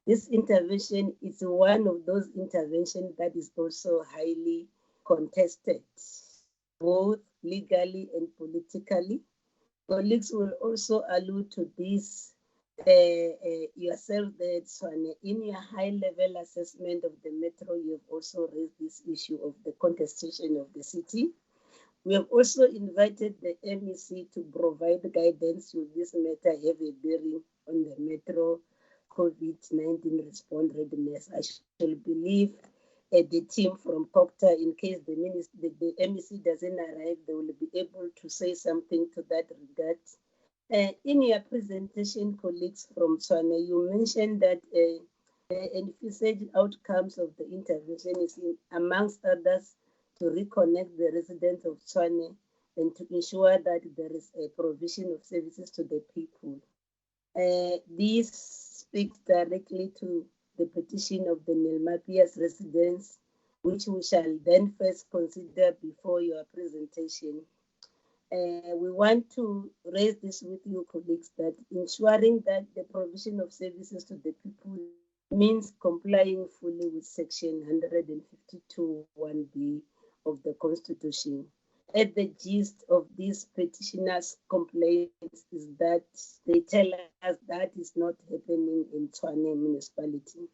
This intervention is one of those interventions that is also highly contested, both legally and politically. Colleagues will also allude to this yourself there, Tshwane. In your high-level assessment of the metro, you have also raised this issue of the contestation of the city. We have also invited the MEC to provide guidance should this matter have a bearing on the metro COVID-19 response readiness. I shall believe the team from COCTA, in case the MEC doesn't arrive, they will be able to say something to that regard. In your presentation, colleagues from Tshwane, you mentioned that the envisaged outcomes of the intervention is, amongst others, to reconnect the residents of Tshwane and to ensure that there is a provision of services to the people. This speaks directly to the petition of the Nelmapius residents, which we shall then first consider before your presentation. We want to raise this with you, colleagues, that ensuring that the provision of services to the people means complying fully with Section 152(1)(b) of the Constitution. At the gist of these petitioners' complaints is that they tell us that is not happening in Tshwane Municipality.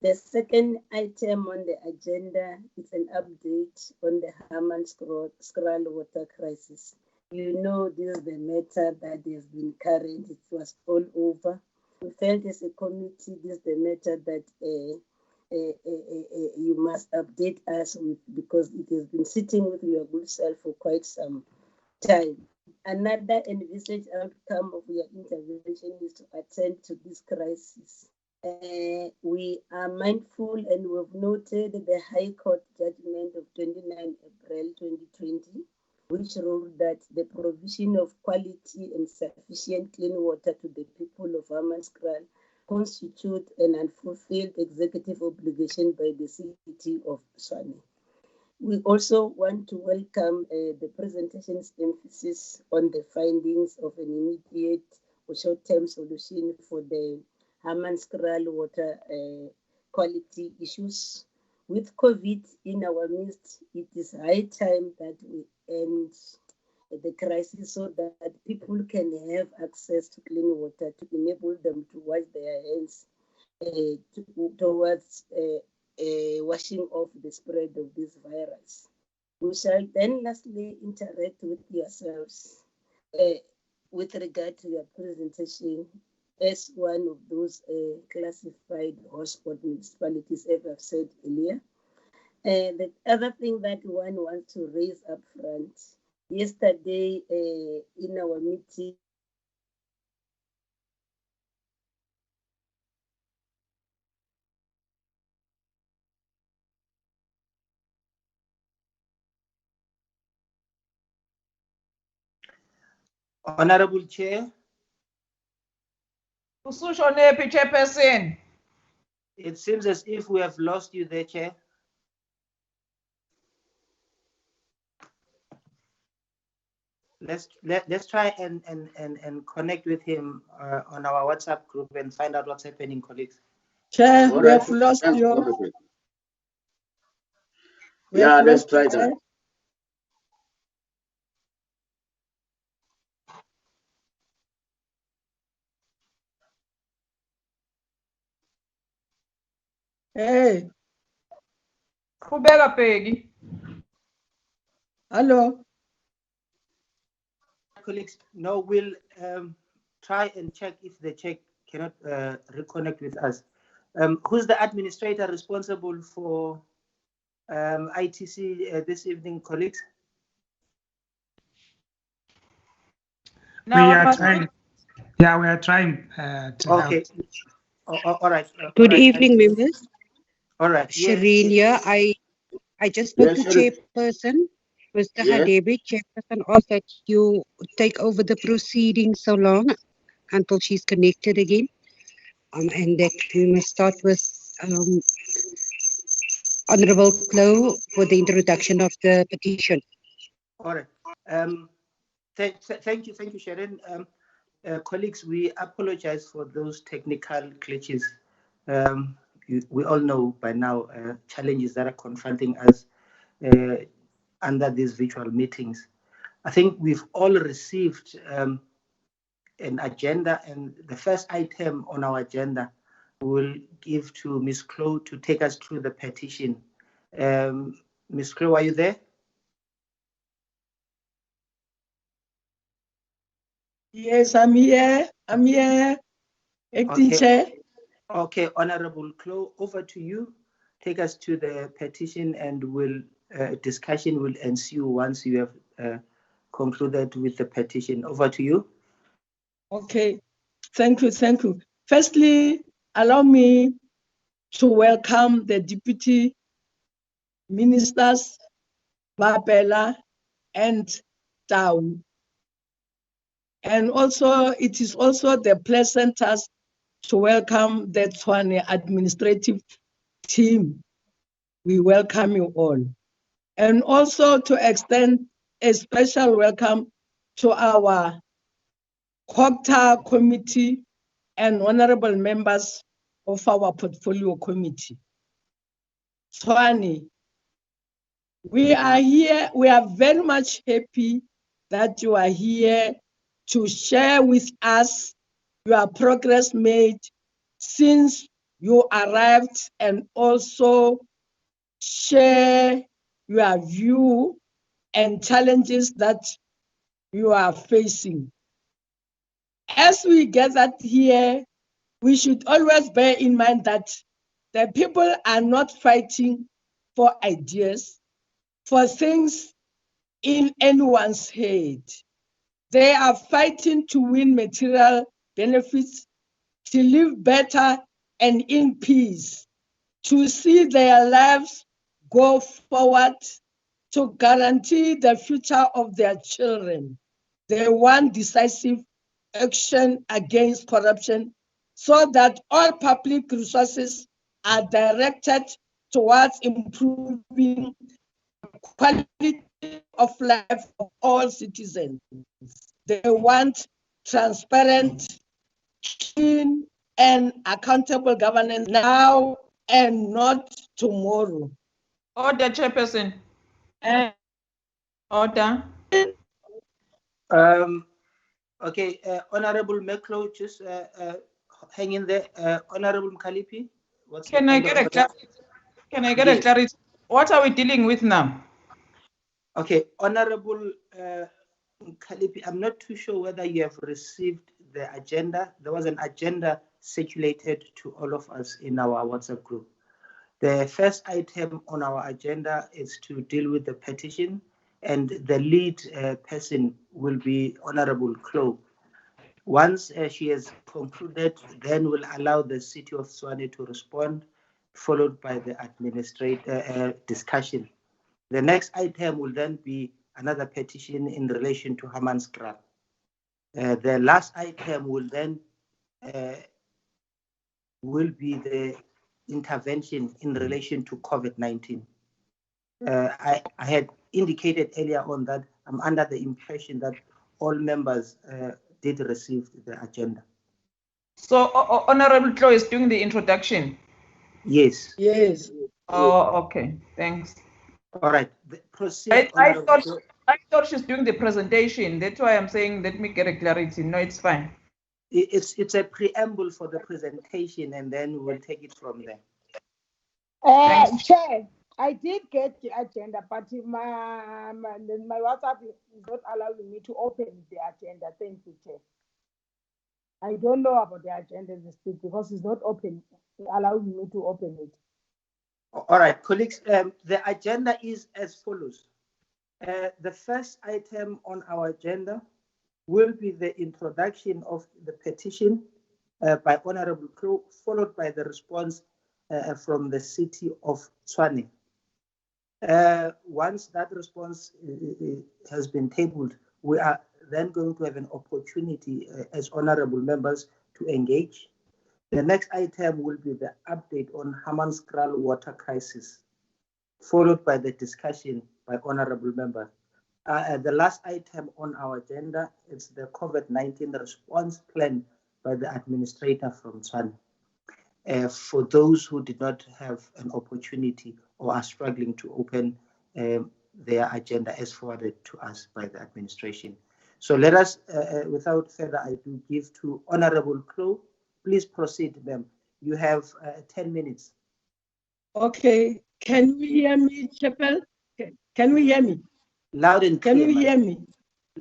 The second item on the agenda is an update on the Hamaanskraal water crisis. You know, this is the matter that has been current. It was all over. We felt as a committee, this is the matter that you must update us with, because it has been sitting with your good self for quite some time. Another envisaged outcome of your intervention is to attend to this crisis. We are mindful and we have noted the High Court judgment of 29 April 2020, which ruled that the provision of quality and sufficient clean water to the people of Hamaanskraal constitute an unfulfilled executive obligation by the city of Tshwane. We also want to welcome the presentation's emphasis on the findings of an immediate or short-term solution for the Hamaanskraal water quality issues. With COVID in our midst, it is high time that we end the crisis so that people can have access to clean water to enable them to wash their hands towards washing off the spread of this virus. We shall then lastly interact with yourselves with regard to your presentation as one of those classified hotspot municipalities, as I've said earlier. The other thing that one wants to raise up front, yesterday in our meeting, Honorable Chair. Chairperson. It seems as if we have lost you there, Chair. Let's try and connect with him on our WhatsApp group and find out what's happening, colleagues. Chair, we have lost you. Yeah, let's try that. Hey. Kubela Peggy. Hello. Colleagues, no, we'll try and check if the check cannot reconnect with us. Who's the administrator responsible for ITC this evening, colleagues? We are trying. Yeah, we are trying to okay. help. All right. Good evening, members. All right. Shireen here. I just spoke to Chairperson, Mr. Hadebe. Chairperson asked that you take over the proceedings so long until she's connected again. And that we must start with Honorable Clow for the introduction of the petition. All right. Thank you, Sharon. Colleagues, we apologize for those technical glitches. We all know by now challenges that are confronting us under these virtual meetings. I think we've all received an agenda, and the first item on our agenda we'll give to Ms. Clow to take us through the petition. Ms. Clow, are you there? Yes, I'm here. I'm here. Acting Chair. Okay, Honorable Clow, over to you. Take us to the petition, and discussion will ensue once you have concluded with the petition. Over to you. Okay, thank you, thank you. Firstly, allow me to welcome the Deputy Ministers, Babela and Tau. And also, it is also the pleasant task to welcome the Tshwane administrative team. We welcome you all. And also to extend a special welcome to our Cooperative committee and honorable members of our portfolio committee. Tshwane, we are here, we are very much happy that you are here to share with us your progress made since you arrived, and also share your view and challenges that you are facing. As we gathered here, we should always bear in mind that the people are not fighting for ideas, for things in anyone's head. They are fighting to win material benefits, to live better and in peace, to see their lives go forward, to guarantee the future of their children. They want decisive action against corruption so that all public resources are directed towards improving the quality of life of all citizens. They want transparent, clean, and accountable governance now and not tomorrow. Order, Chairperson. Order. Okay, Honorable Meklo, just hang in there. Honorable Mkalipi, Can I get a clarity? What are we dealing with now? Okay, Honorable Mkalipi, I'm not too sure whether you have received the agenda. There was an agenda circulated to all of us in our WhatsApp group. The first item on our agenda is to deal with the petition, and the lead person will be Honorable Clow. Once she has concluded, then we'll allow the City of Tshwane to respond, followed by the administrator discussion. The next item will then be another petition in relation to Hamaanskraal. The last item will then will be the intervention in relation to COVID-19. I had indicated earlier on that I'm under the impression that all members did receive the agenda. So Honorable Clow is doing the introduction? Yes. Yes. Oh, okay. Thanks. All right. Proceed. I thought she's doing the presentation. That's why I'm saying let me get a clarity. No, it's fine. It's a preamble for the presentation, and then we'll take it from there. Chair, I did get the agenda, but my WhatsApp is not allowing me to open the agenda. Thank you, Chair. I don't know about the agenda this week because it's not open, allowing me to open it. All right, colleagues, the agenda is as follows. The first item on our agenda will be the introduction of the petition by Honorable Clow, followed by the response from the City of Tshwane. Once that response has been tabled, we are then going to have an opportunity as honorable members to engage. The next item will be the update on Hamaanskraal water crisis, followed by the discussion by honorable members. The last item on our agenda is the COVID-19 response plan by the administrator from Tshwane. For those who did not have an opportunity or are struggling to open their agenda as forwarded to us by the administration. So let us, without further ado, give to Honorable Crow. Please proceed, ma'am. You have 10 minutes. Okay. Can we hear me, Chapel? Can we hear me? Loud and clear. Can you hear me?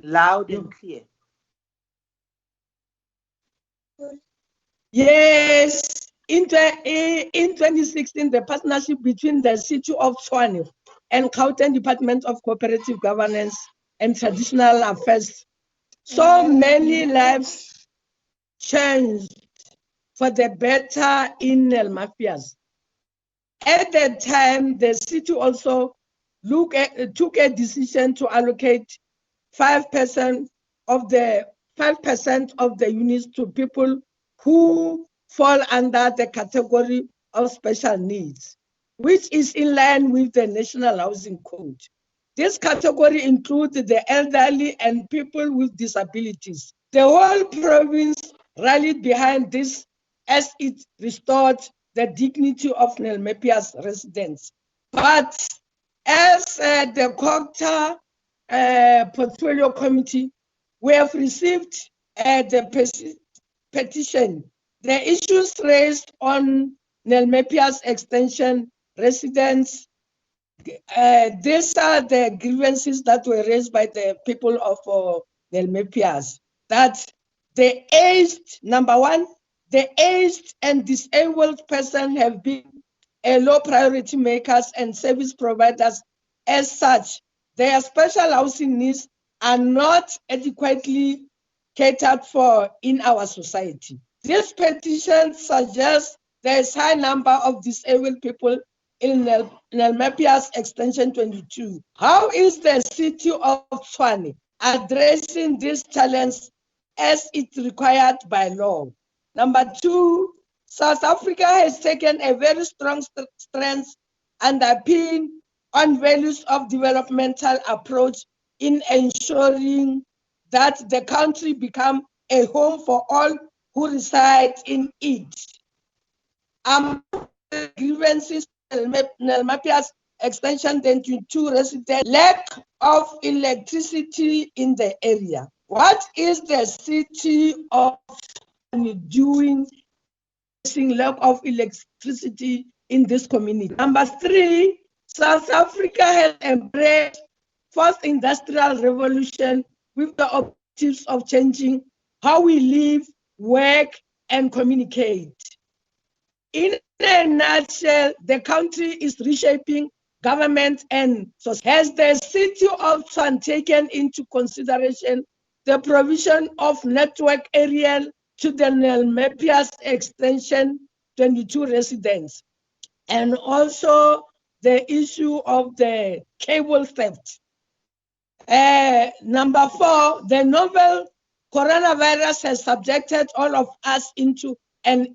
Loud and clear. Yes. In 2016, the partnership between the City of Tshwane and Gauteng Department of Cooperative Governance and Traditional Affairs, so many lives changed for the better in Nelmapius. At that time, the city also took a decision to allocate 5% of the units to people who fall under the category of special needs, which is in line with the National Housing Code. This category includes the elderly and people with disabilities. The whole province rallied behind this as it restored the dignity of Nelmapius residents. But as the COCTA Portfolio Committee, we have received the petition. The issues raised on Nelmapius extension residents, these are the grievances that were raised by the people of Nelmapius, that the aged, number one, the aged and disabled person have been low priority makers and service providers. As such, their special housing needs are not adequately catered for in our society. This petition suggests there is a high number of disabled people in Nelmapius Extension 22. How is the City of Tshwane addressing this challenge as it required by law? Number two, South Africa has taken a very strong stance underpinned on values of developmental approach in ensuring that the country become a home for all who reside in it. Among the grievances, Nelmapius Extension 22 residents lack of electricity in the area. What is the City of doing lack of electricity in this community? Number three, South Africa has embraced fourth industrial revolution with the objectives of changing how we live, work, and communicate. In a nutshell, the country is reshaping government and society. Has the City of Tshwane taken into consideration the provision of network aerial to the Nelmapius Extension 22 residents, and also the issue of the cable theft? Number four, the novel coronavirus has subjected all of us into an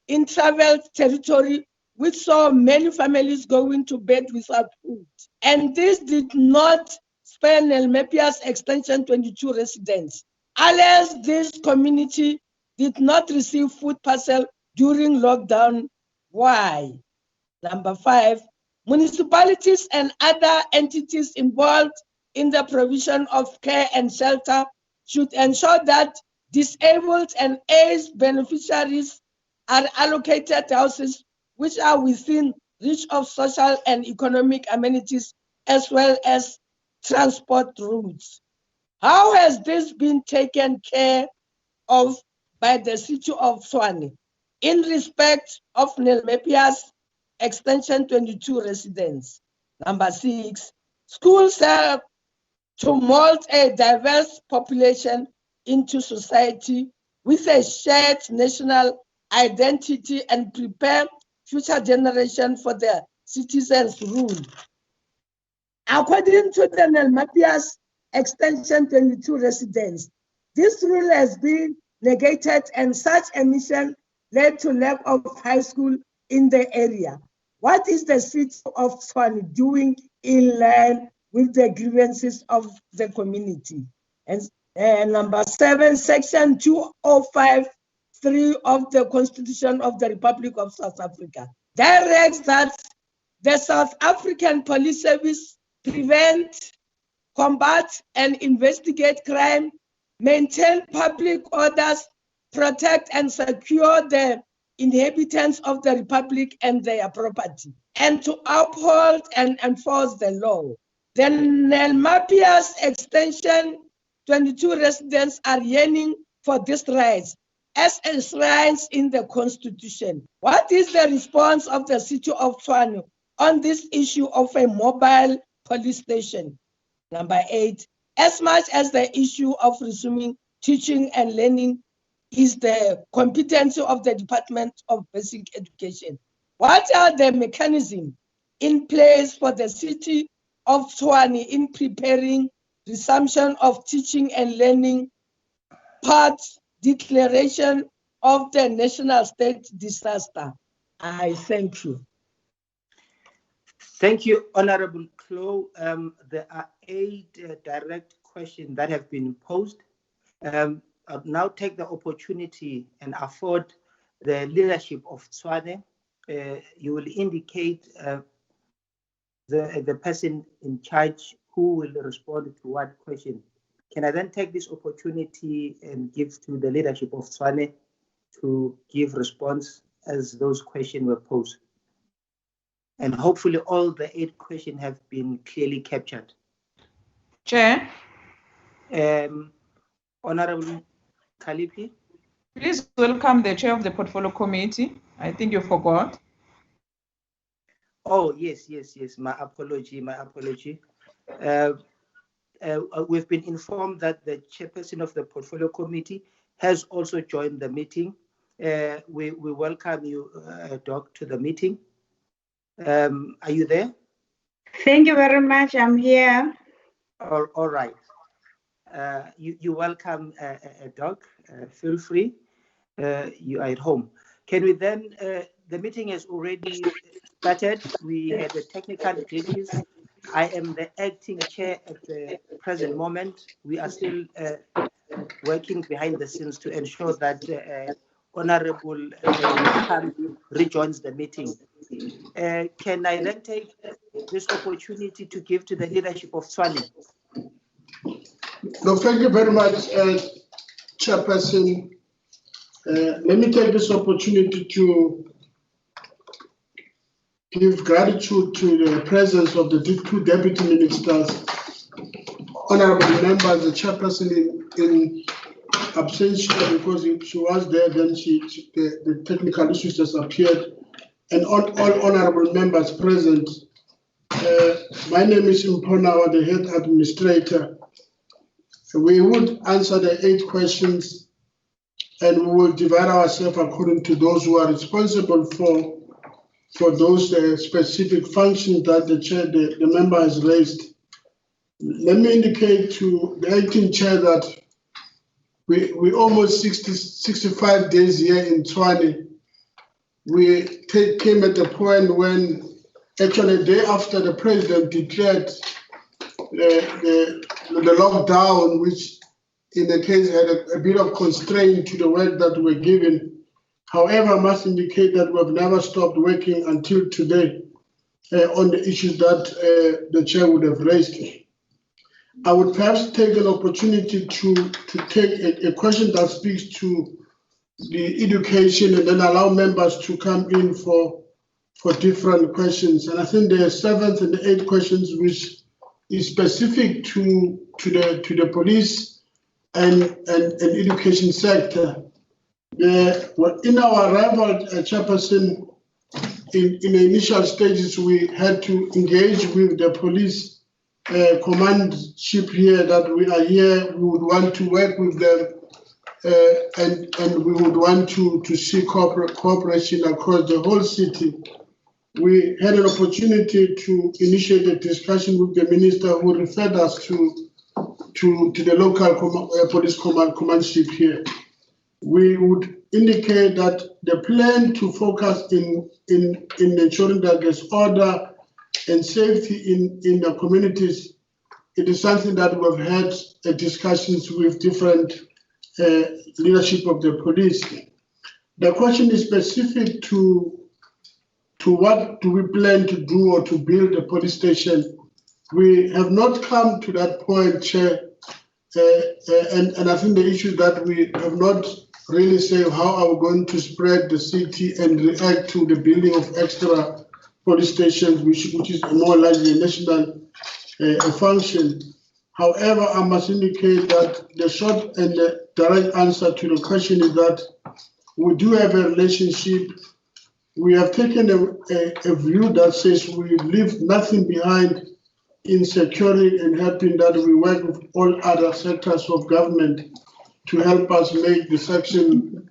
in-travel territory with so many families going to bed without food. And this did not spare Nelmapius Extension 22 residents. Alas, this community did not receive food parcel during lockdown. Why? Number five, municipalities and other entities involved in the provision of care and shelter should ensure that disabled and aged beneficiaries are allocated houses which are within reach of social and economic amenities as well as transport routes. How has this been taken care of by the City of Tshwane in respect of Nelmapius Extension 22 residents? Number six, schools help to mold a diverse population into society with a shared national identity and prepare future generations for their citizens' rule. According to the Nelmapius Extension 22 residents, this rule has been negated and such a mission led to lack of high school in the area. What is the City of Tshwane doing in line with the grievances of the community. And number 7, Section 205(3) of the Constitution of the Republic of South Africa directs that the South African Police Service prevent, combat, and investigate crime, maintain public orders, protect and secure the inhabitants of the Republic and their property, and to uphold and enforce the law. The Nelmapius Extension 22 residents are yearning for these rights as enshrined in the Constitution. What is the response of the City of Tshwane on this issue of a mobile police station? Number 8, as much as the issue of resuming teaching and learning is the competency of the Department of Basic Education, what are the mechanisms in place for the City of Tshwane in preparing resumption of teaching and learning part declaration of the national state disaster? I thank you. Thank you, Honorable Klo. There are 8 direct questions that have been posed. I'll now take the opportunity and afford the leadership of Tshwane. You will indicate the person in charge who will respond to what question. Can I then take this opportunity and give to the leadership of Tshwane to give response as those questions were posed? And hopefully all the 8 questions have been clearly captured. Chair. Honorable Kalipi. Please welcome the Chair of the Portfolio Committee. I think you forgot. Oh, yes. My apology. We've been informed that the Chairperson of the Portfolio Committee has also joined the meeting. We welcome you, Doc, to the meeting. Are you there? Thank you very much. I'm here. All right. You welcome, Doc. Feel free. You are at home. Can we then? The meeting has already started. We had the technical glitches. I am the acting chair at the present moment. We are still working behind the scenes to ensure that Honorable rejoins the meeting. Can I then take this opportunity to give to the leadership of Tshwane? No, thank you very much, Chairperson. Let me take this opportunity to give gratitude to the presence of the 2 deputy ministers, honorable members, the Chairperson in absentia because she was there, then the technical issues just appeared, and all honorable members present. My name is Mponawa, the head administrator. We would answer the 8 questions and we will divide ourselves according to those who are responsible for those specific functions that the member has raised. Let me indicate to the acting chair that we almost 65 days here in Tshwane. We came at the point when actually the day after the president declared the lockdown, which in the case had a bit of constraint to the work that we're given. However, I must indicate that we have never stopped working until today on the issues that the chair would have raised. I would perhaps take an opportunity to take a question that speaks to the education and then allow members to come in for different questions. And I think the 7th and the 8th questions, which is specific to the police and education sector. In our arrival, Chairperson, in the initial stages, we had to engage with the police commandship here that we are here. We would want to work with them and we would want to see cooperation across the whole city. We had an opportunity to initiate a discussion with the minister who referred us to the local police commandship here. We would indicate that the plan to focus in ensuring that there's order and safety in the communities it is something that we've had discussions with different leadership of the police. The question is specific to what do we plan to do or to build a police station. We have not come to that point, Chair, and I think the issue that we have not really said how are we going to spread the city and react to the building of extra police stations, which is more likely a national function. However, I must indicate that the short and the direct answer to the question is that we do have a relationship. We have taken a view that says we leave nothing behind in securing and helping, that we work with all other sectors of government to help us make the Section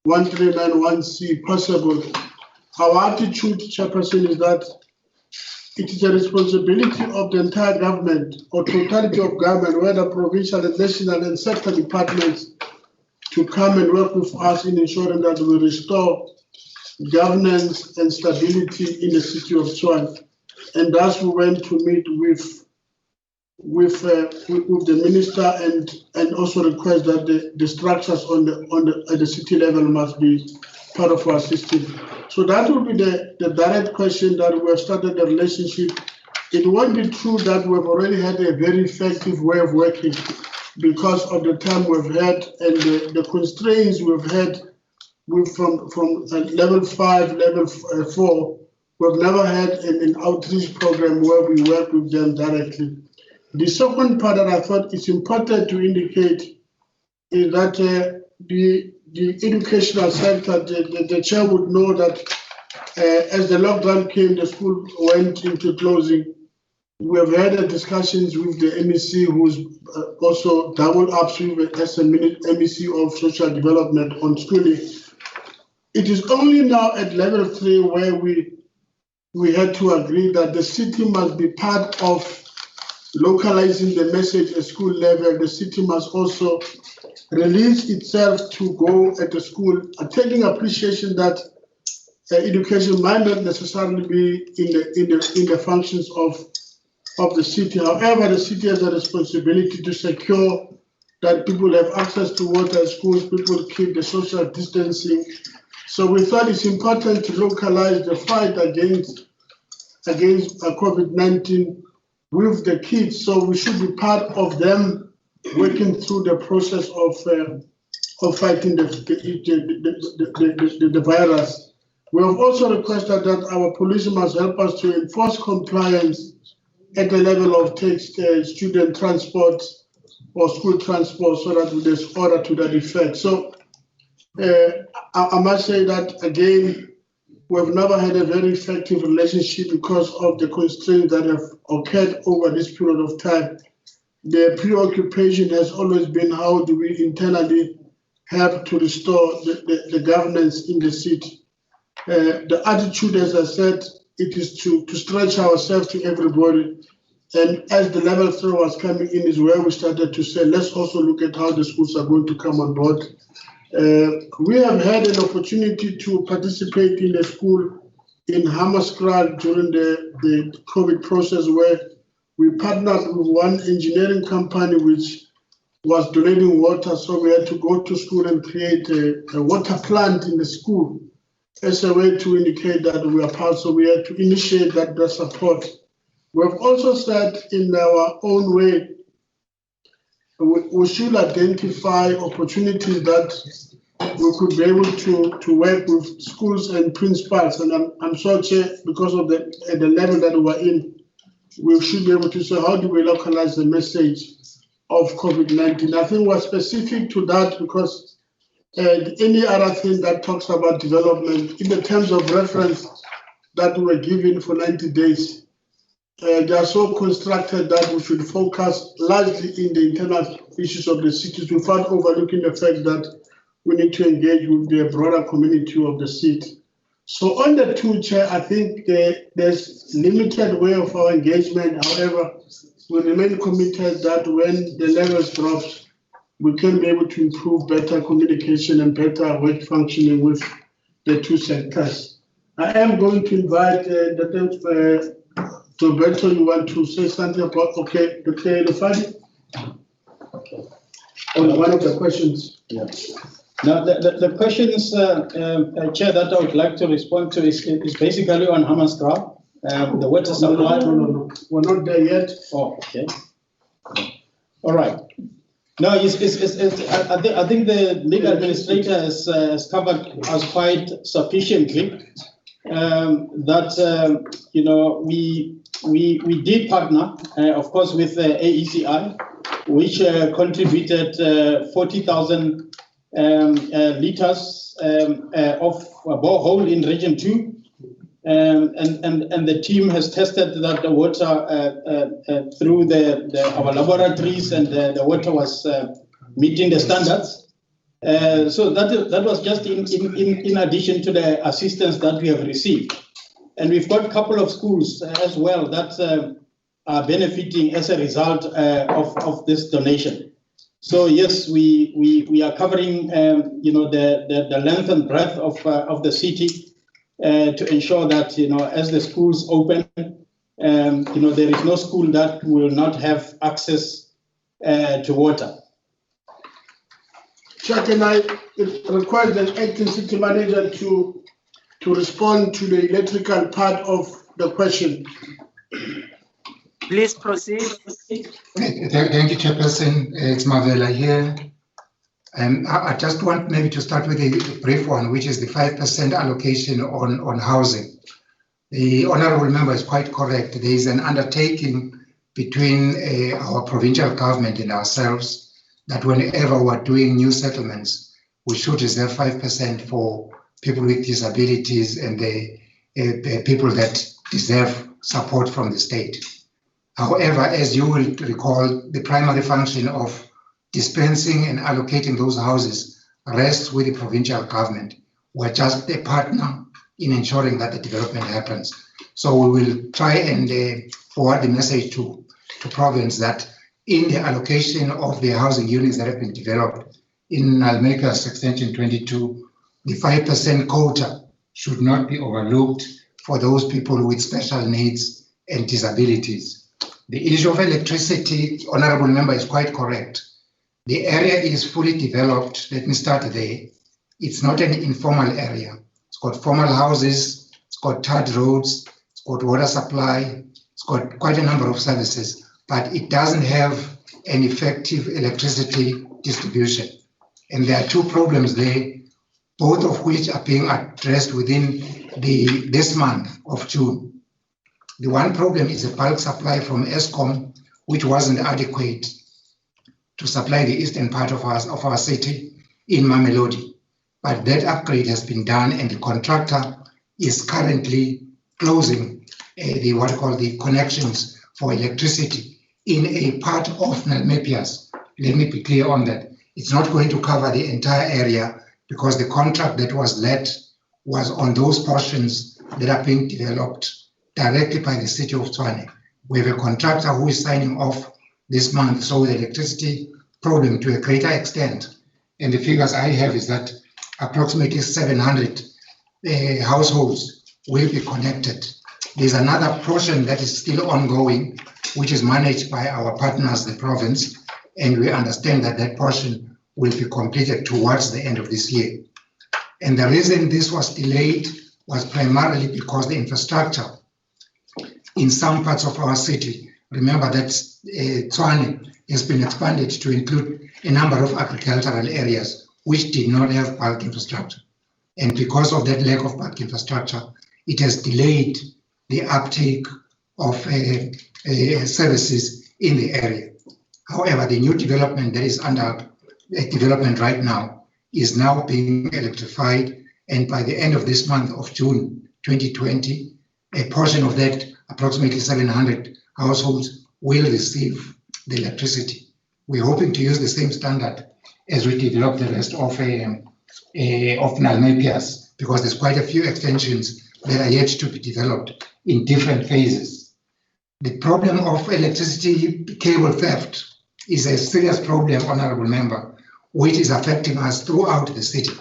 1391C possible. Our attitude, Chairperson, is that it is a responsibility of the entire government or totality of government, whether provincial and national and sector departments, to come and work with us in ensuring that we restore governance and stability in the city of Tshwane. And thus we went to meet with the minister and also request that the structures at the city level must be part of our system. So that will be the direct question that we have started the relationship. It won't be true that we've already had a very effective way of working because of the time we've had and the constraints we've had from level 5, level 4. We've never had an outreach program where we work with them directly. The second part that I thought is important to indicate is that the educational sector, the chair would know that as the lockdown came, the school went into closing. We have had discussions with the MEC, who's also double up as a MEC of social development on schooling. It is only now at level 3 where we had to agree that the city must be part of localizing the message at school level. The city must also release itself to go at the school, taking appreciation that education might not necessarily be in the functions of the city. However, the city has a responsibility to secure that people have access to water at schools, people keep the social distancing. So we thought it's important to localize the fight against COVID-19 with the kids. So we should be part of them working through the process of fighting the virus. We have also requested that our police must help us to enforce compliance at the level of student transport or school transport, so that there's order to that effect. So I must say that, again, we've never had a very effective relationship because of the constraints that have occurred over this period of time. The preoccupation has always been how do we internally help to restore the governance in the city. The attitude, as I said, it is to stretch ourselves to everybody. And as the level 3 was coming in is where we started to say, let's also look at how the schools are going to come on board. We have had an opportunity to participate in a school in Hamaanskraal during the COVID process, where we partnered with one engineering company which was donating water. So we had to go to school and create a water plant in the school as a way to indicate that we are part. So we had to initiate that support. We have also said in our own way, we should identify opportunities that we could be able to work with schools and principals. And I'm sure, Chair, because of the level that we're in, we should be able to say, how do we localize the message of COVID-19? I think we're specific to that because any other thing that talks about development, in the terms of reference that we're given for 90 days, they are so constructed that we should focus largely in the internal issues of the cities without overlooking the fact that we need to engage with the broader community of the city. So on the 2, Chair, I think there's limited way of our engagement. However, we remain committed that when the levels drop, we can be able to improve better communication and better work functioning with the 2 sectors. I am going to invite Roberto, you want to say something about, okay, Dr. Elefadi? On one of the questions. Yeah. Now, the questions, Chair, that I would like to respond to is basically on Hamaanskraal, the water supply. No. We're not there yet. Oh, okay. All right. No, I think the legal administrator has covered us quite sufficiently. We did partner, of course, with AECI, which contributed 40,000 liters of a borehole in Region 2. And the team has tested that the water through our laboratories, and the water was meeting the standards. So that was just in addition to the assistance that we have received. And we've got a couple of schools as well that are benefiting as a result of this donation. So yes, we are covering the length and breadth of the city to ensure that as the schools open, there is no school that will not have access to water. Chair, can I request the acting city manager to respond to the electrical part of the question? Please proceed. Thank you, Chairperson. It's Mavela here. I just want maybe to start with a brief one, which is the 5% allocation on housing. The honourable member is quite correct. There is an undertaking between our provincial government and ourselves that whenever we're doing new settlements, we should reserve 5% for people with disabilities and the people that deserve support from the state. However, as you will recall, the primary function of dispensing and allocating those houses rests with the provincial government. We're just a partner in ensuring that the development happens. So we will try and forward the message to province that in the allocation of the housing units that have been developed in Nelmapius Extension 22, the 5% quota should not be overlooked for those people with special needs and disabilities. The issue of electricity, honourable member, is quite correct. The area is fully developed. Let me start there. It's not an informal area. It's got formal houses, it's got tarred roads, it's got water supply, it's got quite a number of services, but it doesn't have an effective electricity distribution. And there are two problems there, both of which are being addressed within this month of June. The one problem is a bulk supply from Eskom, which wasn't adequate to supply the eastern part of our city in Mamelodi. But that upgrade has been done, and the contractor is currently closing the connections for electricity in a part of Nelmapius. Let me be clear on that. It's not going to cover the entire area because the contract that was let was on those portions that are being developed directly by the city of Tshwane. We have a contractor who is signing off this month, so the electricity problem to a greater extent. And the figures I have is that approximately 700 households will be connected. There's another portion that is still ongoing, which is managed by our partners, the province, and we understand that that portion will be completed towards the end of this year. And the reason this was delayed was primarily because the infrastructure in some parts of our city, remember that Tshwane has been expanded to include a number of agricultural areas which did not have bulk infrastructure. And because of that lack of bulk infrastructure, it has delayed the uptake of services in the area. However, the new development that is under development right now is now being electrified, and by the end of this month of June 2020, a portion of that, approximately 700 households, will receive the electricity. We're hoping to use the same standard as we develop the rest of Nelmapius, because there's quite a few extensions that are yet to be developed in different phases. The problem of electricity cable theft is a serious problem, honourable member, which is affecting us throughout the city.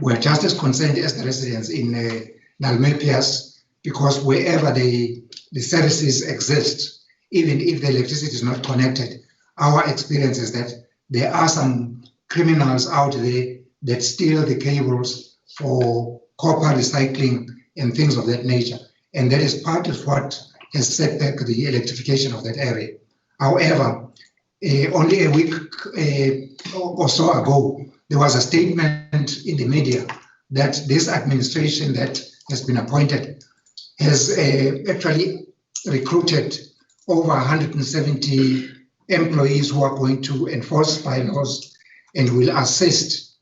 We're just as concerned as the residents in Nelmapius, because wherever the services exist, even if the electricity is not connected, our experience is that there are some criminals out there that steal the cables for copper recycling and things of that nature. And that is part of what has set back the electrification of that area. However, only a week or so ago, there was a statement in the media that this administration that has been appointed has actually recruited over 170 employees who are going to enforce bylaws and will assist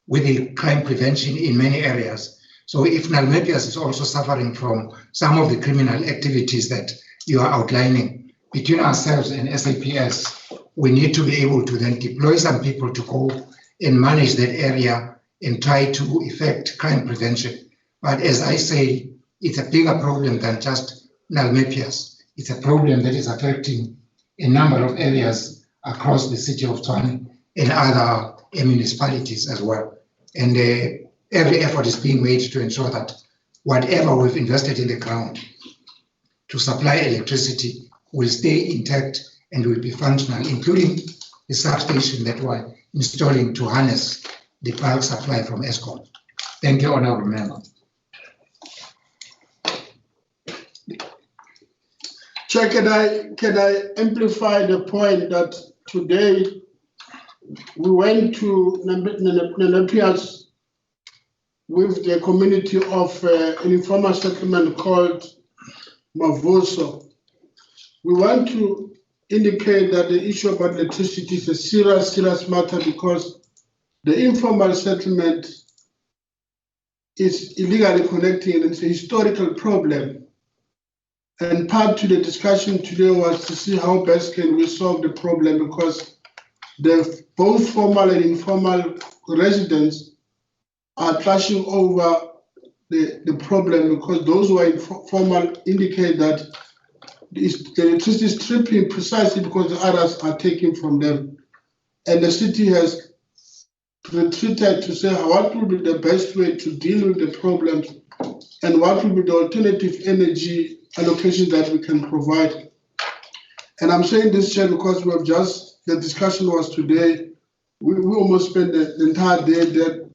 with the crime prevention in many areas. So if Nelmapius is also suffering from some of the criminal activities that you are outlining, between ourselves and SAPS, we need to be able to then deploy some people to go and manage that area and try to effect crime prevention. But as I say, it's a bigger problem than just Nelmapius. It's a problem that is affecting a number of areas across the city of Tshwane and other municipalities as well. And every effort is being made to ensure that whatever we've invested in the ground to supply electricity will stay intact and will be functional, including the substation that we're installing to harness the bulk supply from Eskom. Thank you, Honourable Member. Chair, can I amplify the point that today we went to Nelmapius with the community of an informal settlement called Mavoso. We want to indicate that the issue about electricity is a serious matter because the informal settlement is illegally connecting and it's a historical problem. And part to the discussion today was to see how best can we solve the problem because both formal and informal residents are clashing over the problem because those who are informal indicate that the electricity is tripping precisely because the others are taking from them. And the city has retreated to say what will be the best way to deal with the problems and what will be the alternative energy allocation that we can provide. And I'm saying this, Chair, because the discussion was today, we almost spent the entire day there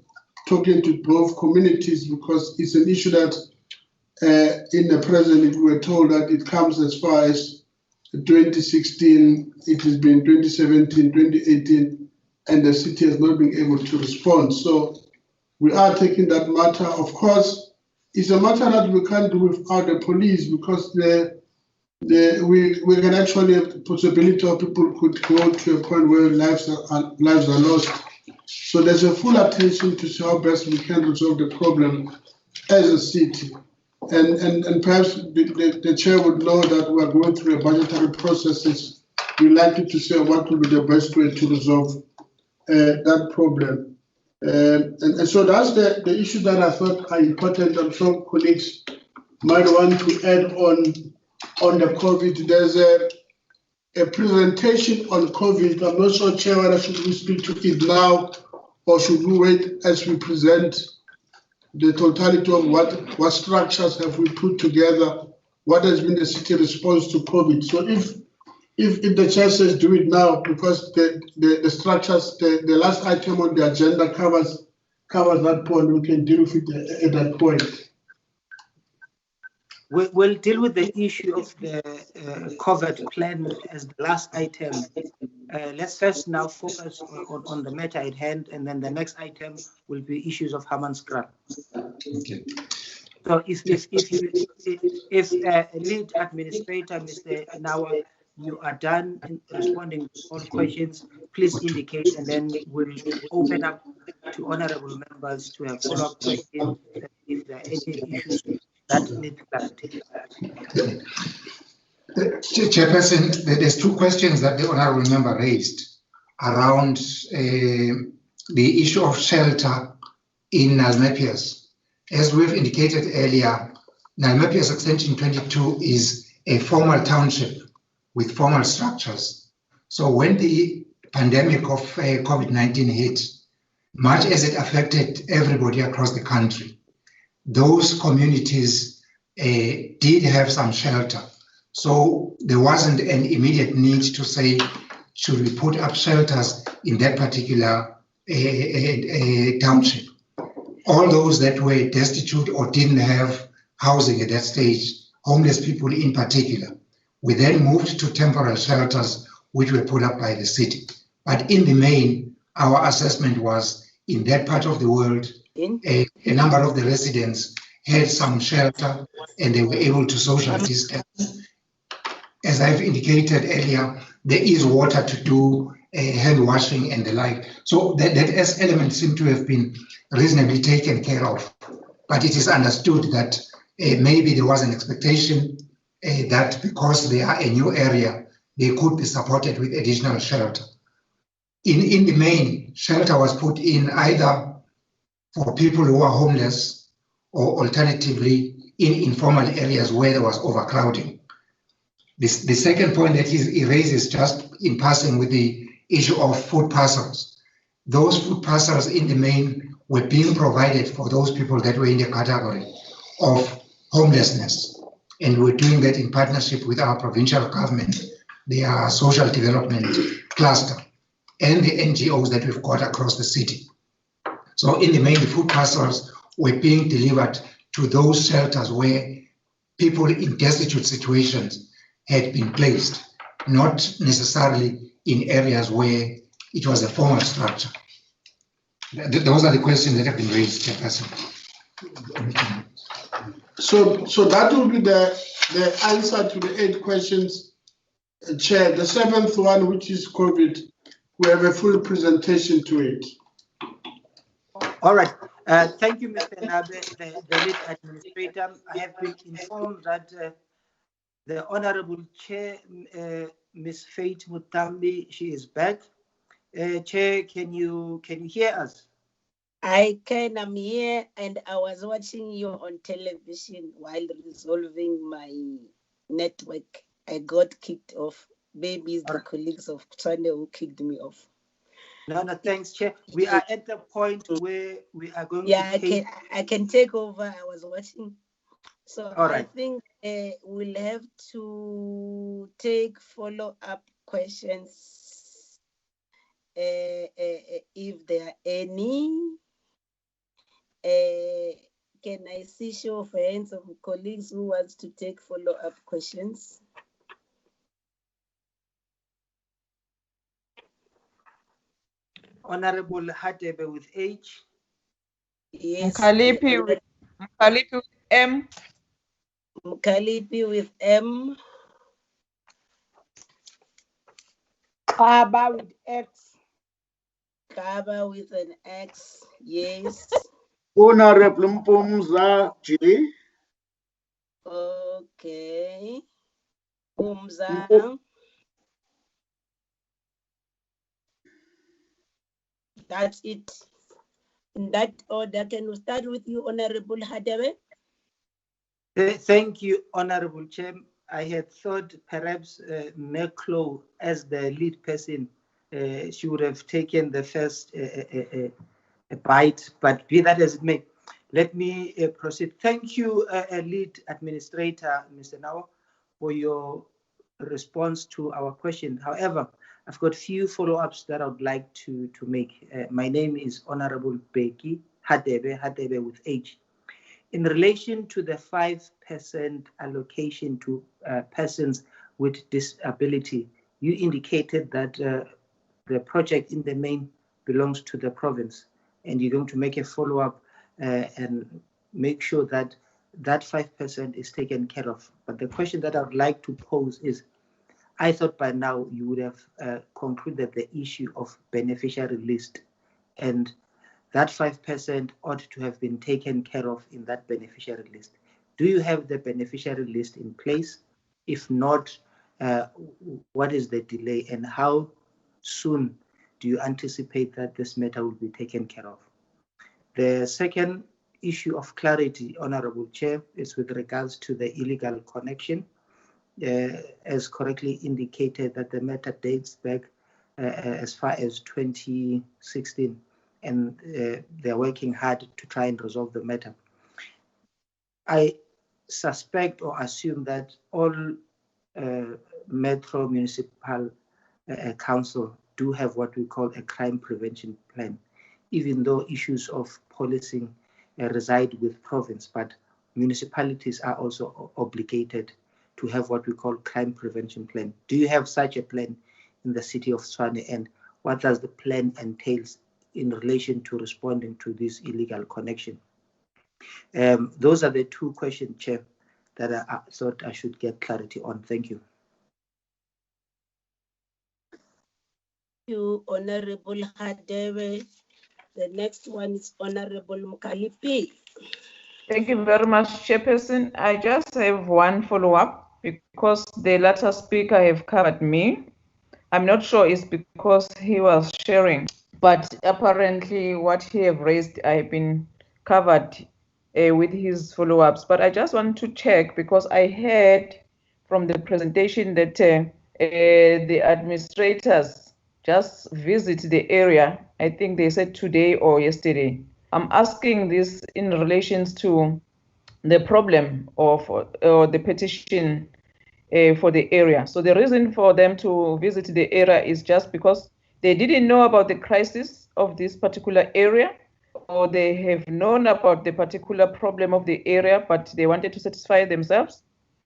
talking to both communities because it's an issue that in the present, we were told that it comes as far as 2016, it has been 2017, 2018, and the city has not been able to respond. So we are taking that matter. Of course, it's a matter that we can't do without the police because we can actually have the possibility of people could go to a point where lives are lost. So there's a full attention to see how best we can resolve the problem as a city. And perhaps the chair would know that we are going through a budgetary processes. We're likely to say what will be the best way to resolve that problem. And so that's the issue that I thought are important. I'm sure colleagues might want to add on the COVID. There's a presentation on COVID. I'm not sure, Chair, whether should we speak to it now or should we wait as we present the totality of what structures have we put together, what has been the city response to COVID. So if the chair says do it now, because the structures, the last item on the agenda covers that point, we can deal with it at that point. We'll deal with the issue of the COVID plan as the last item. Let's first now focus on the matter at hand, and then the next item will be issues of Hamaanskraal. Okay. So if lead administrator, Mr. Nawa, you are done in responding to all questions, please indicate, and then we'll open up to honorable members to have follow-up questions if there are any issues that need clarity. Chairperson, there's two questions that the honorable member raised around the issue of shelter in Nelmapius. As we've indicated earlier, Nelmapius Extension 22 is a formal township with formal structures. So when the pandemic of COVID-19 hit, much as it affected everybody across the country, those communities did have some shelter. So there wasn't an immediate need to say, should we put up shelters in that particular township? All those that were destitute or didn't have housing at that stage, homeless people in particular, we then moved to temporary shelters which were put up by the city. But in the main, our assessment was in that part of the world, a number of the residents had some shelter and they were able to social distance. As I've indicated earlier, there is water to do hand washing and the like. So that element seemed to have been reasonably taken care of. But it is understood that maybe there was an expectation that because they are a new area, they could be supported with additional shelter. In the main, shelter was put in either for people who are homeless or alternatively in informal areas where there was overcrowding. The second point that he raises just in passing with the issue of food parcels. Those food parcels in the main were being provided for those people that were in the category of homelessness. And we're doing that in partnership with our provincial government, their social development cluster, and the NGOs that we've got across the city. So in the main, the food parcels were being delivered to those shelters where people in destitute situations had been placed, not necessarily in areas where it was a formal structure. Those are the questions that have been raised, Chairperson. So that will be the answer to the 8 questions, Chair. The 7th one, which is COVID, we have a full presentation to it. All right. Thank you, Mr. Nabe, the lead administrator. I have been informed that the Honorable Chair, Ms. Faith Mutambi, she is back. Chair, can you hear us? I can. I'm here, and I was watching you on television while resolving my network. I got kicked off. Maybe it's the colleagues of Tshwane who kicked me off. No, thanks, Chair. We are at the point where we are going to take... I can take over. I was watching. So all right. I think we'll have to take follow-up questions if there are any. Can I see show of hands of colleagues who wants to take follow-up questions? Honorable Hadebe with H. Yes. Mkhalipi with M. Mkhalipi with M. Kaba with X. Kaba with an X. Yes. Honorable Mpumza J. Okay. Mpumza. That's it. In that order, can we start with you, Honorable Hadebe? Thank you, Honorable Chair. I had thought perhaps Meklo, as the lead person, she would have taken the first bite, but be that as it may, let me proceed. Thank you, Lead Administrator, Mr. Nawa, for your response to our question. However, I've got few follow-ups that I would like to make. My name is Honorable Beki Hadebe with H. In relation to the 5% allocation to persons with disability, you indicated that the project in the main belongs to the province, and you're going to make a follow-up and make sure that that 5% is taken care of. But the question that I would like to pose is, I thought by now you would have concluded the issue of beneficiary list, and that 5% ought to have been taken care of in that beneficiary list. Do you have the beneficiary list in place? If not, what is the delay, and how soon do you anticipate that this matter will be taken care of? The second issue of clarity, Honorable Chair, is with regards to the illegal connection. As correctly indicated, that the matter dates back as far as 2016, and they're working hard to try and resolve the matter. I suspect or assume that all Metro Municipal Council do have what we call a crime prevention plan, even though issues of policing reside with province, but municipalities are also obligated to have what we call crime prevention plan. Do you have such a plan in the city of Tshwane, and what does the plan entails in relation to responding to this illegal connection? Those are the two questions, Chair, that I thought I should get clarity on. Thank you. Thank you, Honorable Hadebe. The next one is Honorable Mukalipi. Thank you very much, Chairperson. I just have one follow-up because the latter speaker have covered me. I'm not sure it's because he was sharing, but apparently what he have raised, I've been covered with his follow-ups. But I just want to check because I heard from the presentation that the administrators just visit the area. I think they said today or yesterday. I'm asking this in relations to the problem of the petition for the area. So the reason for them to visit the area is just because they didn't know about the crisis of this particular area, or they have known about the particular problem of the area, but they wanted to satisfy themselves.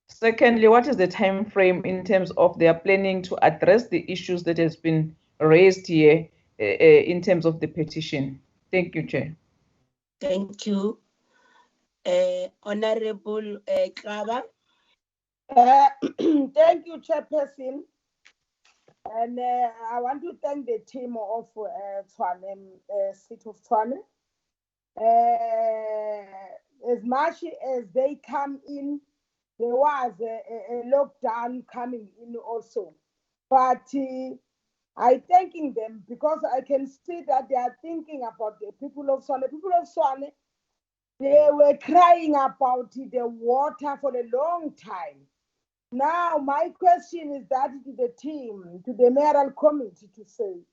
Secondly, what is the time frame in terms of their planning to address the issues that has been raised here in terms of the petition? Thank you, Chair. Thank you. Honorable Kaba. Thank you, Chairperson. And I want to thank the team of Tshwane, City of Tshwane. As much as they come in, there was a lockdown coming in also. But I thanking them because I can see that they are thinking about the people of Tshwane. People of Tshwane, they were crying about the water for a long time. Now, my question is that to the team, to the mayoral committee to say,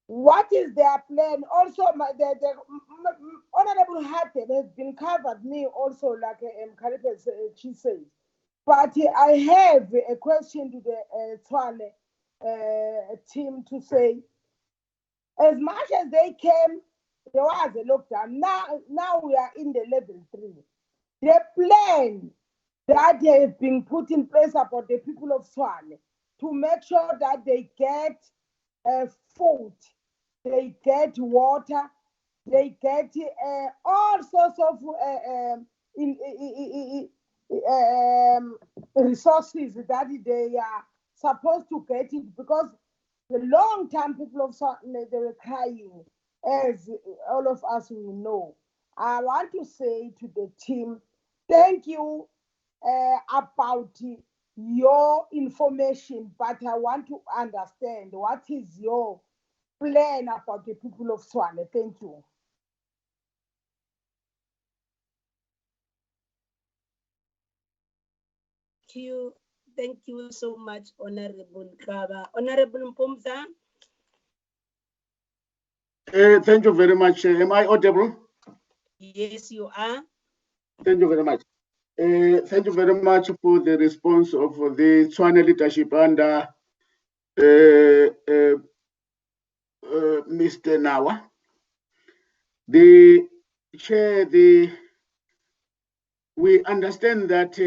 what is their plan? Also, the Honorable Hateb has been covered me also, like she said. But I have a question to the Tshwane team to say, as much as they came, there was a lockdown. Now we are in the level 3. The plan that has been put in place about the people of Tshwane to make sure that they get food, they get water, they get all sorts of resources that they are supposed to get it, because the long time people of Tshwane, they were crying, as all of us will know. I want to say to the team, thank you about your information, but I want to understand what is your plan about the people of Tshwane. Thank you. Thank you so much, Honorable Kaba. Honorable Mpumza. Thank you very much. Am I audible? Yes, you are. Thank you very much. Thank you very much for the response of the Tshwane leadership under Mr. Nawa. The chair, we understand that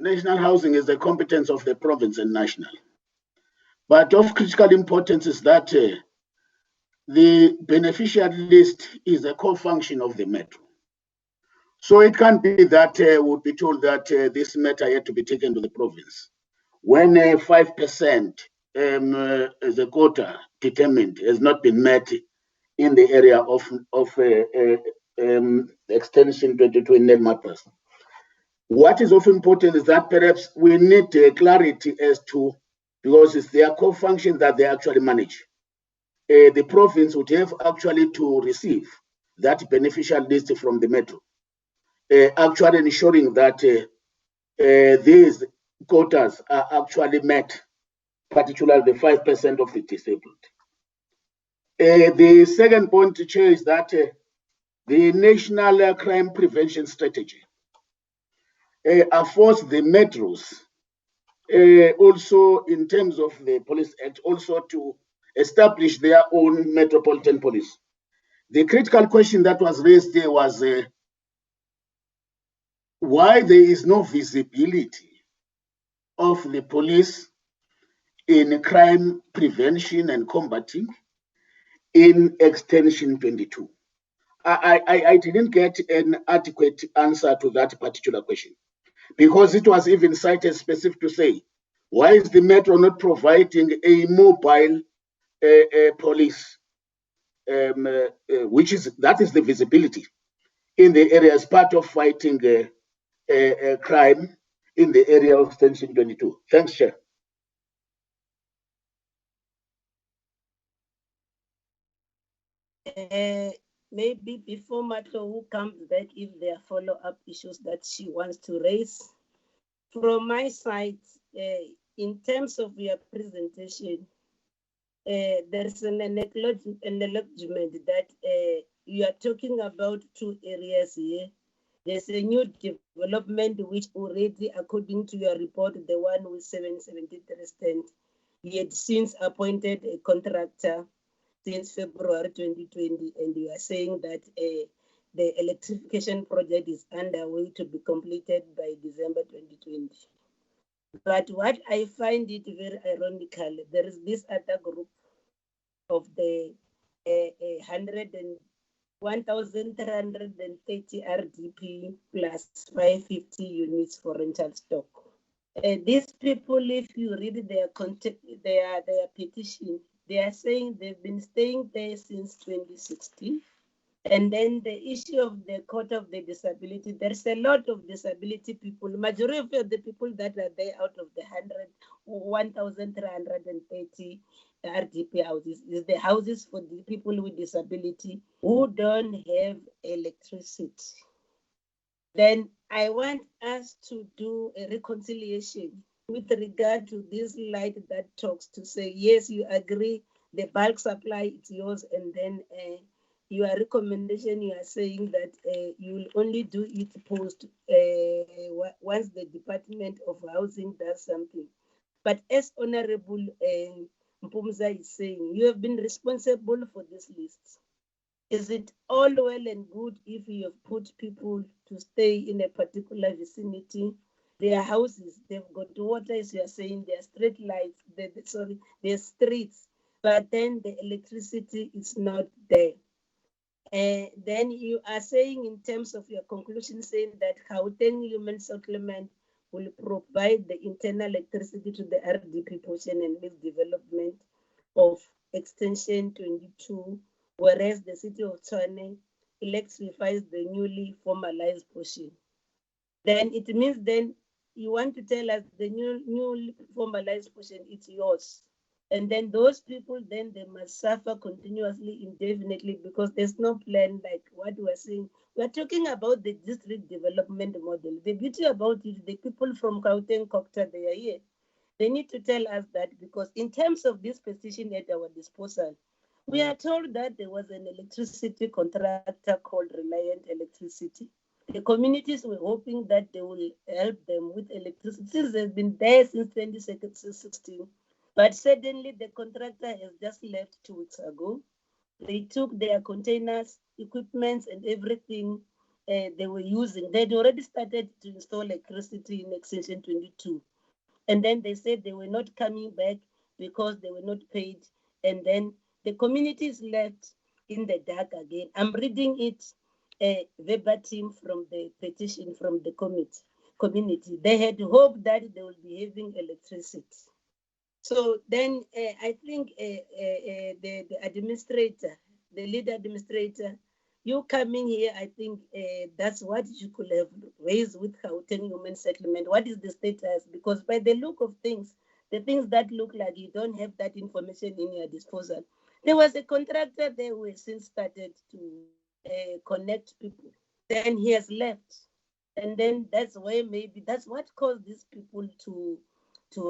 national housing is the competence of the province and national. But of critical importance is that the beneficiary list is a core function of the metro. So it can't be that would be told that this matter had to be taken to the province. When 5% as a quota determined has not been met in the area of extension 22 in Nelmapius. What is of importance is that perhaps we need clarity as to, because it's their core function that they actually manage. The province would have actually to receive that beneficial list from the metro, actually ensuring that these quotas are actually met, particularly the 5% of the disabled. The second point, Chair, is that the National Crime Prevention Strategy affords the metros, also in terms of the Police Act, also to establish their own metropolitan police. The critical question that was raised there was why there is no visibility of the police in crime prevention and combating in Extension 22. I didn't get an adequate answer to that particular question, because it was even cited specific to say, why is the Metro not providing a mobile police, that is the visibility in the area as part of fighting crime in the area of Extension 22. Thanks, Chair. Maybe before Matlo who comes back, if there are follow-up issues that she wants to raise. From my side, in terms of your presentation, there's an acknowledgement that you are talking about two areas here. There's a new development which already, according to your report, the one with 773 stands, he had since appointed a contractor since February 2020, and you are saying that the electrification project is underway to be completed by December 2020. But what I find it very ironical, there is this other group of the 1,330 RDP plus 550 units for rental stock. These people, if you read their petition, they are saying they've been staying there since 2016. And then the issue of the court of the disability, there's a lot of disability people. Majority of the people that are there out of the 1,330 RDP houses is the houses for the people with disability who don't have electricity. Then I want us to do a reconciliation with regard to this light that talks to say, yes, you agree, the bulk supply is yours, and then your recommendation, you are saying that you will only do it post once the Department of Housing does something. But as Honorable Mpumza is saying, you have been responsible for this list. Is it all well and good if you have put people to stay in a particular vicinity? Their houses, they've got water, as you are saying, their street lights, their streets, but then the electricity is not there. Then you are saying in terms of your conclusion, saying that Gauteng Human Settlement will provide the internal electricity to the RDP portion and with development of Extension 22, whereas the city of Tshwane electrifies the newly formalized portion. Then it means then you want to tell us the newly formalized portion is yours. And then those people, then they must suffer continuously, indefinitely, because there's no plan like what we're saying. We're talking about the district development model. The beauty about it, the people from Gauteng, Cocta, they are here. They need to tell us that, because in terms of this petition at our disposal, we are told that there was an electricity contractor called Reliant Electricity. The communities were hoping that they will help them with electricity since they've been there since 2016. But suddenly the contractor has just left 2 weeks ago. They took their containers, equipment, and everything they were using. They'd already started to install electricity in Extension 22. And then they said they were not coming back because they were not paid. And then the communities left in the dark again. I'm reading it verbatim from the petition from the community. They had hoped that they would be having electricity. So then I think the administrator, the lead administrator, you coming here, I think that's what you could have raised with Gauteng Human Settlement. What is the status? Because by the look of things, the things that look like you don't have that information in your disposal. There was a contractor there who has since started to connect people. Then he has left. And then that's why maybe that's what caused these people to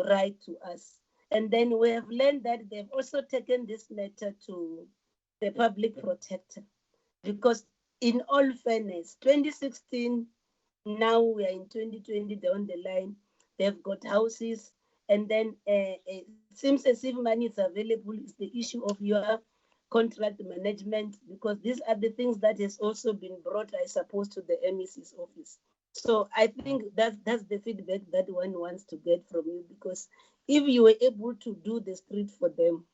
write to us. And then we have learned that they've also taken this letter to the public protector, because in all fairness, 2016, Now we are in 2020 down the line. They've got houses, and then it seems as if money is available. It's the issue of your contract management, because these are the things that has also been brought, I suppose, to the MEC's office. So I think that's the feedback that one wants to get from you, because if you were able to do the street for them,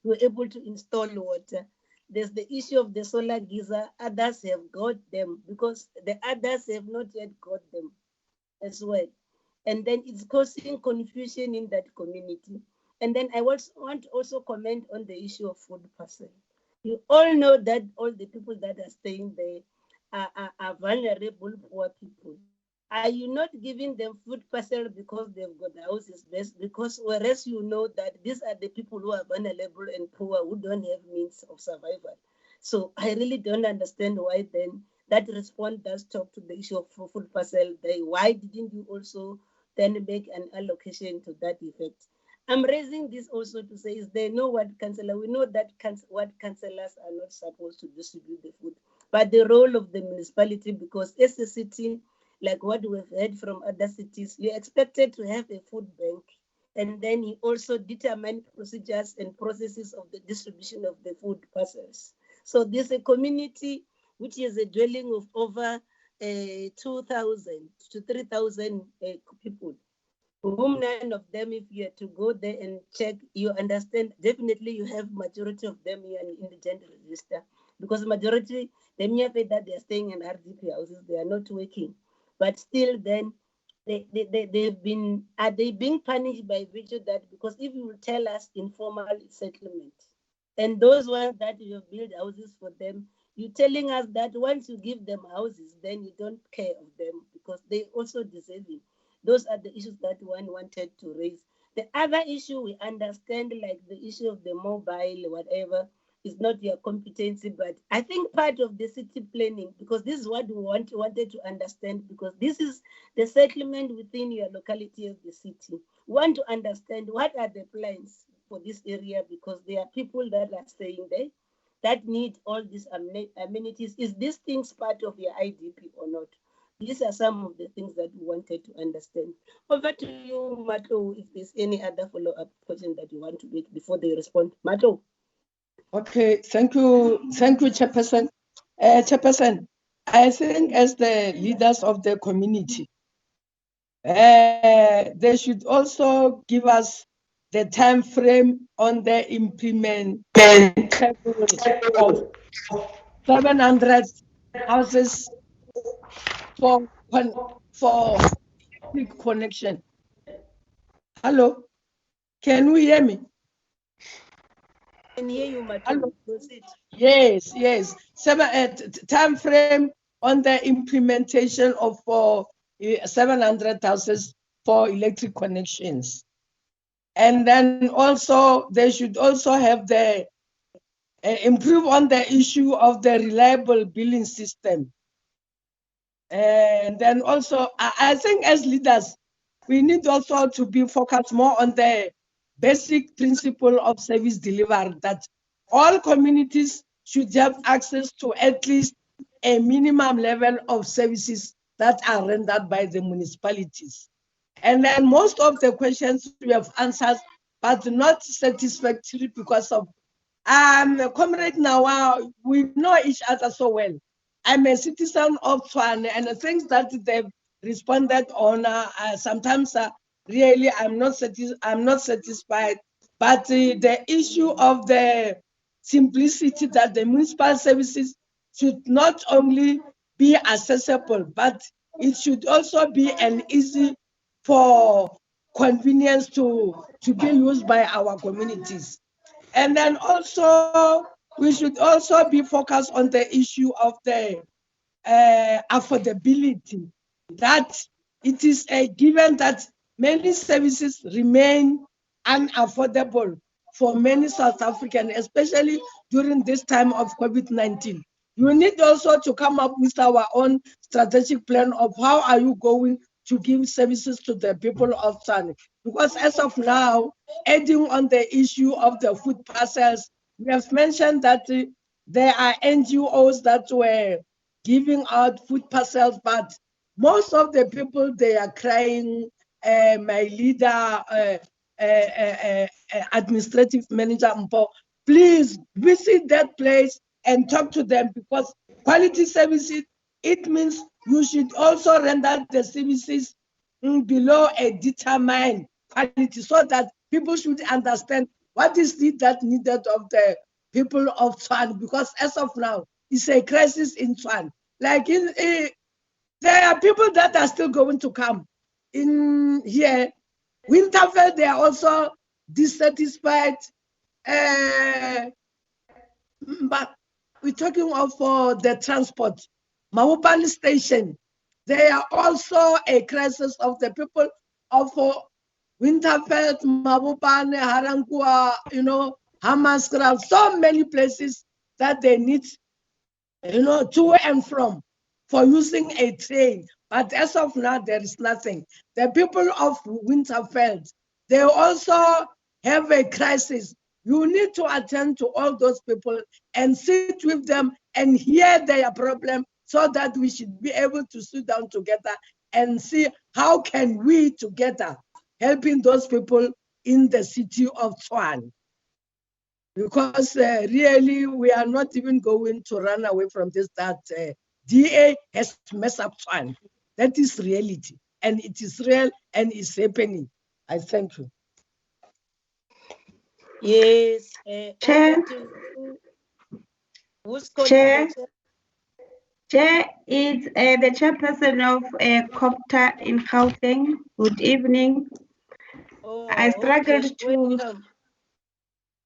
you were able to install water. There's the issue of the solar geyser. Others have got them, because the others have not yet got them as well. And then it's causing confusion in that community. And then I want to also comment on the issue of food parcel. You all know that all the people that are staying there are vulnerable poor people. Are you not giving them food parcel because they've got houses best? Because whereas you know that these are the people who are vulnerable and poor, who don't have means of survival. So I really don't understand why then that response does talk to the issue of food parcel. Why didn't you also then make an allocation to that effect? I'm raising this also to say, is there no ward councillor? We know that ward councillors are not supposed to distribute the food, but the role of the municipality, because as a city, like what we've heard from other cities, you're expected to have a food bank, and then you also determine procedures and processes of the distribution of the food parcels. So there's a community which is a dwelling of over 2,000 to 3,000 people, whom none of them, if you are to go there and check, you understand, definitely you have majority of them here in indigent register, because majority, the mere fact that they are staying in RDP houses, they are not working. But still then, are they being punished by virtue that, because if you will tell us informal settlement, and those ones that you have built houses for them, you're telling us that once you give them houses, then you don't care of them because they also deserving. Those are the issues that one wanted to raise. The other issue we understand, like the issue of the mobile, whatever, is not your competency, but I think part of the city planning, because this is what we wanted to understand, because this is the settlement within your locality of the city. We want to understand what are the plans for this area, because there are people that are staying there that need all these amenities. Is these things part of your IDP or not? These are some of the things that we wanted to understand. Over to you, Mato, if there's any other follow-up question that you want to make before they respond. Mato. Okay, thank you, Chairperson. Chairperson, I think as the leaders of the community, they should also give us the time frame on the implementation of 700 houses for electric connection. Hello, can we hear me? Can hear you, Mato. Yes. Time frame on the implementation of 700 houses for electric connections. And then also, they should also have the improve on the issue of the reliable billing system. And then also, I think as leaders, we need also to be focused more on the basic principle of service delivery, that all communities should have access to at least a minimum level of services that are rendered by the municipalities. And then most of the questions we have answered, but not satisfactory because of Comrade Nawa, we know each other so well. I'm a citizen of Tshwane, and the things that they've responded on sometimes really I'm not satisfied. But the issue of the simplicity that the municipal services should not only be accessible, but it should also be an easy for convenience to be used by our communities. And then also, we should also be focused on the issue of the affordability, that it is a given that many services remain unaffordable for many South Africans, especially during this time of COVID-19. You need also to come up with our own strategic plan of how are you going to give services to the people of Tshwane. Because as of now, adding on the issue of the food parcels, we have mentioned that there are NGOs that were giving out food parcels, but Most of the people, they are crying, my leader, administrative manager, Mpo, please visit that place and talk to them, because quality services, it means you should also render the services below a determined quality, so that people should understand what is it that needed of the people of Tshwane, because as of now, it's a crisis in Tshwane. Like there are people that are still going to come in here. Winterfell, they are also dissatisfied. But we're talking of the transport. Mabopane Station, they are also a crisis of the people of Winterfell, Mabopane, Harankua, Hamaanskraal, so many places that they need, to and from for using a train. But as of now, there is nothing. The people of Winterfell, they also have a crisis. You need to attend to all those people and sit with them and hear their problem, so that we should be able to sit down together and see how can we together helping those people in the city of Tshwane. Because really, we are not even going to run away from this, that DA has to mess up Tshwane. That is reality, and it is real, and it's happening. I thank you. Yes. Chair. Who's calling? Chair. Chair is the chairperson of Cooperative in Gauteng. Good evening. Oh, I struggled okay. to. Welcome.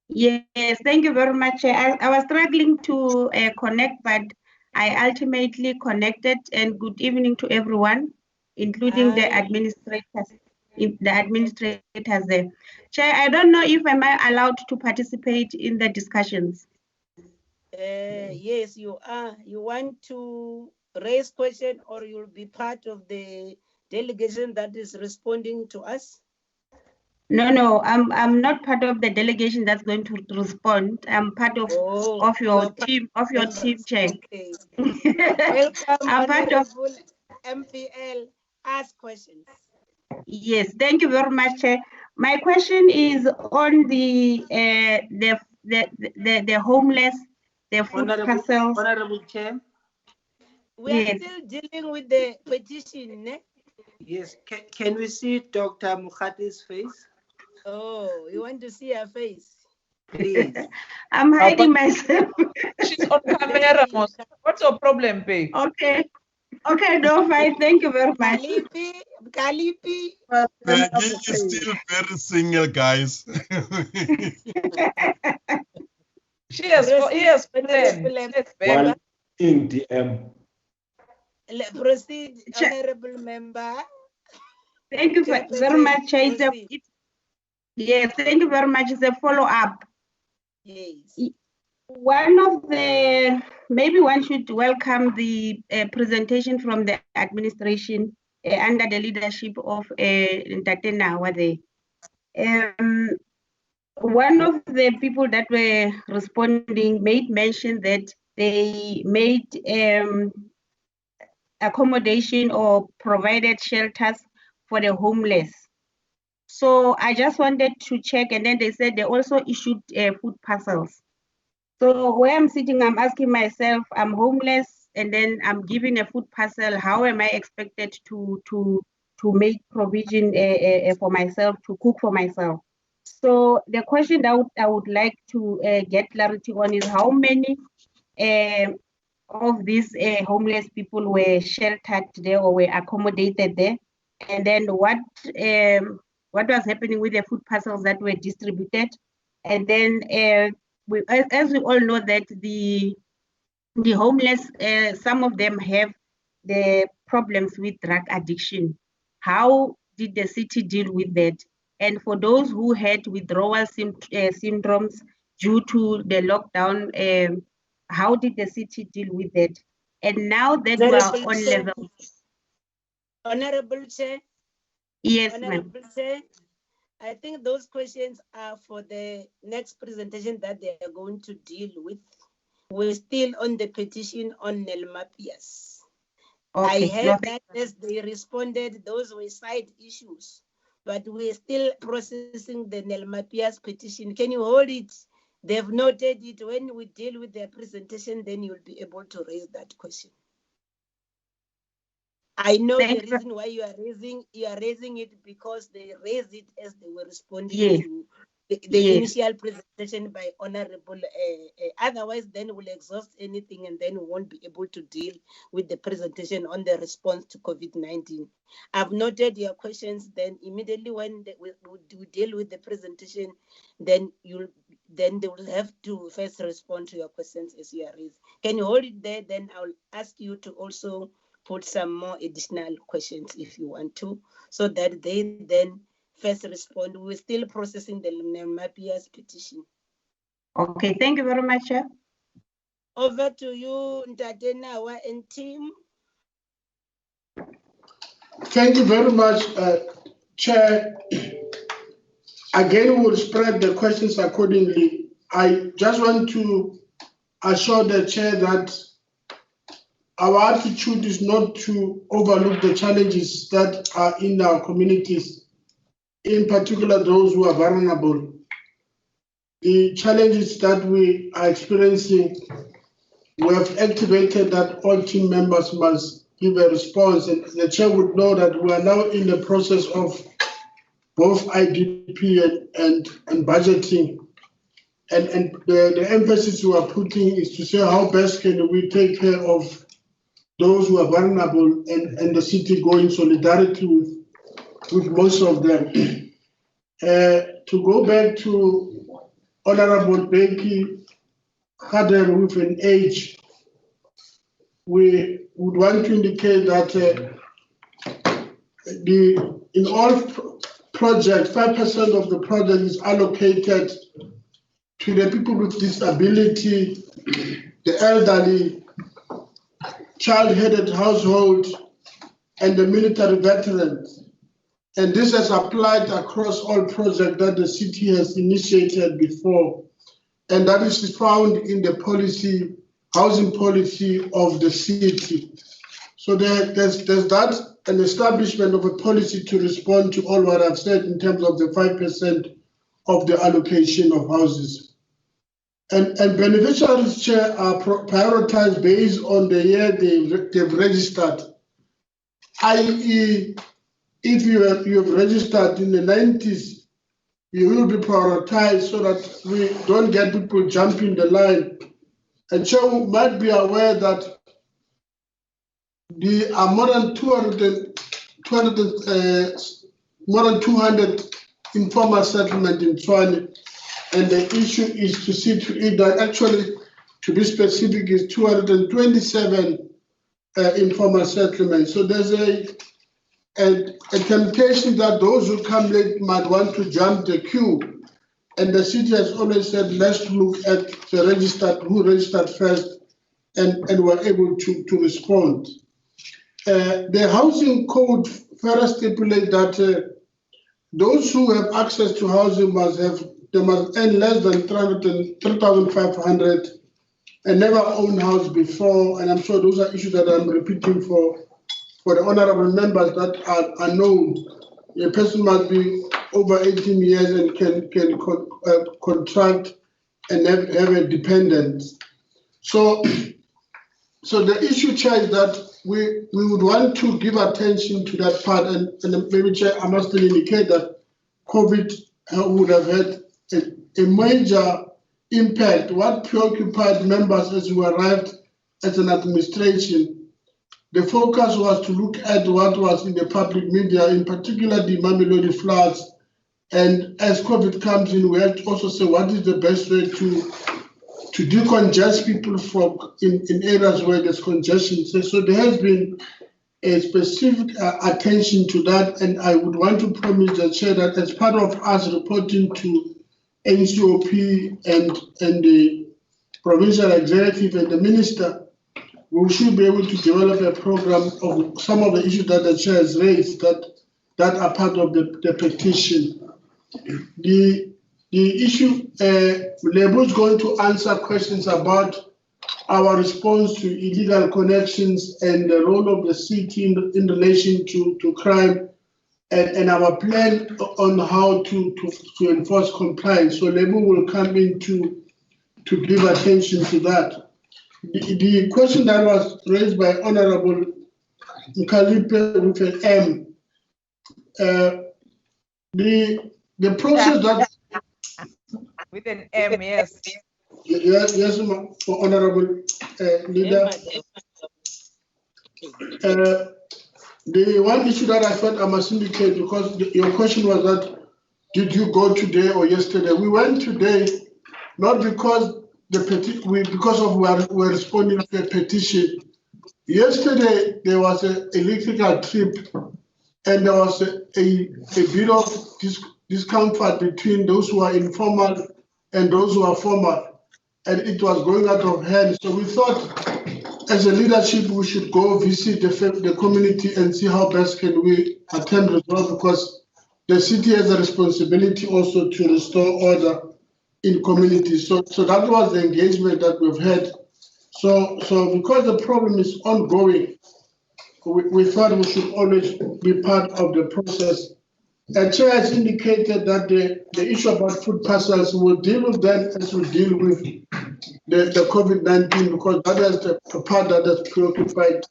Yes, thank you very much. I was struggling to connect, but I ultimately connected. And good evening to everyone, including the administrators. The administrators there. Chair, I don't know if am I allowed to participate in the discussions. Yes, you are. You want to raise question, or you'll be part of the delegation that is responding to us? No, I'm not part of the delegation that's going to respond. I'm part of your team, Chair. Okay. Welcome, I'm part of Honorable MPL. Ask questions. Yes, thank you very much, Chair. My question is on the homeless, the food parcels. Honorable Chair. We are still dealing with the petition, ne? Yes. Can we see Dr. Mukhati's face? Oh, you want to see her face? Please. I'm hiding myself. She's on camera. What's your problem, Pei? Okay. Okay, no, fine. Thank you very much. Kalipi. Peggy is still very single, guys. She has planned. One in DM. Proceed, honorable member. Thank you very much, Chair. Yes, thank you very much. It's a follow-up. Yes. One of the, maybe one should welcome the presentation from the administration under the leadership of Ntate Nawade. One of the people that were responding made mention that they made accommodation or provided shelters for the homeless. So I just wanted to check, and then they said they also issued food parcels. So where I'm sitting, I'm asking myself, I'm homeless, and then I'm given a food parcel. How am I expected to make provision for myself, to cook for myself? So the question that I would like to get clarity on is how many of these homeless people were sheltered there or were accommodated there, and then what was happening with the food parcels that were distributed, and then as we all know that the homeless, some of them have the problems with drug addiction. How did the city deal with that? And for those who had withdrawal syndromes due to the lockdown, how did the city deal with that? And now that we are on level. Honorable Chair. Yes, Honorable Chair. I think those questions are for the next presentation that they are going to deal with. We're still on the petition on Nelmapius. Okay. I heard that as they responded, those were side issues, but we're still processing the Nelmapius petition. Can you hold it? They've noted it. When we deal with their presentation, then you'll be able to raise that question. I know the reason why you are raising it, because they raised it as they were responding to the initial presentation by Honorable. Otherwise, then we'll exhaust anything and then we won't be able to deal with the presentation on the response to COVID-19. I've noted your questions. Then immediately when we deal with the presentation, then they will have to first respond to your questions as you are raised. Can you hold it there? Then I'll ask you to also put some more additional questions if you want to, so that they then first respond. We're still processing the Nelmapius petition. Okay, thank you very much, Chair. Over to you, Ntate Nawa and team. Thank you very much, Chair. Again, we'll spread the questions accordingly. I just want to assure the Chair that our attitude is not to overlook the challenges that are in our communities, in particular those who are vulnerable. The challenges that we are experiencing, we have activated that all team members must give a response, and the Chair would know that we are now in the process of both IDP and budgeting. And the emphasis we are putting is to say how best can we take care of those who are vulnerable, and the city go in solidarity with most of them. To go back to Honorable Becky Kader with an age, we would want to indicate that in all projects, 5% of the project is allocated to the people with disability, the elderly, child-headed household, and the military veterans. And this has applied across all projects that the city has initiated before. And that is found in the policy, housing policy of the city. So there's that, an establishment of a policy to respond to all what I've said in terms of the 5% of the allocation of houses. And beneficiaries, Chair, are prioritized based on the year they've registered, i.e., if you have registered in the 90s, you will be prioritized so that we don't get people jumping the line. And Chair, we might be aware that there are more than 200 informal settlements in Tshwane. And the issue is to see to it that actually, to be specific, is 227 informal settlements. So there's a temptation that those who come late might want to jump the queue. And the city has always said, let's look at the who registered first and were able to respond. The housing code further stipulates that those who have access to housing must earn less than 3,500 and never owned house before. And I'm sure those are issues that I'm repeating for the honorable members that are known. A person must be over 18 years and can contract and have a dependent. So the issue, Chair, is that we would want to give attention to that part, and maybe, Chair, I must indicate that COVID would have had a major impact. What preoccupied members as we arrived as an administration, the focus was to look at what was in the public media, in particular the Mamelodi floods. And as COVID comes in, we have to also say what is the best way to decongest people in areas where there's congestion. So there has been a specific attention to that, and I would want to promise the Chair that as part of us reporting to NCOP and the provincial executive and the minister, we should be able to develop a program of some of the issues that the Chair has raised that are part of the petition. The issue, Lebo is going to answer questions about our response to illegal connections and the role of the city in relation to crime, and our plan on how to enforce compliance. So Lebo will come in to give attention to that. The question that was raised by Honorable Nkalipe with an M, the process that with an M, yes. Yes, Honorable Leader. The one issue that I felt I must indicate, because your question was that, did you go today or yesterday? We went today, not because we're responding to a petition. Yesterday there was an electrical trip, and there was a bit of discomfort between those who are informal and those who are formal, and it was going out of hand. So we thought, as a leadership, we should go visit the community and see how best can we attempt resolve, because the city has a responsibility also to restore order in communities. So that was the engagement that we've had. So because the problem is ongoing, we thought we should always be part of the process. And Chair has indicated that the issue about food parcels, will deal with that as we deal with the COVID-19, because that is the part that has preoccupied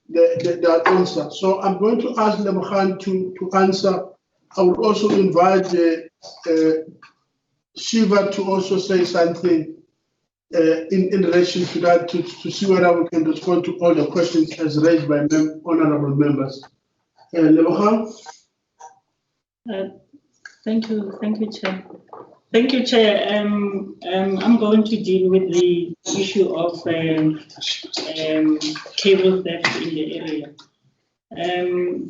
the answer. So I'm going to ask Lemkhan to answer. I would also invite Shiva to also say something in relation to that, to see whether we can respond to all the questions as raised by honorable members. Lemkhan? Thank you, Chair. Thank you, Chair. I'm going to deal with the issue of cable theft in the area.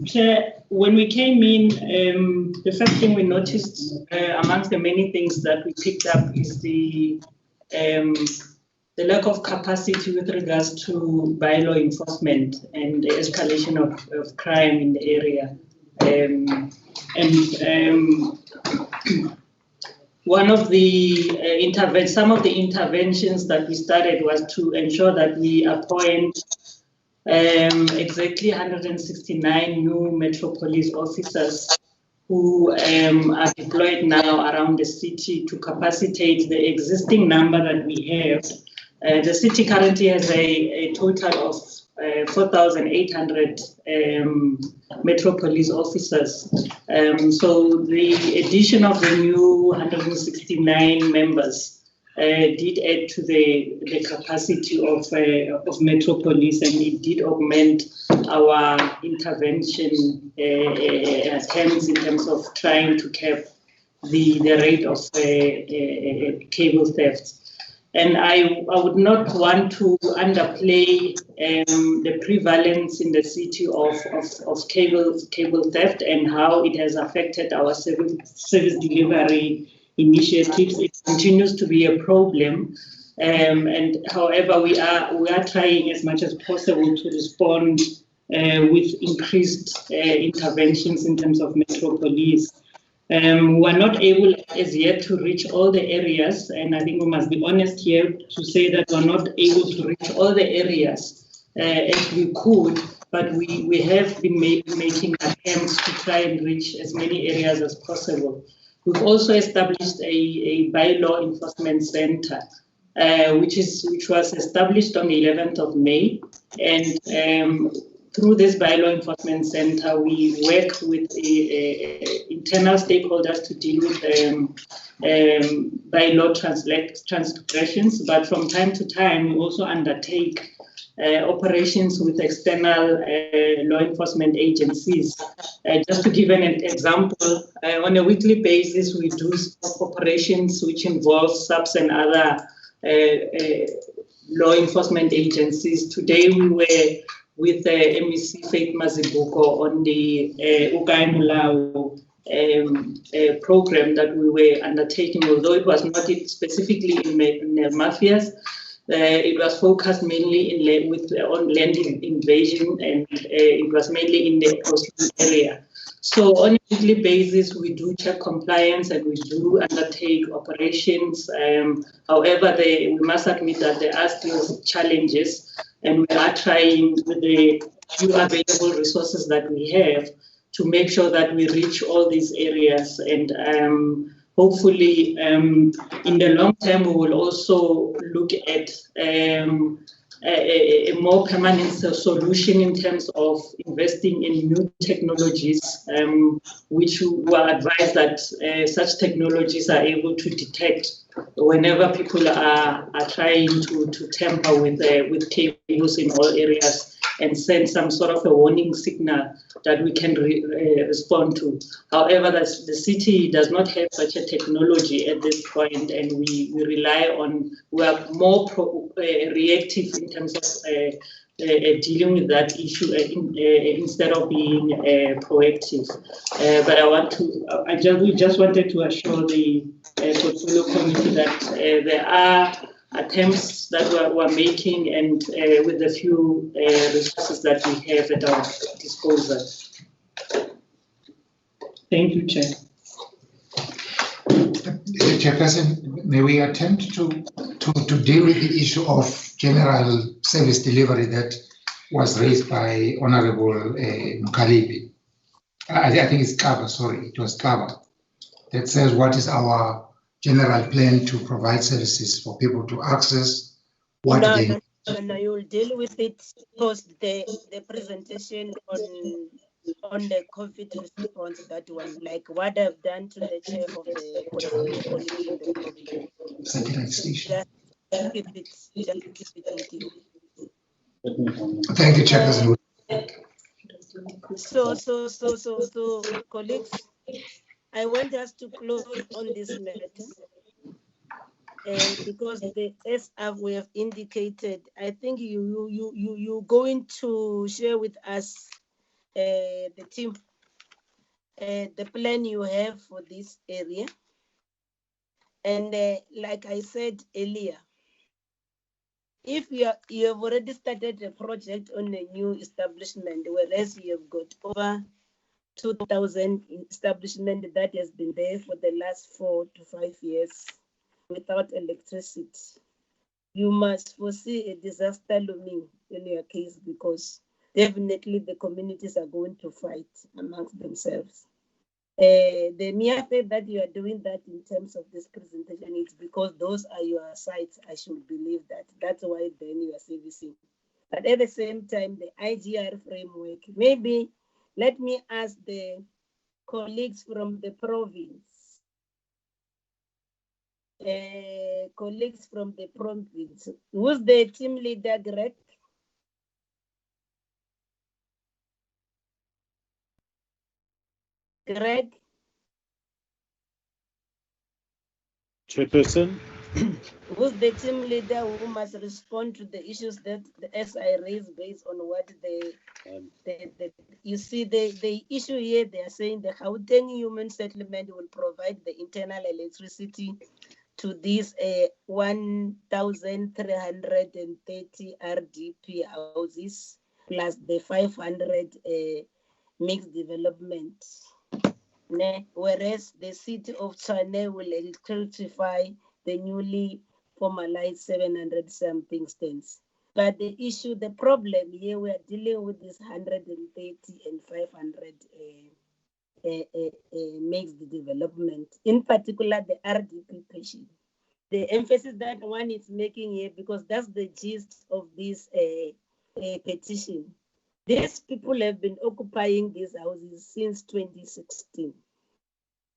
Chair, when we came in, the first thing we noticed, amongst the many things that we picked up, is the lack of capacity with regards to bylaw enforcement and the escalation of crime in the area. One of the some of the interventions that we started was to ensure that we appoint exactly 169 new Metropolis officers who are deployed now around the city to capacitate the existing number that we have. The city currently has a total of 4,800 Metropolis officers. So the addition of the new 169 members did add to the capacity of Metropolis, and it did augment our intervention attempts in terms of trying to cap the rate of cable theft. And I would not want to underplay the prevalence in the city of cable theft and how it has affected our service delivery initiatives. It continues to be a problem, and however we are trying as much as possible to respond with increased interventions in terms of Metropolis. We are not able as yet to reach all the areas, and I think we must be honest here to say that we're not able to reach all the areas as we could, but we have been making attempts to try and reach as many areas as possible. We've also established a bylaw enforcement center, which was established on the 11th of May, and through this bylaw enforcement center, we work with internal stakeholders to deal with bylaw transgressions, but from time to time, we also undertake operations with external law enforcement agencies. Just to give an example, on a weekly basis, we do operations which involve SAPS and other law enforcement agencies. Today, we were with MEC Faith Mazibuko on the Ukai Mulao program that we were undertaking, although it was not specifically in Nelmapius. It was focused mainly on land invasion, and it was mainly in the coastal area. So on a weekly basis, we do check compliance and we do undertake operations. However, we must admit that there are still challenges, and we are trying with the few available resources that we have to make sure that we reach all these areas. And hopefully, in the long term, we will also look at a more permanent solution in terms of investing in new technologies, which we are advised that such technologies are able to detect whenever people are trying to tamper with cables in all areas and send some sort of a warning signal that we can respond to. However, the city does not have such a technology at this point, and we are more reactive in terms of dealing with that issue instead of being proactive. But we just wanted to assure the portfolio committee that there are attempts that we're making, and with the few resources that we have at our disposal. Thank you, Chair. Chairperson, may we attempt to deal with the issue of general service delivery that was raised by Honorable Mkhalipi. I think it's Kaba, sorry, it was Kaba, that says what is our general plan to provide services for people to access what they need. No, you'll deal with it post the presentation on the COVID response, that one, like what I've done to the chair of the portfolio committee in the province. Satellite station. Just keep it with you. Thank you, Chairperson. So, colleagues, I want us to close on this matter. Because as we have indicated, I think you're going to share with us, the team, the plan you have for this area. And like I said earlier, if you have already started a project on a new establishment, whereas you have got over 2,000 establishment that has been there for the last 4 to 5 years without electricity, you must foresee a disaster looming in your case, because definitely the communities are going to fight amongst themselves. The mere fact that you are doing that in terms of this presentation, it's because those are your sites. I should believe that. That's why then you are servicing. But at the same time, the IGR framework, maybe let me ask the colleagues from the province. Colleagues from the province. Who's the team leader, Greg? Greg? Chairperson. Who's the team leader who must respond to the issues that the SI raised based on what you see the issue here? They are saying the Gauteng Human Settlement will provide the internal electricity to these 1,330 RDP houses plus the 500 mixed development. Whereas the city of Tshwane will electrify the newly formalized 700 something stands. But the issue, the problem here, we are dealing with this 130 and 500 mixed development, in particular the RDP patient. The emphasis that one is making here, because that's the gist of this petition. These people have been occupying these houses since 2016.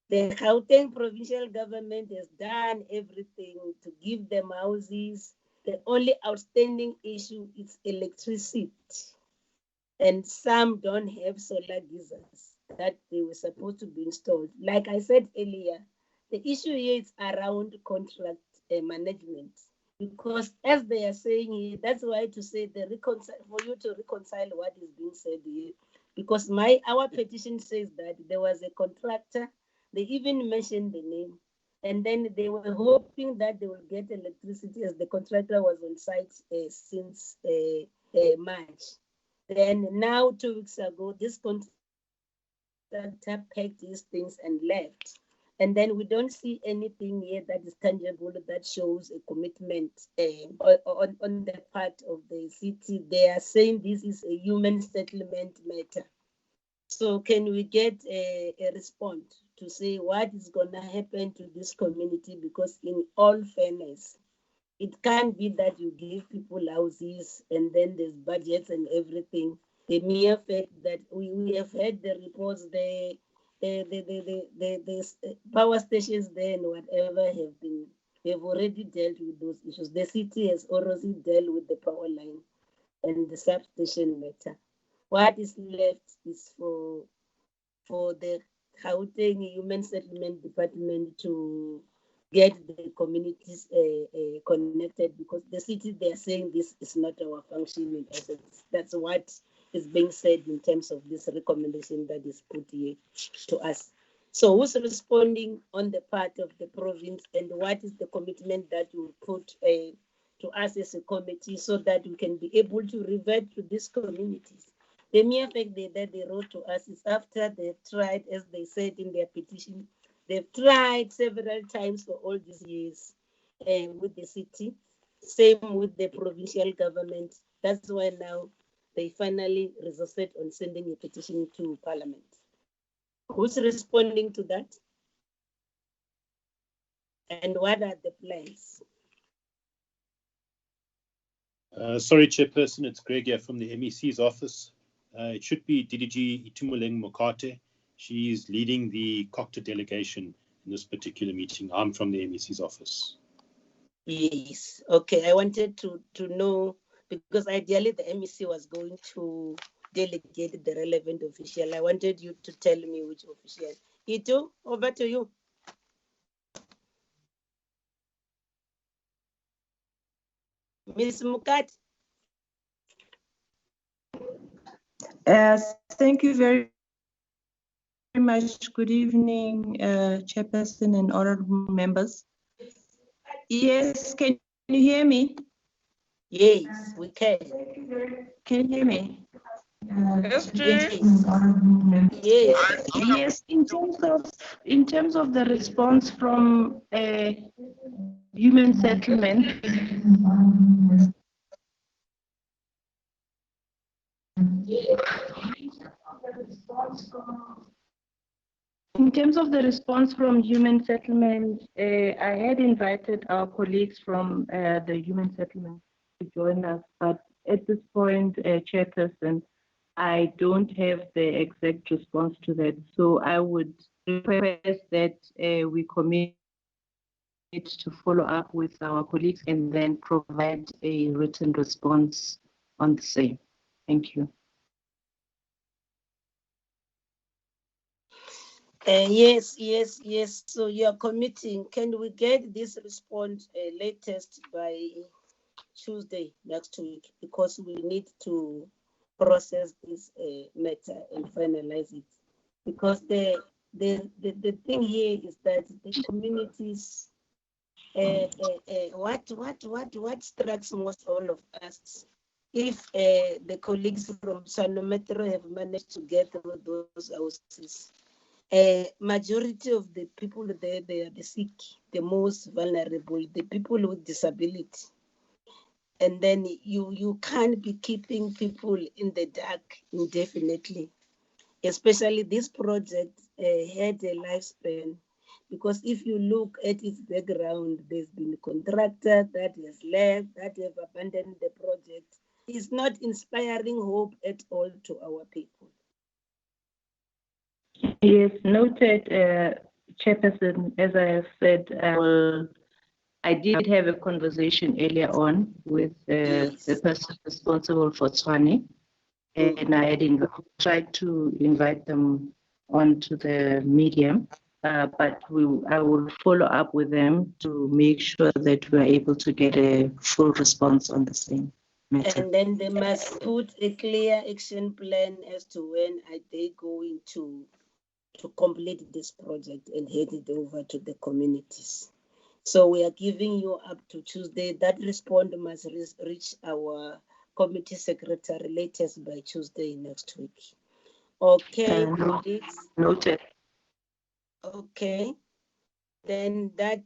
The Gauteng provincial government has done everything to give them houses. The only outstanding issue is electricity. And some don't have solar geysers that they were supposed to be installed. Like I said earlier, the issue here is around contract management. Because as they are saying here, that's why to say for you to reconcile what is being said here. Because our petition says that there was a contractor, they even mentioned the name, and then they were hoping that they will get electricity as the contractor was on site since March. Then now 2 weeks ago, this contractor packed these things and left. And then we don't see anything here that is tangible that shows a commitment on the part of the city. They are saying this is a human settlement matter. So can we get a response to say what is going to happen to this community? Because in all fairness, it can't be that you give people houses and then there's budgets and everything. The mere fact that we have had the reports, the power stations there and whatever have already dealt with those issues. The city has already dealt with the power line and the substation matter. What is left is for the Gauteng Human Settlement Department to get the communities connected, because the city, they are saying this is not our function in essence. That's what is being said in terms of this recommendation that is put here to us. So who's responding on the part of the province, and what is the commitment that you put to us as a committee so that we can be able to revert to these communities? The mere fact that they wrote to us is after they've tried, as they said in their petition, they've tried several times for all these years with the city, same with the provincial government. That's why now they finally resorted on sending a petition to Parliament. Who's responding to that? And what are the plans? Sorry, Chairperson, it's Greg here from the MEC's office. It should be DDG Itumuleng Mokate. She is leading the COCTA delegation in this particular meeting. I'm from the MEC's office. Yes, okay. I wanted to know, because ideally the MEC was going to delegate the relevant official. I wanted you to tell me which official. Itu, over to you. Ms. Mukat. Thank you very much. Good evening, Chairperson and honorable members. Yes, can you hear me? Yes, we can. Can you hear me? Yes. Yes. In terms of the response from human settlement. In terms of the response from human settlement, I had invited our colleagues from the human settlement to join us, but at this point, Chairperson, I don't have the exact response to that. So I would request that we commit to follow up with our colleagues and then provide a written response on the same. Thank you. Yes. So you are committing. Can we get this response latest by Tuesday next week? Because we need to process this matter and finalize it. Because the thing here is that the communities, what strikes most all of us, if the colleagues from Tshwane Metro have managed to get through those houses, majority of the people there, they are the sick, the most vulnerable, the people with disability. And then you can't be keeping people in the dark indefinitely. Especially this project had a lifespan, because if you look at its background, there's been a contractor that has left, that have abandoned the project. It's not inspiring hope at all to our people. Yes, noted, Chairperson. As I have said, I did have a conversation earlier on with the person responsible for Tshwane, and I had tried to invite them onto the medium, but I will follow up with them to make sure that we are able to get a full response on the same matter. And then they must put a clear action plan as to when are they going to complete this project and hand it over to the communities. So we are giving you up to Tuesday. That response must reach our committee secretary latest by Tuesday next week. Okay, colleagues. Noted. Okay. Then that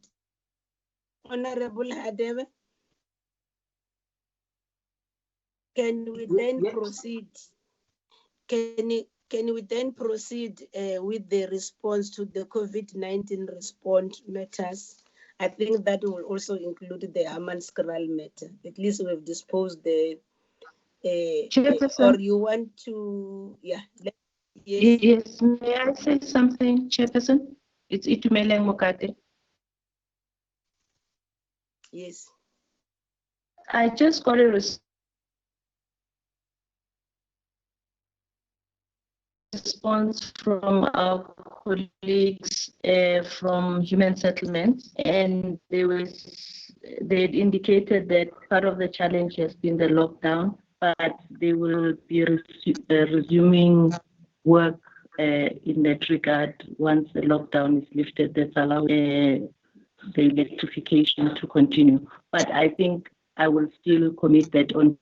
Honorable Hadebe, can we then proceed? Can we then proceed with the response to the COVID-19 response matters? I think that will also include the Hamaanskraal matter. At least we've disposed the. Or you want to? Yeah. Yes. Yes. May I say something, Chairperson? It's Itumeleng Mokate. Yes. I just got a response from our colleagues from Human Settlements, and they had indicated that part of the challenge has been the lockdown, but they will be resuming work in that regard once the lockdown is lifted. That's allowed the electrification to continue. But I think I will still commit that on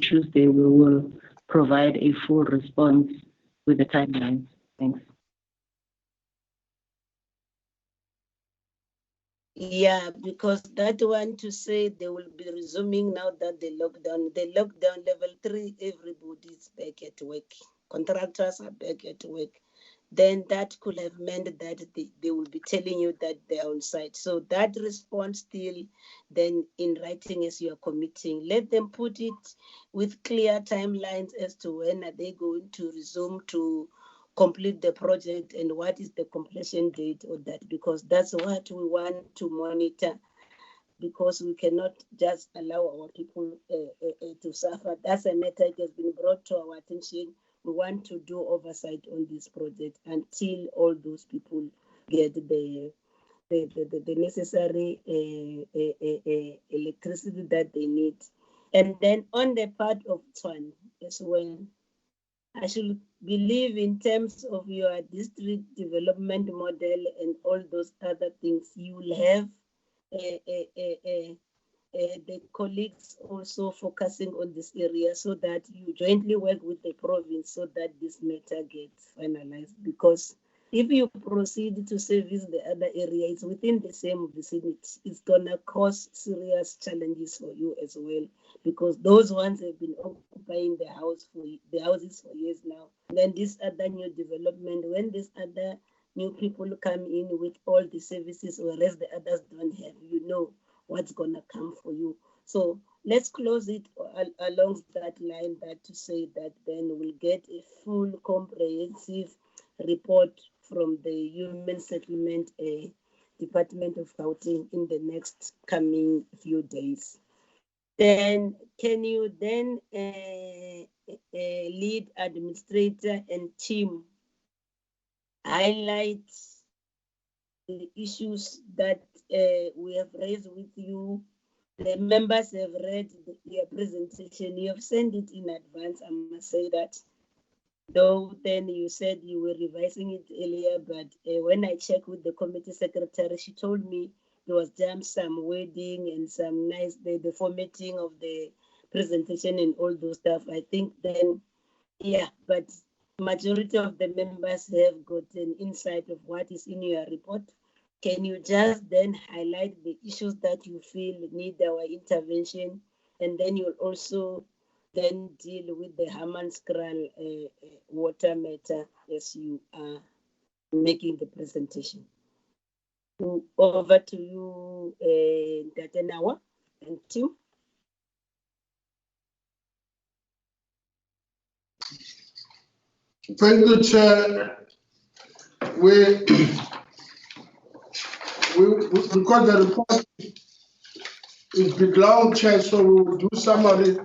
Tuesday we will provide a full response with the timelines. Thanks. Yeah, because that one to say they will be resuming now that the lockdown level 3, everybody is back at work. Contractors are back at work. Then that could have meant that they will be telling you that they're on site. So that response still then in writing as you are committing, let them put it with clear timelines as to when are they going to resume to complete the project and what is the completion date of that, because that's what we want to monitor, because we cannot just allow our people to suffer. That's a matter that has been brought to our attention. We want to do oversight on this project until all those people get the necessary electricity that they need. And then on the part of Tshwane as well, I should believe in terms of your district development model and all those other things, you will have the colleagues also focusing on this area so that you jointly work with the province so that this matter gets finalized. Because if you proceed to service the other area, it's within the same vicinity. It's gonna cause serious challenges for you as well, because those ones have been occupying the houses for years now. And then this other new development, when these other new people come in with all the services, whereas the others don't have, you know what's gonna come for you. So let's close it along that line, that to say that then we'll get a full comprehensive report from the Human Settlement Department of Gauteng in the next coming few days. Then can you then lead administrator and team highlight the issues that we have raised with you? The members have read your presentation. You have sent it in advance, I must say that. Though then you said you were revising it earlier, but when I checked with the committee secretary, she told me there was just some wording and some nice, the formatting of the presentation and all those stuff. I think then, yeah, but majority of the members have gotten insight of what is in your report. Can you just then highlight the issues that you feel need our intervention? And then you'll also then deal with the Hamaanskraal water matter as you are making the presentation. Over to you, Datenawa and team. Thank you, Chair. Because the report is big long, Chair, so we will do summary,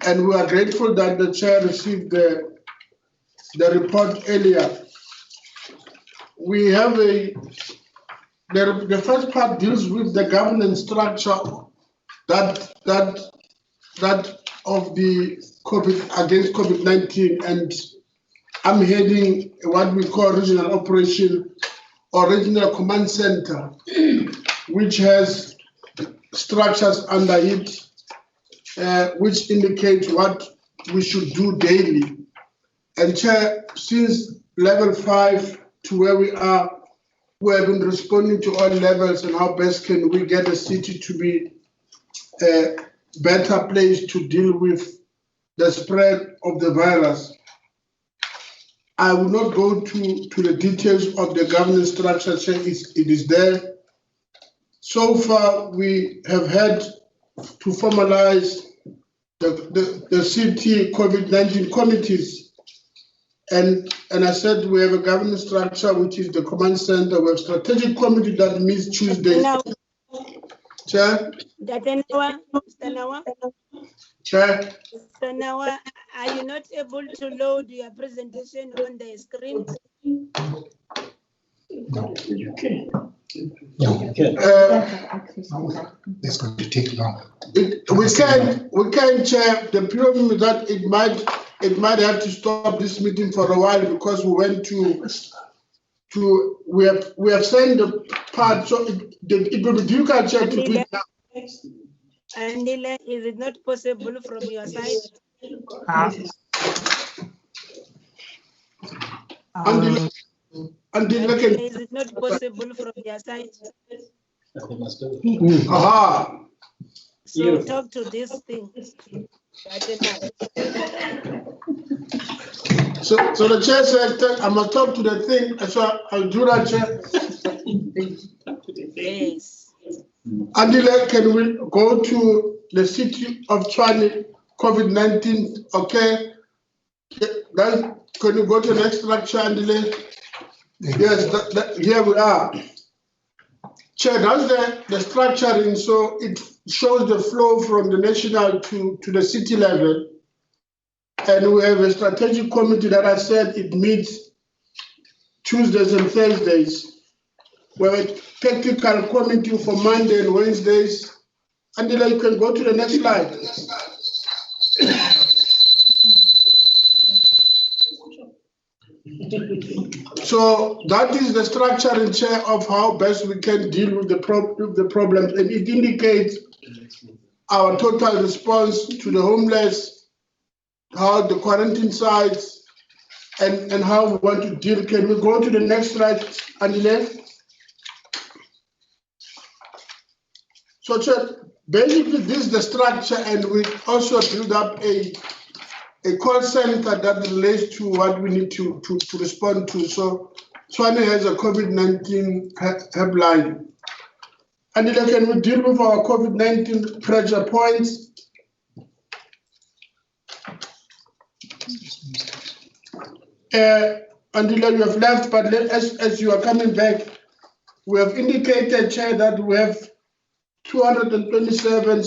and we are grateful that the Chair received the report earlier. We have the first part deals with the governance structure that of the against COVID-19, and I'm heading what we call regional operation or regional command center, which has structures under it, which indicate what we should do daily. And Chair, since level 5 to where we are, we have been responding to all levels and how best can we get the city to be a better place to deal with the spread of the virus. I will not go to the details of the governance structure, Chair, it is there. So far, we have had to formalize the city COVID-19 committees. And I said we have a governance structure, which is the command center. We have strategic committee that meets Tuesdays. Chair? Chair? So now, are you not able to load your presentation on the screen? Okay. It's going to take long. We can, Chair. The problem is that it might have to stop this meeting for a while because we went to we have sent the part, so it will be difficult, Chair, to do it now. Andile, is it not possible from your side? Is it not possible from your side? So talk to this thing. So the Chair said, I must talk to the thing, so I'll do that, Chair. Yes. Andile, can we go to the city of Tshwane COVID-19? Okay. Then can you go to the next structure, Andile? Yes, here we are. Chair, that's the structuring, so it shows the flow from the national to the city level. And we have a strategic committee that I said it meets Tuesdays and Thursdays. We have a technical committee for Monday and Wednesdays. And then you can go to the next slide. So that is the structure and Chair of how best we can deal with the problems. And it indicates our total response to the homeless, how the quarantine sites, and how we want to deal. Can we go to the next slide, Andile? So, Chair, basically this is the structure, and we also build up a call center that relates to what we need to respond to. So Tshwane has a COVID-19 helpline. And then can we deal with our COVID-19 pressure points? Until you have left, but as you are coming back, we have indicated, Chair, that we have 227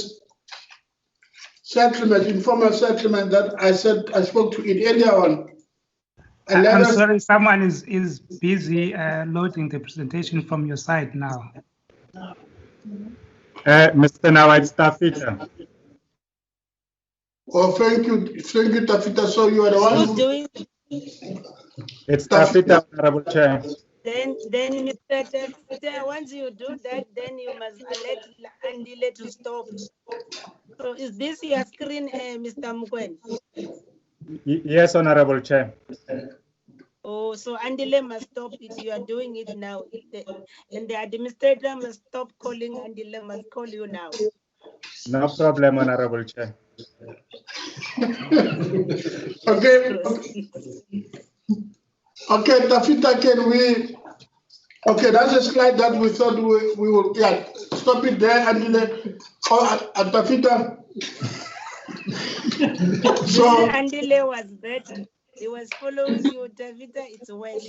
settlement, informal settlement that I said I spoke to it earlier on. And I'm sorry, someone is busy loading the presentation from your side now. Mr. Nawad Tafita. Oh, thank you, Tafita. So you are the one who's doing. It's Tafita, Honorable Chair. Then Mr. Tafita, once you do that, then you must let Andile to stop. So is this your screen, Mr. Mukwen? Yes, Honorable Chair. Oh, so Andile must stop it. You are doing it now. And the administrator must stop calling. Andile must call you now. No problem, Honorable Chair. Okay. Okay, Tafita, can we? Okay, that's a slide that we thought we will. Yeah, stop it there, Andile. Oh, Tafita. So Andile was better. He was following you, Tafita. It's well.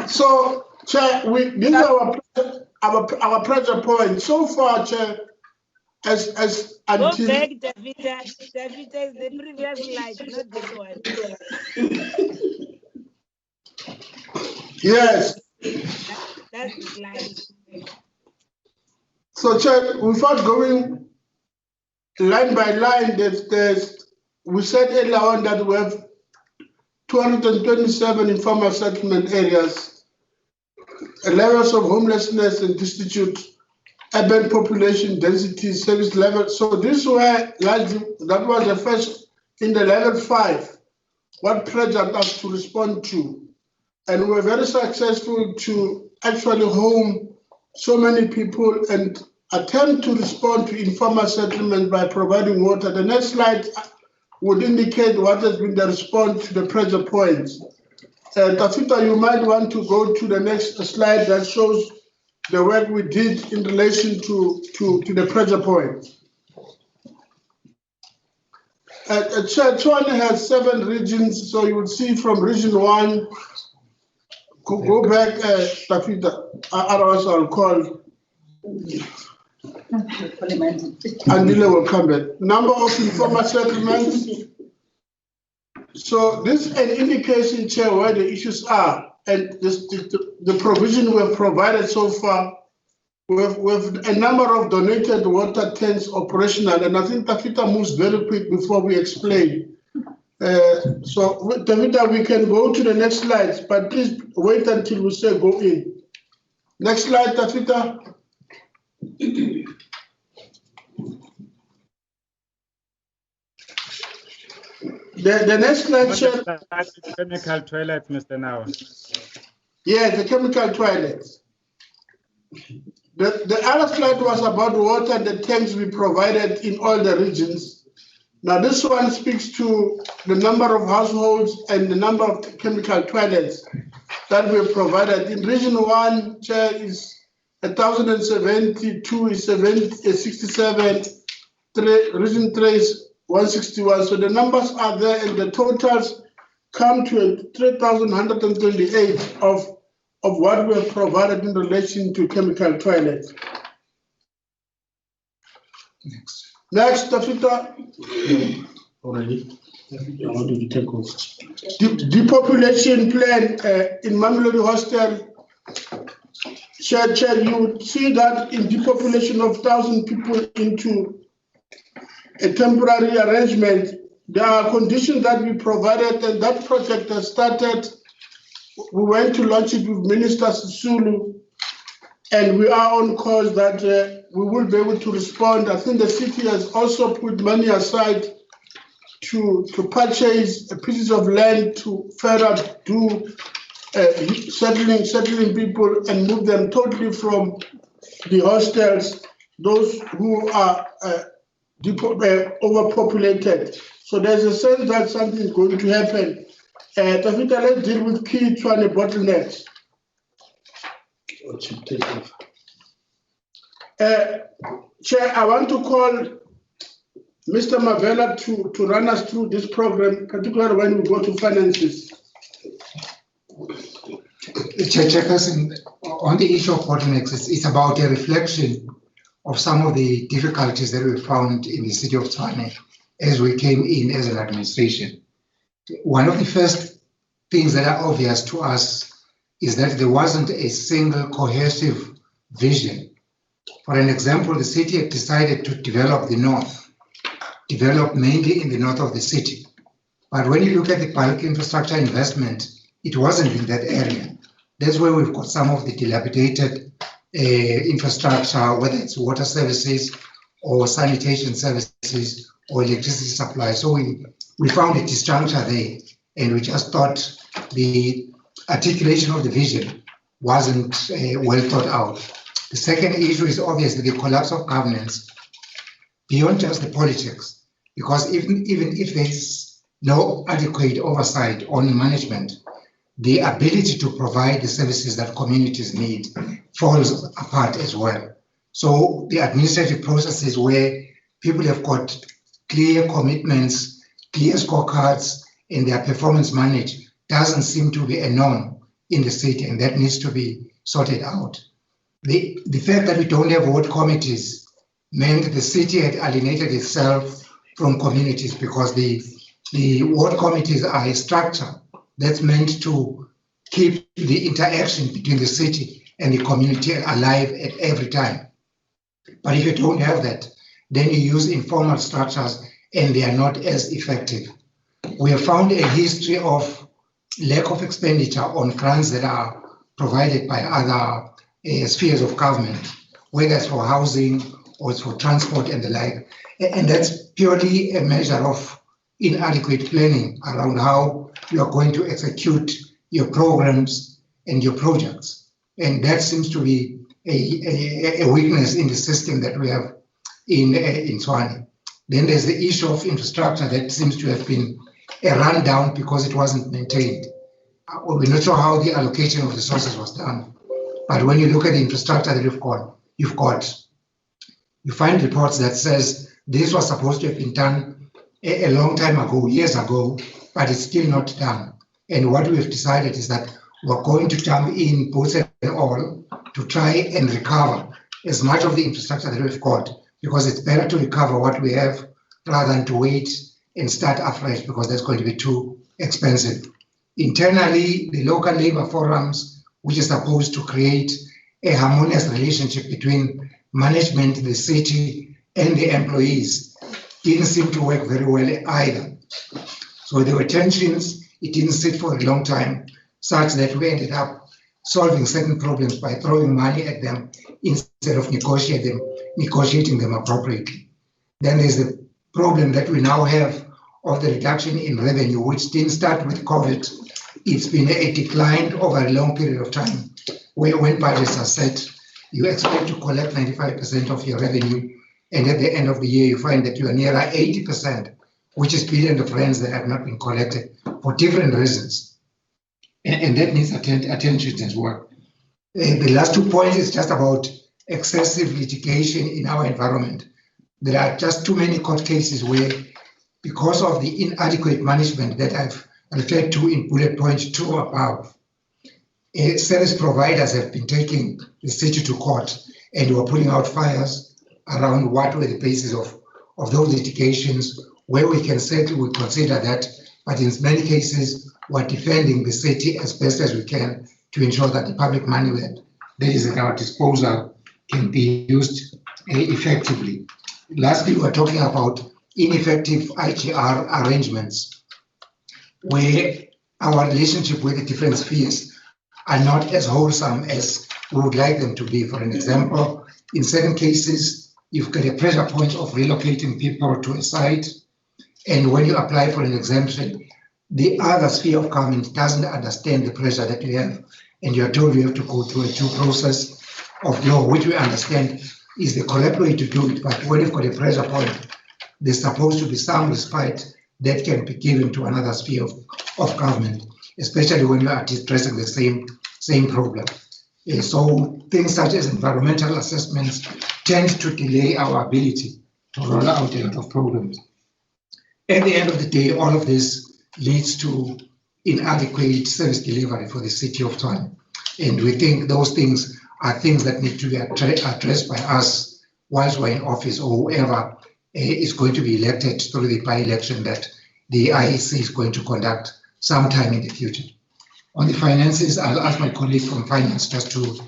So, Chair, this is our pressure point so far, Chair. As until go back, Tafita. Tafita is the previous slide, not this one. Yes. That's the slide. So, Chair, without going line by line, we said earlier on that we have 227 informal settlement areas, levels of homelessness and destitute urban population density, service level. So this were largely, that was the first in the level 5, what pressured us to respond to. And we were very successful to actually home so many people and attempt to respond to informal settlement by providing water. The next slide would indicate what has been the response to the pressure points. Tafita, you might want to go to the next slide that shows the work we did in relation to the pressure points. Tshwane has 7 regions, so you will see from region 1, go back, Tafita, otherwise I'll call. Andile will come back. Number of informal settlements. So this is an indication, Chair, where the issues are, and the provision we have provided so far. With a number of donated water tanks operational, and I think Tafita moves very quick before we explain. So Tafita, we can go to the next slides, but please wait until we say go in. Next slide, Tafita. The next slide, Chair. Chemical toilets, Mr. Nawa. Yeah, the chemical toilets. The other slide was about water, the tanks we provided in all the regions. Now this one speaks to the number of households and the number of chemical toilets that we provided. In region 1, Chair, is 1,072, is 67, region 3 is 161. So the numbers are there, and the totals come to 3,128 of what we have provided in relation to chemical toilets. Next, Tafita. Already. I wanted to take off. Depopulation plan in Mamelodi Hostel. Chair, you would see that in depopulation of 1,000 people into a temporary arrangement, there are conditions that we provided, and that project has started. We went to launch it with Minister Sisulu, and we are on course that we will be able to respond. I think the city has also put money aside to purchase pieces of land to further do settling people and move them totally from the hostels, those who are overpopulated. So there's a sense that something is going to happen. Tafita, let's deal with key Tshwane bottlenecks. Chair, I want to call Mr. Mavela to run us through this program, particularly when we go to finances. Chairperson, on the issue of bottlenecks, it's about a reflection of some of the difficulties that we found in the city of Tshwane as we came in as an administration. One of the first things that are obvious to us is that there wasn't a single cohesive vision. For an example, the city had decided to develop the north, develop mainly in the north of the city. But when you look at the bulk infrastructure investment, it wasn't in that area. That's where we've got some of the dilapidated infrastructure, whether it's water services or sanitation services or electricity supply. So we found a disjuncture there, and we just thought the articulation of the vision wasn't well thought out. The second issue is obviously the collapse of governance beyond just the politics, because even if there's no adequate oversight on management, the ability to provide the services that communities need falls apart as well. So the administrative processes where people have got clear commitments, clear scorecards, and their performance managed doesn't seem to be a norm in the city, and that needs to be sorted out. The fact that we don't have ward committees meant the city had alienated itself from communities, because the ward committees are a structure that's meant to keep the interaction between the city and the community alive at every time. But if you don't have that, then you use informal structures and they are not as effective. We have found a history of lack of expenditure on grants that are provided by other spheres of government, whether it's for housing or it's for transport and the like. And that's purely a measure of inadequate planning around how you are going to execute your programs and your projects. And that seems to be a weakness in the system that we have in Tshwane. Then there's the issue of infrastructure that seems to have been a rundown because it wasn't maintained. We're not sure how the allocation of resources was done. But when you look at the infrastructure that you find reports that says this was supposed to have been done a long time ago, years ago, but it's still not done. And what we've decided is that we're going to jump in, both and all, to try and recover as much of the infrastructure that we've got, because it's better to recover what we have rather than to wait and start afresh, because that's going to be too expensive. Internally, the local labor forums, which is supposed to create a harmonious relationship between management, the city, and the employees, didn't seem to work very well either. So there were tensions, it didn't sit for a long time, such that we ended up solving certain problems by throwing money at them instead of negotiating them appropriately. Then there's the problem that we now have of the reduction in revenue, which didn't start with COVID. It's been a decline over a long period of time, where when budgets are set, you expect to collect 95% of your revenue, and at the end of the year, you find that you are nearer 80%, which is billions of rands that have not been collected for different reasons. And that needs attention as well. The last 2 points is just about excessive litigation in our environment. There are just too many court cases where, because of the inadequate management that I've referred to in bullet point 2 above, service providers have been taking the city to court, and were putting out fires around what were the basis of those litigations, where we can say we consider that, but in many cases, we're defending the city as best as we can to ensure that the public money that is at our disposal can be used effectively. Lastly, we're talking about ineffective IGR arrangements, where our relationship with the different spheres are not as wholesome as we would like them to be. For an example, in certain cases, you've got a pressure point of relocating people to a site, and when you apply for an exemption, the other sphere of government doesn't understand the pressure that you have, and you're told you have to go through a due process of law, which we understand is the correct way to do it. But when you've got a pressure point, there's supposed to be some respite that can be given to another sphere of government, especially when you are addressing the same problem. So things such as environmental assessments tend to delay our ability to roll out a lot of programs. At the end of the day, all of this leads to inadequate service delivery for the city of Tshwane. And we think those things are things that need to be addressed by us whilst we're in office, or whoever is going to be elected through the by-election that the IEC is going to conduct sometime in the future. On the finances, I'll ask my colleague from finance just to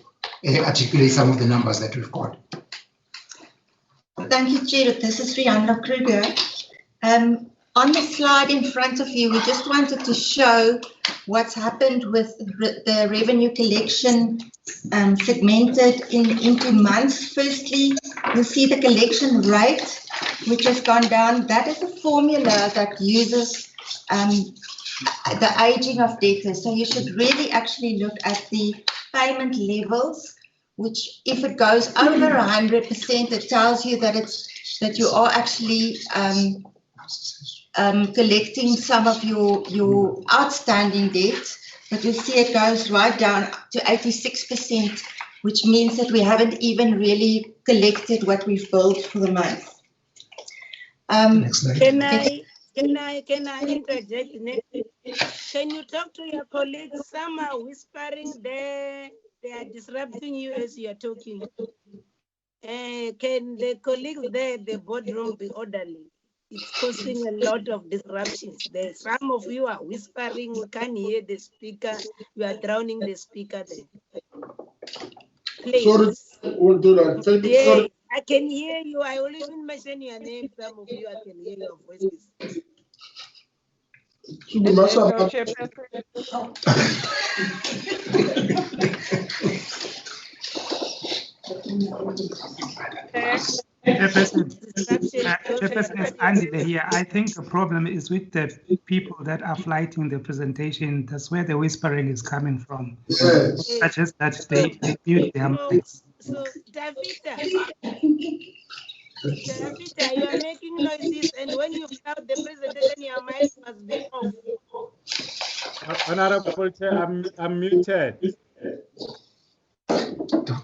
articulate some of the numbers that we've got. Thank you, Chair. This is Rihanna Kruger. On the slide in front of you, we just wanted to show what's happened with the revenue collection segmented into months. Firstly, you'll see the collection rate, which has gone down. That is a formula that uses the aging of debtors. So you should really actually look at the payment levels, which if it goes over 100%, it tells you that you are actually collecting some of your outstanding debt, but you'll see it goes right down to 86%, which means that we haven't even really collected what we've billed for the month. Can I interject next? Can you talk to your colleagues? Some are whispering there. They are disrupting you as you are talking. Can the colleagues there at the boardroom be orderly? It's causing a lot of disruptions. Some of you are whispering, we can't hear the speaker. You are drowning the speaker there. Please. Sorry, we'll do that. Yeah, sorry. I can hear you. I will even mention your name. Some of you, I can hear your voices. Chairperson, it's Andy here. I think the problem is with the people that are flighting the presentation. That's where the whispering is coming from. Yes. Such as that they mute their mics. So, Davida, you are making noises, and when you start the presentation, your mic must be off. Honorable Chair, I'm muted.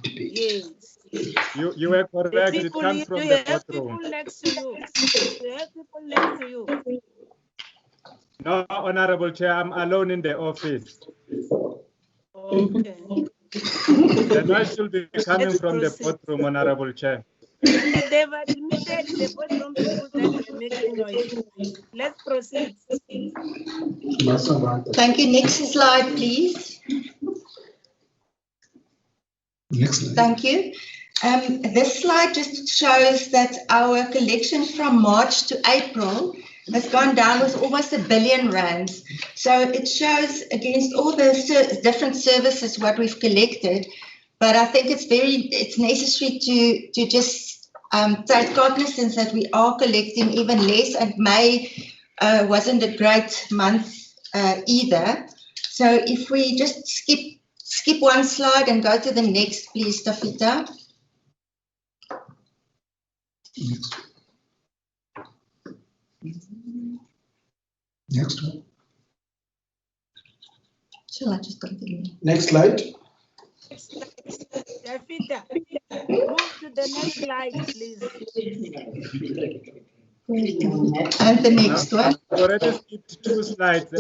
Yes. You were correct. It comes from the boardroom. People next to you. You have people next to you. No, Honorable Chair, I'm alone in the office. Okay. The noise should be coming from the boardroom, Honorable Chair. They've admitted the boardroom people that are making noise. Let's proceed. Thank you. Next slide, please. Next slide. Thank you. This slide just shows that our collection from March to April has gone down with almost R1 billion. So it shows against all the different services what we've collected. But I think it's necessary to just take cognizance that we are collecting even less, and May wasn't a great month either. So if we just skip one slide and go to the next, please, Tafita. Next one. Shall I just continue? Next slide. Davida, move to the next slide, please. And the next one. I've already skipped 2 slides,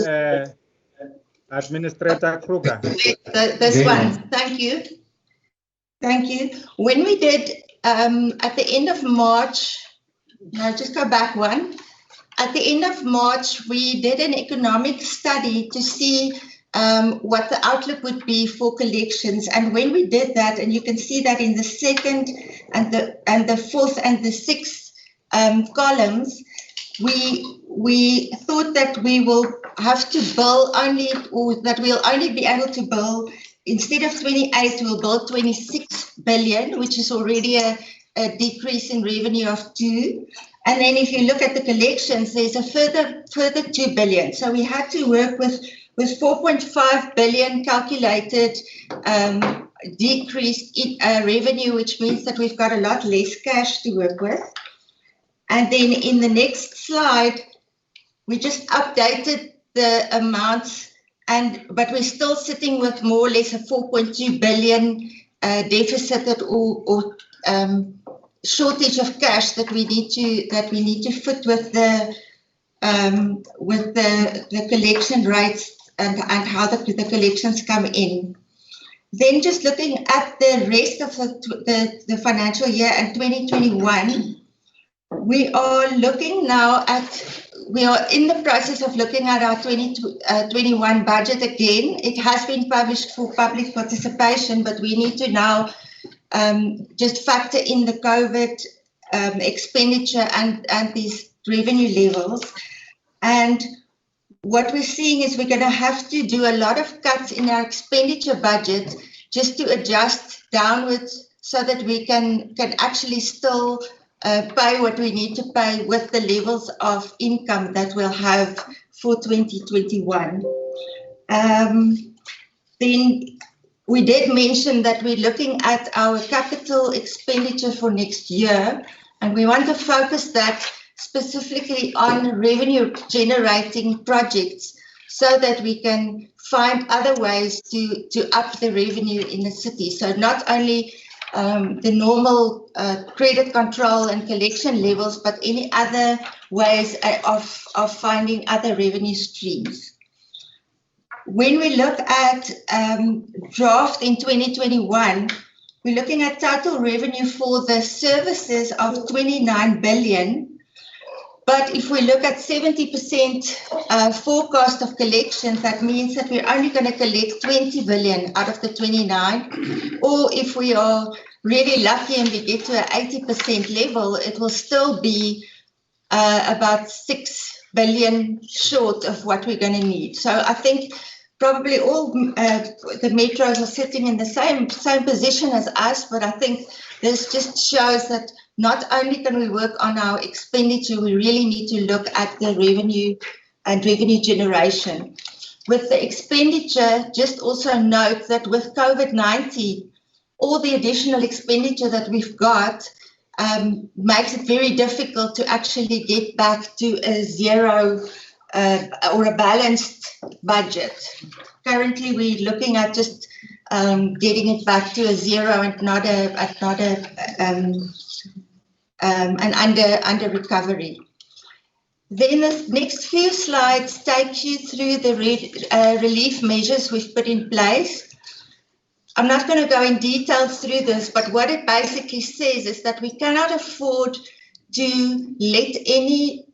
Administrator Kruger. This one, thank you. Thank you. When we did, at the end of March, now just go back one. At the end of March, we did an economic study to see what the outlook would be for collections. And when we did that, and you can see that in the second and the fourth and the sixth columns, we thought that we will have to bill only, or that we'll only be able to bill, instead of 28, we'll bill 26 billion, which is already a decrease in revenue of 2. And then if you look at the collections, there's a further 2 billion. So we had to work with 4.5 billion calculated decreased revenue, which means that we've got a lot less cash to work with. And then in the next slide, we just updated the amounts, but we're still sitting with more or less a 4.2 billion deficit or shortage of cash that we need to fit with the collection rates and how the collections come in. Then just looking at the rest of the financial year and 2021, we are looking now we are in the process of looking at our 2021 budget again. It has been published for public participation, but we need to now just factor in the COVID expenditure and these revenue levels. And what we're seeing is we're going to have to do a lot of cuts in our expenditure budget just to adjust downwards so that we can actually still pay what we need to pay with the levels of income that we'll have for 2021. Then we did mention that we're looking at our capital expenditure for next year, and we want to focus that specifically on revenue generating projects so that we can find other ways to up the revenue in the city. So not only the normal credit control and collection levels, but any other ways of finding other revenue streams. When we look at draft in 2021, we're looking at total revenue for the services of 29 billion. But if we look at 70% forecast of collections, that means that we're only going to collect 20 billion out of the 29. Or if we are really lucky and we get to an 80% level, it will still be about 6 billion short of what we're going to need. So I think probably all the metros are sitting in the same position as us, but I think this just shows that not only can we work on our expenditure, we really need to look at the revenue and revenue generation. With the expenditure, just also note that with COVID-19, all the additional expenditure that we've got makes it very difficult to actually get back to a zero or a balanced budget. Currently, we're looking at just getting it back to a zero and not an under recovery. Then the next few slides take you through the relief measures we've put in place. I'm not going to go in detail through this, but what it basically says is that we cannot afford to let any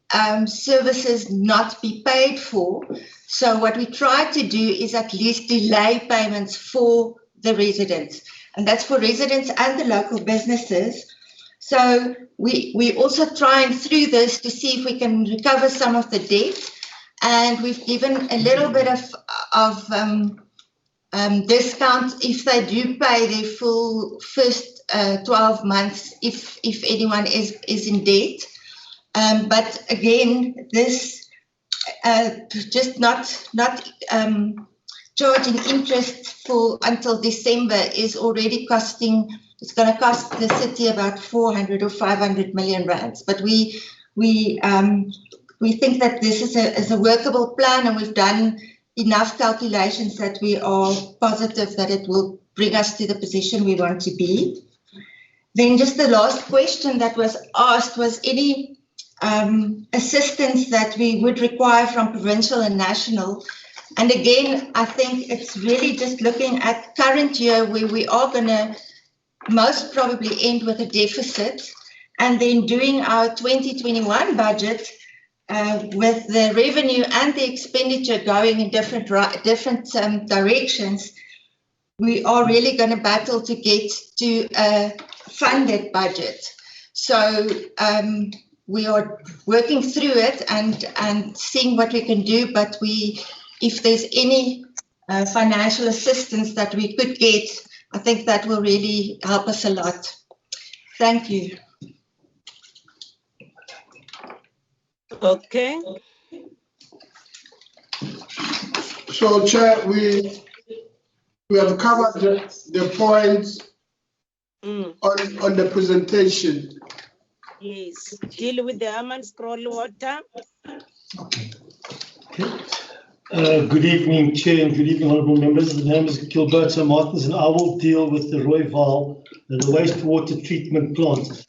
services not be paid for. So what we try to do is at least delay payments for the residents, and that's for residents and the local businesses. So we're also trying through this to see if we can recover some of the debt, and we've given a little bit of discount if they do pay their full first 12 months if anyone is in debt. But again, this just not charging interest for until December is already costing. It's going to cost the city about 400 or 500 million rands. But we think that this is a workable plan, and we've done enough calculations that we are positive that it will bring us to the position we want to be. Then just the last question that was asked was any assistance that we would require from provincial and national. And again, I think it's really just looking at current year where we are going to most probably end with a deficit, and then doing our 2021 budget with the revenue and the expenditure going in different directions, we are really going to battle to get to a funded budget. So we are working through it and seeing what we can do, but if there's any financial assistance that we could get, I think that will really help us a lot. Thank you. Okay. So, Chair, we have covered the points on the presentation. Yes. Deal with the Hamaanskraal water. Okay. Good evening, Chair, and good evening, honourable members. The name is Gilberto Martins, and I will deal with the Rooiwal, the wastewater treatment plant.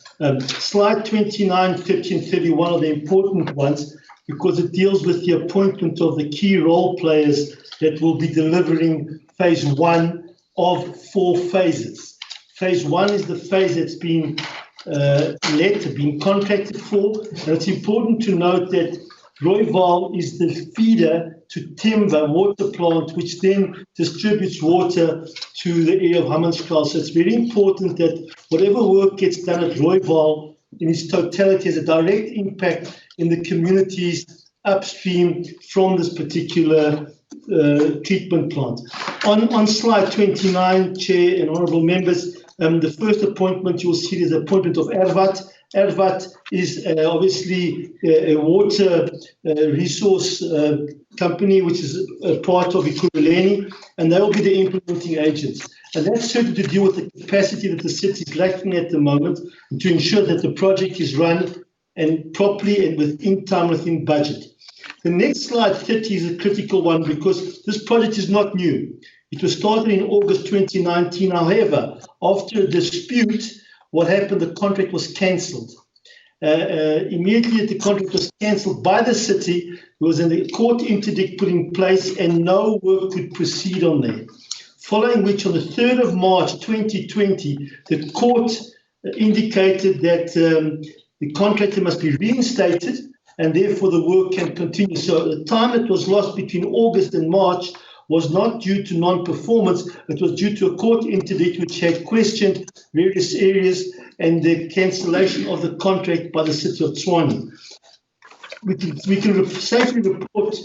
Slide 29, 30, and 31 are the important ones because it deals with the appointment of the key role players that will be delivering phase 1 of 4 phases. Phase 1 is the phase that's been been contracted for, and it's important to note that Rooiwal is the feeder to Timber water plant, which then distributes water to the area of Hamaanskraal. So it's very important that whatever work gets done at Rooiwal in its totality has a direct impact in the communities upstream from this particular treatment plant. On slide 29, Chair and honourable members, the first appointment you'll see is the appointment of Ervat. Ervat is obviously a water resource company, which is a part of Ekurhuleni, and they will be the implementing agents. And that's certainly to deal with the capacity that the city is lacking at the moment to ensure that the project is run and properly and within time, within budget. The next slide, 30, is a critical one because this project is not new. It was started in August 2019. However, after a dispute, what happened, the contract was cancelled. Immediately the contract was cancelled by the city, there was a court interdict put in place and no work could proceed on there. Following which, on the 3rd of March 2020, the court indicated that the contractor must be reinstated and therefore the work can continue. So the time that was lost between August and March was not due to non-performance, it was due to a court interdict which had questioned various areas and the cancellation of the contract by the city of Tshwane. We can safely report,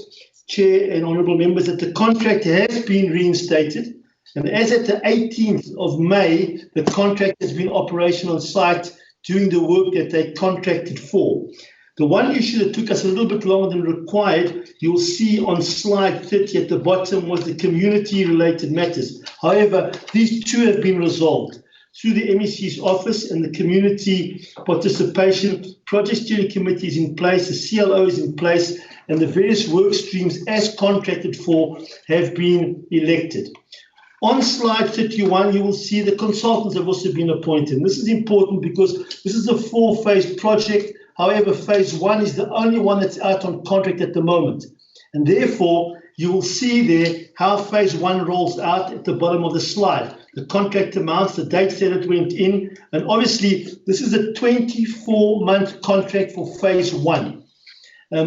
Chair and honourable members, that the contract has been reinstated, and as at the 18th of May, the contract has been operational on site doing the work that they contracted for. The one issue that took us a little bit longer than required, you'll see on slide 30 at the bottom, was the community-related matters. However, these two have been resolved through the MEC's office and the community participation. Project steering committee is in place, the CLO is in place, and the various work streams as contracted for have been elected. On slide 31, you will see the consultants have also been appointed. And this is important because this is a 4-phase project. However, phase 1 is the only one that's out on contract at the moment. And therefore, you will see there how phase 1 rolls out at the bottom of the slide. The contract amounts, the dates that it went in, and obviously this is a 24-month contract for phase 1.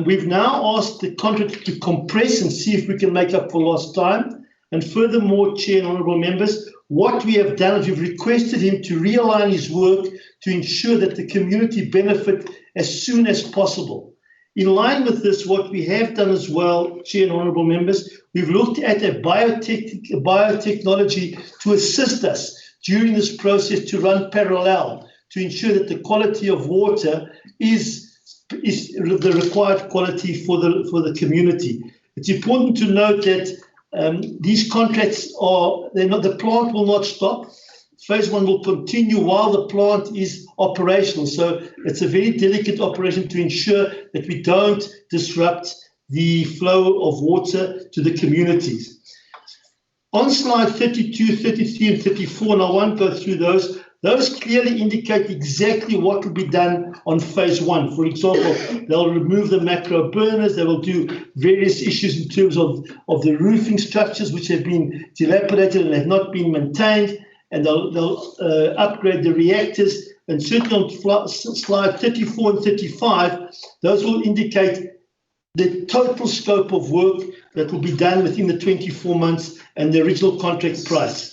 We've now asked the contract to compress and see if we can make up for lost time. And furthermore, Chair and honourable members, what we have done is we've requested him to realign his work to ensure that the community benefit as soon as possible. In line with this, what we have done as well, Chair and honourable members, we've looked at a biotechnology to assist us during this process to run parallel to ensure that the quality of water is the required quality for the community. It's important to note that these contracts the plant will not stop. Phase 1 will continue while the plant is operational. So it's a very delicate operation to ensure that we don't disrupt the flow of water to the communities. On slide 32, 33, and 34, and I won't go through those clearly indicate exactly what will be done on phase 1. For example, they'll remove the macro burners, they will do various issues in terms of the roofing structures which have been dilapidated and have not been maintained, and they'll upgrade the reactors. And certainly on slide 34 and 35, those will indicate the total scope of work that will be done within the 24 months and the original contract price.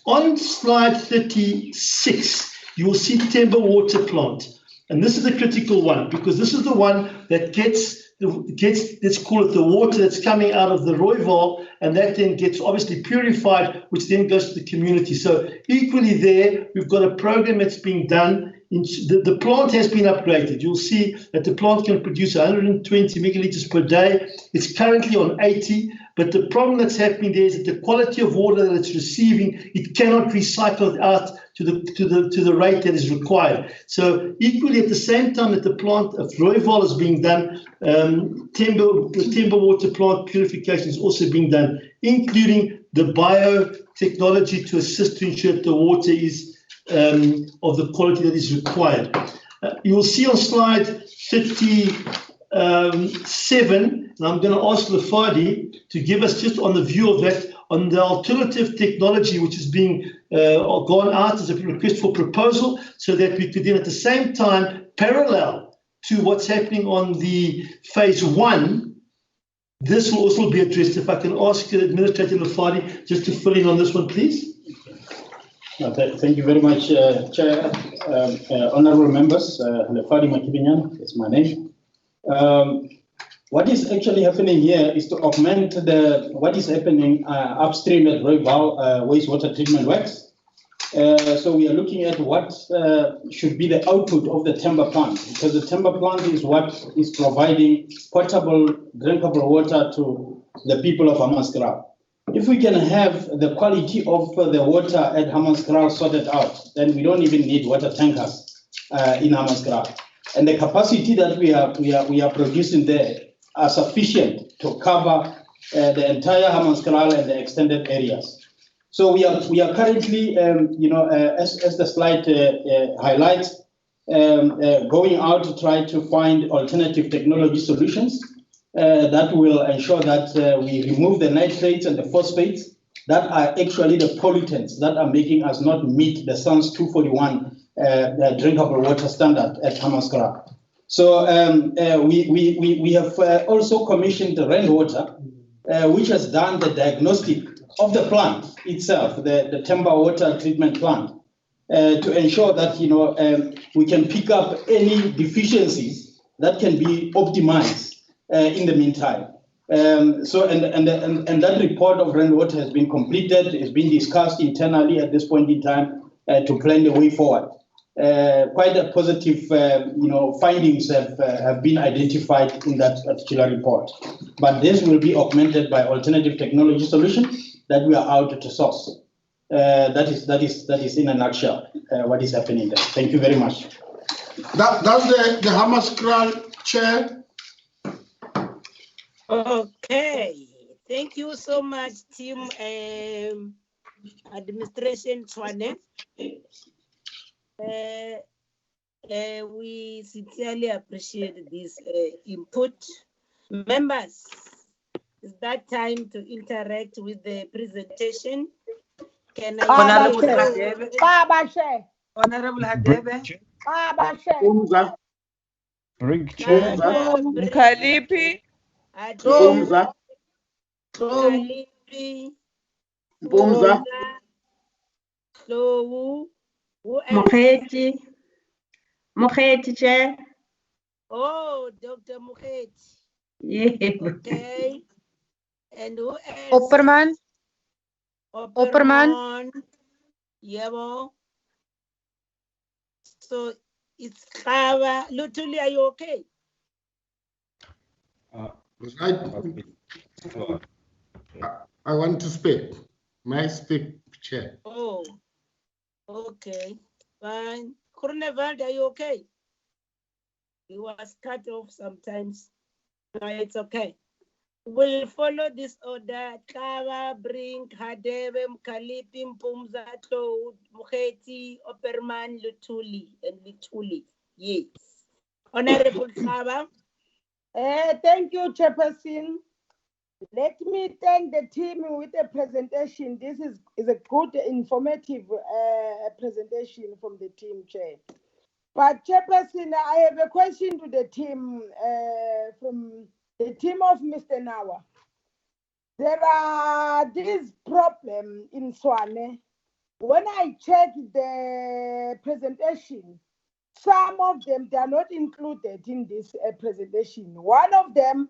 On slide 36, you will see Temba water plant. And this is a critical one because this is the one that gets, let's call it the water that's coming out of the Rooival, and that then gets obviously purified, which then goes to the community. So equally there, we've got a program that's being done. The plant has been upgraded. You'll see that the plant can produce 120 megalitres per day. It's currently on 80, but the problem that's happening there is that the quality of water that it's receiving, it cannot recycle it out to the rate that is required. So equally at the same time that the plant of Rooival is being done, the Temba water plant purification is also being done, including the biotechnology to assist to ensure that the water is of the quality that is required. You will see on slide 37, and I'm going to ask Lafadi to give us just on the view of that, on the alternative technology which is being gone out as a request for proposal, so that we could then at the same time, parallel to what's happening on the phase 1, this will also be addressed. If I can ask Administrator Lafadi just to fill in on this one, please. Thank you very much, Chair. Honourable members, Lefadi Makibinyan is my name. What is actually happening here is to augment what is happening upstream at Rooival wastewater treatment works. So we are looking at what should be the output of the Temba plant, because the Temba plant is what is providing potable, drinkable water to the people of Hamaanskraal. If we can have the quality of the water at Hamaanskraal sorted out, then we don't even need water tankers in Hamaanskraal. And the capacity that we are producing there are sufficient to cover the entire Hamaanskraal and the extended areas. So we are currently, as the slide highlights, going out to try to find alternative technology solutions that will ensure that we remove the nitrates and the phosphates that are actually the pollutants that are making us not meet the SANS 241 drinkable water standard at Hamaanskraal. So we have also commissioned the rainwater, which has done the diagnostic of the plant itself, the Temba water treatment plant, to ensure that we can pick up any deficiencies that can be optimized in the meantime. And that report of rainwater has been completed, has been discussed internally at this point in time to plan the way forward. Quite a positive, findings have been identified in that particular report. But this will be augmented by alternative technology solutions that we are out to source. That is in a nutshell what is happening there. Thank you very much. That's the Hamaanskraal chair. Okay, thank you so much, team administration Tshwane. We sincerely appreciate this input. Members, it's that time to interact with the presentation. Can I Honorable Hadebe? Honorable Hadebe? Bring chair. Mkalipi. Kalipi. So, who else? Mokgeti, Chair. Oh, Dr. Mokgeti. Yeah. Okay. And who else? Opperman. Yebo. So it's Kava. Lutuli, are you okay? I want to speak. May I speak, Chair? Oh, okay. Fine. Kurneval, are you okay? He was cut off sometimes. No, it's okay. We'll follow this order. Kava, Brink, Hadebe, Mkalipi, Mpumza, Claude, Mokgeti, Opperman, Lutuli, and Lutuli. Yes. Honorable Kava. Thank you, Chairperson. Let me thank the team with the presentation. This is a good, informative presentation from the team, Chair. But Chairperson, I have a question to the team from the team of Mr. Nawa. There are this problem in Tshwane. When I check the presentation, some of them, they are not included in this presentation. One of them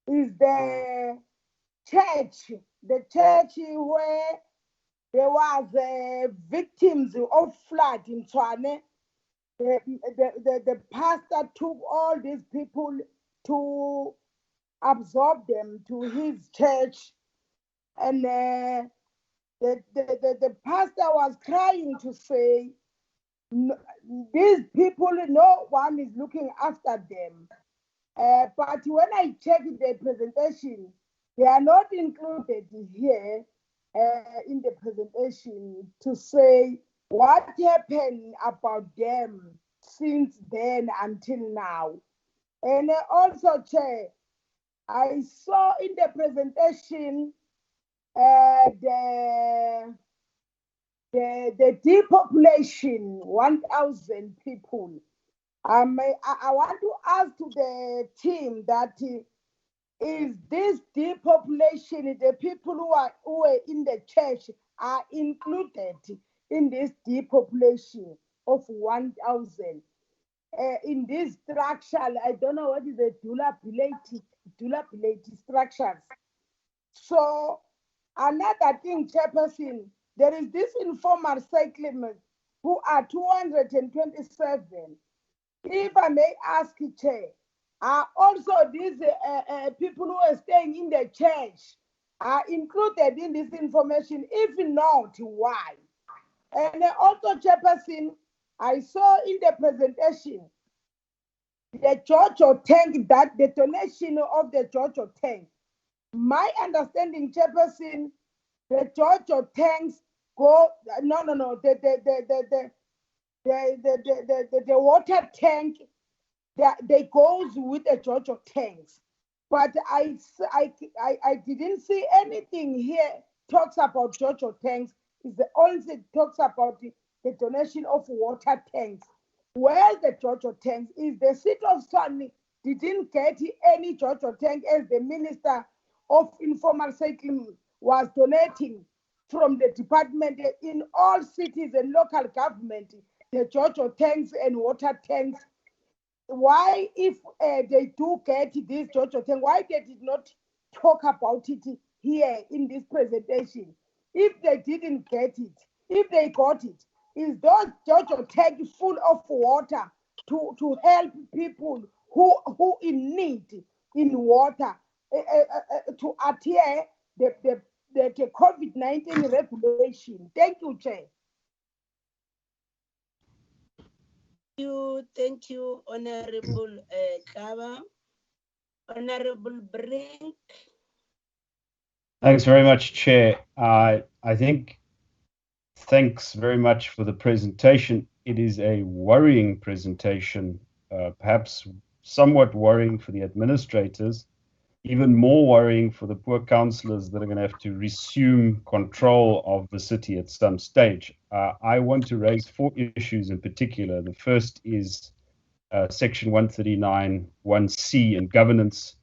is the church where there was victims of flood in Tshwane. The pastor took all these people to absorb them to his church, and the pastor was crying to say, these people, no one is looking after them. But when I check the presentation, they are not included here in the presentation to say what happened about them since then until now. And also, Chair, I saw in the presentation the depopulation, 1,000 people. I want to ask to the team that is this depopulation, the people who are in the church are included in this depopulation of 1,000. In this structure, I don't know what is the dilapidated structures. So another thing, Chairperson, there is this informal settlement who are 227. If I may ask, Chair, are also these people who are staying in the church are included in this information? If not, why? And also, Chairperson, I saw in the presentation the Jojo tank, that the donation of the Jojo tank. My understanding, Chairperson, the Jojo tanks go, the water tank, they goes with the Jojo tanks. But I didn't see anything here talks about Jojo tanks. It's the only talks about the donation of water tanks. Where the Jojo tanks is the city of Tshwane didn't get any Jojo tank as the Minister of Informal Settlement was donating from the department in all cities and local government, the Jojo tanks and water tanks why, if they do get this Jojo thing, why they did not talk about it here in this presentation? If they didn't get it, if they got it, is those Jojo tank full of water to help people who in need in water to adhere the COVID-19 regulation? Thank you, Chair. Thank you, Honorable Kaba. Honorable Brink. Thanks very much, Chair. I think thanks very much for the presentation. It is a worrying presentation, perhaps somewhat worrying for the administrators, even more worrying for the poor councillors that are going to have to resume control of the city at some stage. I want to raise 4 issues in particular. The first is Section 139 1C and governance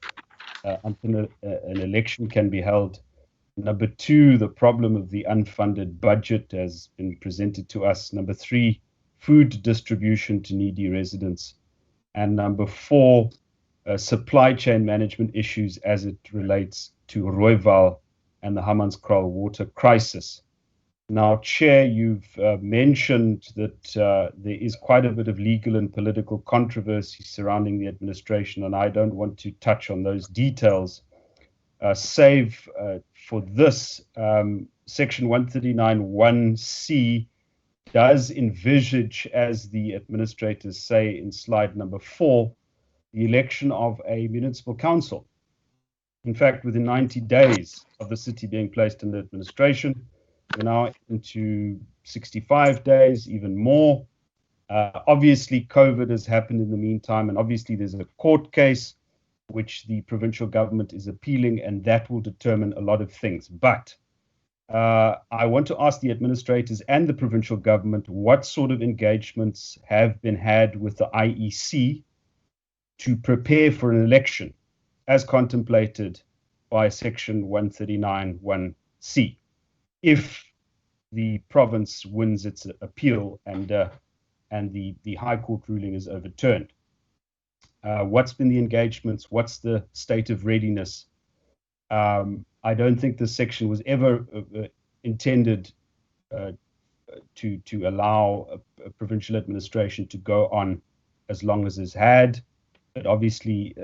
until an election can be held. Number 2, the problem of the unfunded budget has been presented to us. Number 3, food distribution to needy residents. And number 4, supply chain management issues as it relates to Rooiwal and the Hamaanskraal water crisis. Now, Chair, you've mentioned that there is quite a bit of legal and political controversy surrounding the administration, and I don't want to touch on those details, save for this. Section 139 1C does envisage, as the administrators say in slide number 4, the election of a municipal council. In fact, within 90 days of the city being placed under administration, we're now into 65 days, even more. Obviously, COVID has happened in the meantime, and obviously there's a court case which the provincial government is appealing, and that will determine a lot of things. But I want to ask the administrators and the provincial government what sort of engagements have been had with the IEC to prepare for an election as contemplated by Section 139 1C. If the province wins its appeal and the High Court ruling is overturned. What's been the engagements? What's the state of readiness? I don't think this section was ever intended to allow a provincial administration to go on as long as it's had, but obviously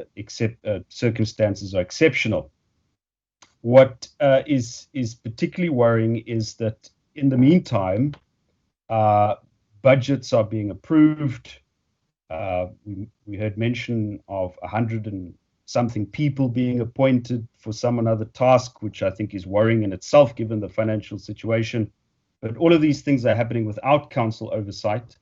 circumstances are exceptional. What is particularly worrying is that in the meantime, budgets are being approved. We heard mention of 100 and something people being appointed for some another task, which I think is worrying in itself, given the financial situation. But all of these things are happening without council oversight.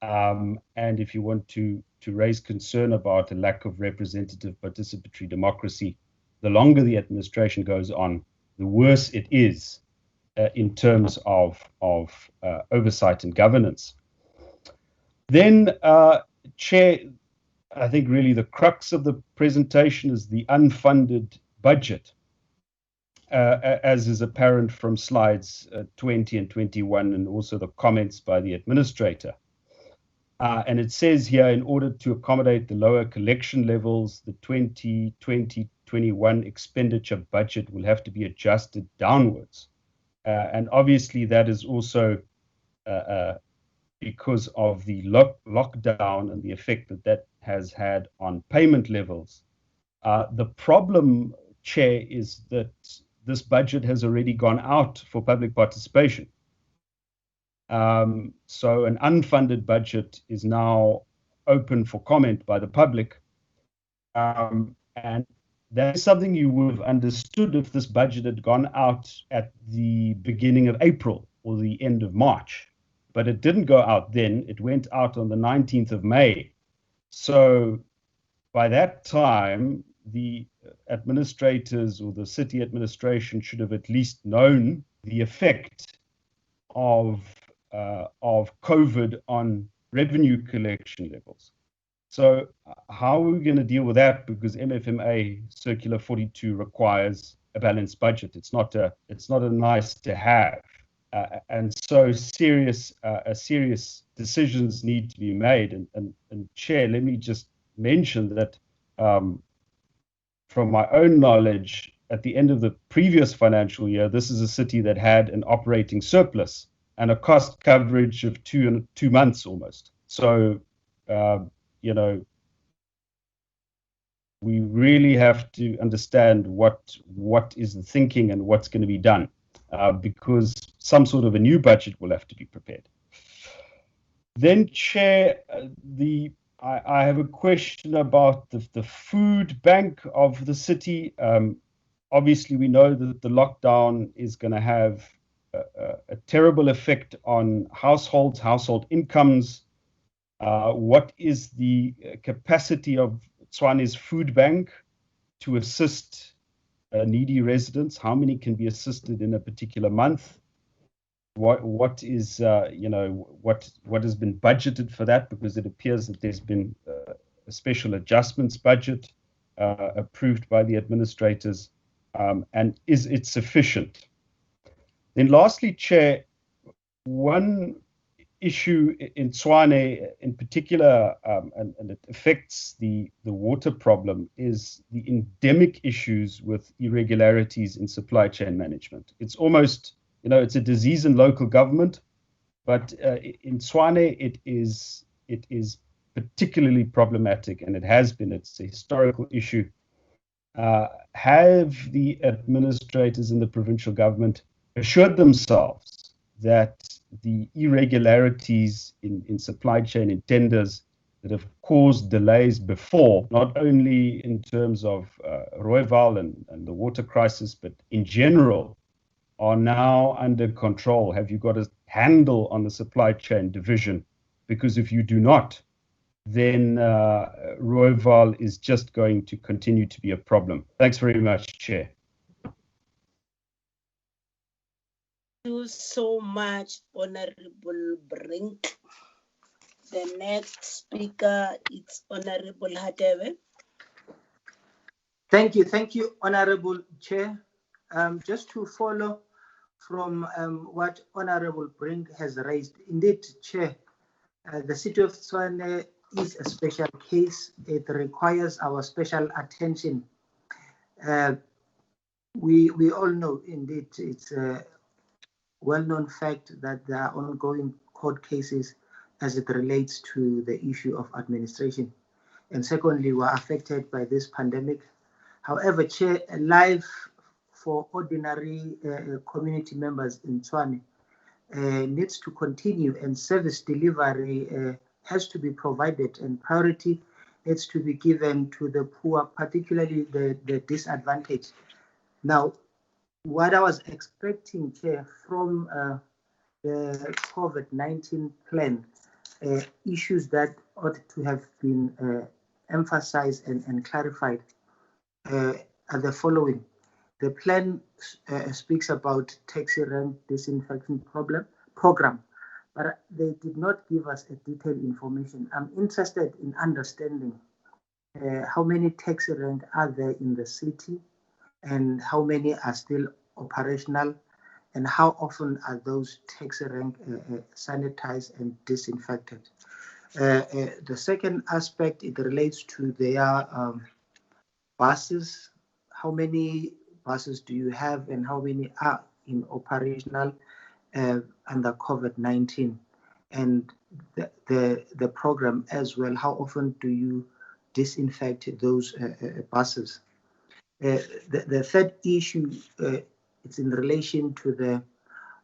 And if you want to raise concern about a lack of representative participatory democracy, the longer the administration goes on, the worse it is in terms of oversight and governance. Then, Chair, I think really the crux of the presentation is the unfunded budget, as is apparent from slides 20 and 21, and also the comments by the administrator. And it says here, in order to accommodate the lower collection levels, the 2020-21 expenditure budget will have to be adjusted downwards. And obviously that is also because of the lockdown and the effect that has had on payment levels. The problem, Chair, is that this budget has already gone out for public participation. So an unfunded budget is now open for comment by the public. And that is something you would have understood if this budget had gone out at the beginning of April or the end of March. But it didn't go out then. It went out on the 19th of May. So by that time, the administrators or the city administration should have at least known the effect of COVID on revenue collection levels. So how are we going to deal with that? Because MFMA Circular 42 requires a balanced budget. It's not a nice to have. And so serious decisions need to be made. And Chair, let me just mention that from my own knowledge, at the end of the previous financial year, this is a city that had an operating surplus and a cost coverage of 2 months almost. So, you know, we really have to understand what is the thinking and what's going to be done, because some sort of a new budget will have to be prepared. Then, Chair, I have a question about the food bank of the city. Obviously, we know that the lockdown is going to have a terrible effect on household incomes. What is the capacity of Tshwane's food bank to assist needy residents? How many can be assisted in a particular month? What is you know, what has been budgeted for that? Because it appears that there's been a special adjustments budget approved by the administrators, and is it sufficient? Then lastly, Chair, one issue in Tshwane in particular, and it affects the water problem, is the endemic issues with irregularities in supply chain management. It's almost, you know, it's a disease in local government, but in Tshwane it is particularly problematic, and it has been. It's a historical issue. Have the administrators in the provincial government assured themselves that the irregularities in supply chain and tenders that have caused delays before, not only in terms of Rooiwal and the water crisis, but in general, are now under control? Have you got a handle on the supply chain division? Because if you do not, then Rooiwal is just going to continue to be a problem. Thanks very much, Chair. Thank you so much, Honorable Brink. The next speaker is Honorable Hadebe. Thank you, Honorable Chair. Just to follow from what Honorable Brink has raised, indeed, Chair, the city of Tshwane is a special case. It requires our special attention. We all know, indeed, it's a well-known fact that there are ongoing court cases as it relates to the issue of administration. And secondly, we're affected by this pandemic. However, Chair, life for ordinary community members in Tshwane needs to continue, and service delivery has to be provided, and priority needs to be given to the poor, particularly the disadvantaged. Now, what I was expecting, Chair, from the COVID-19 plan, issues that ought to have been emphasized and clarified are the following. The plan speaks about taxi rank disinfection program, but they did not give us a detailed information. I'm interested in understanding how many taxi rank are there in the city, and how many are still operational, and how often are those taxi rank sanitized and disinfected. The second aspect, it relates to their buses. How many buses do you have, and how many are in operational under COVID-19? And the program as well, how often do you disinfect those buses? The third issue, it's in relation to the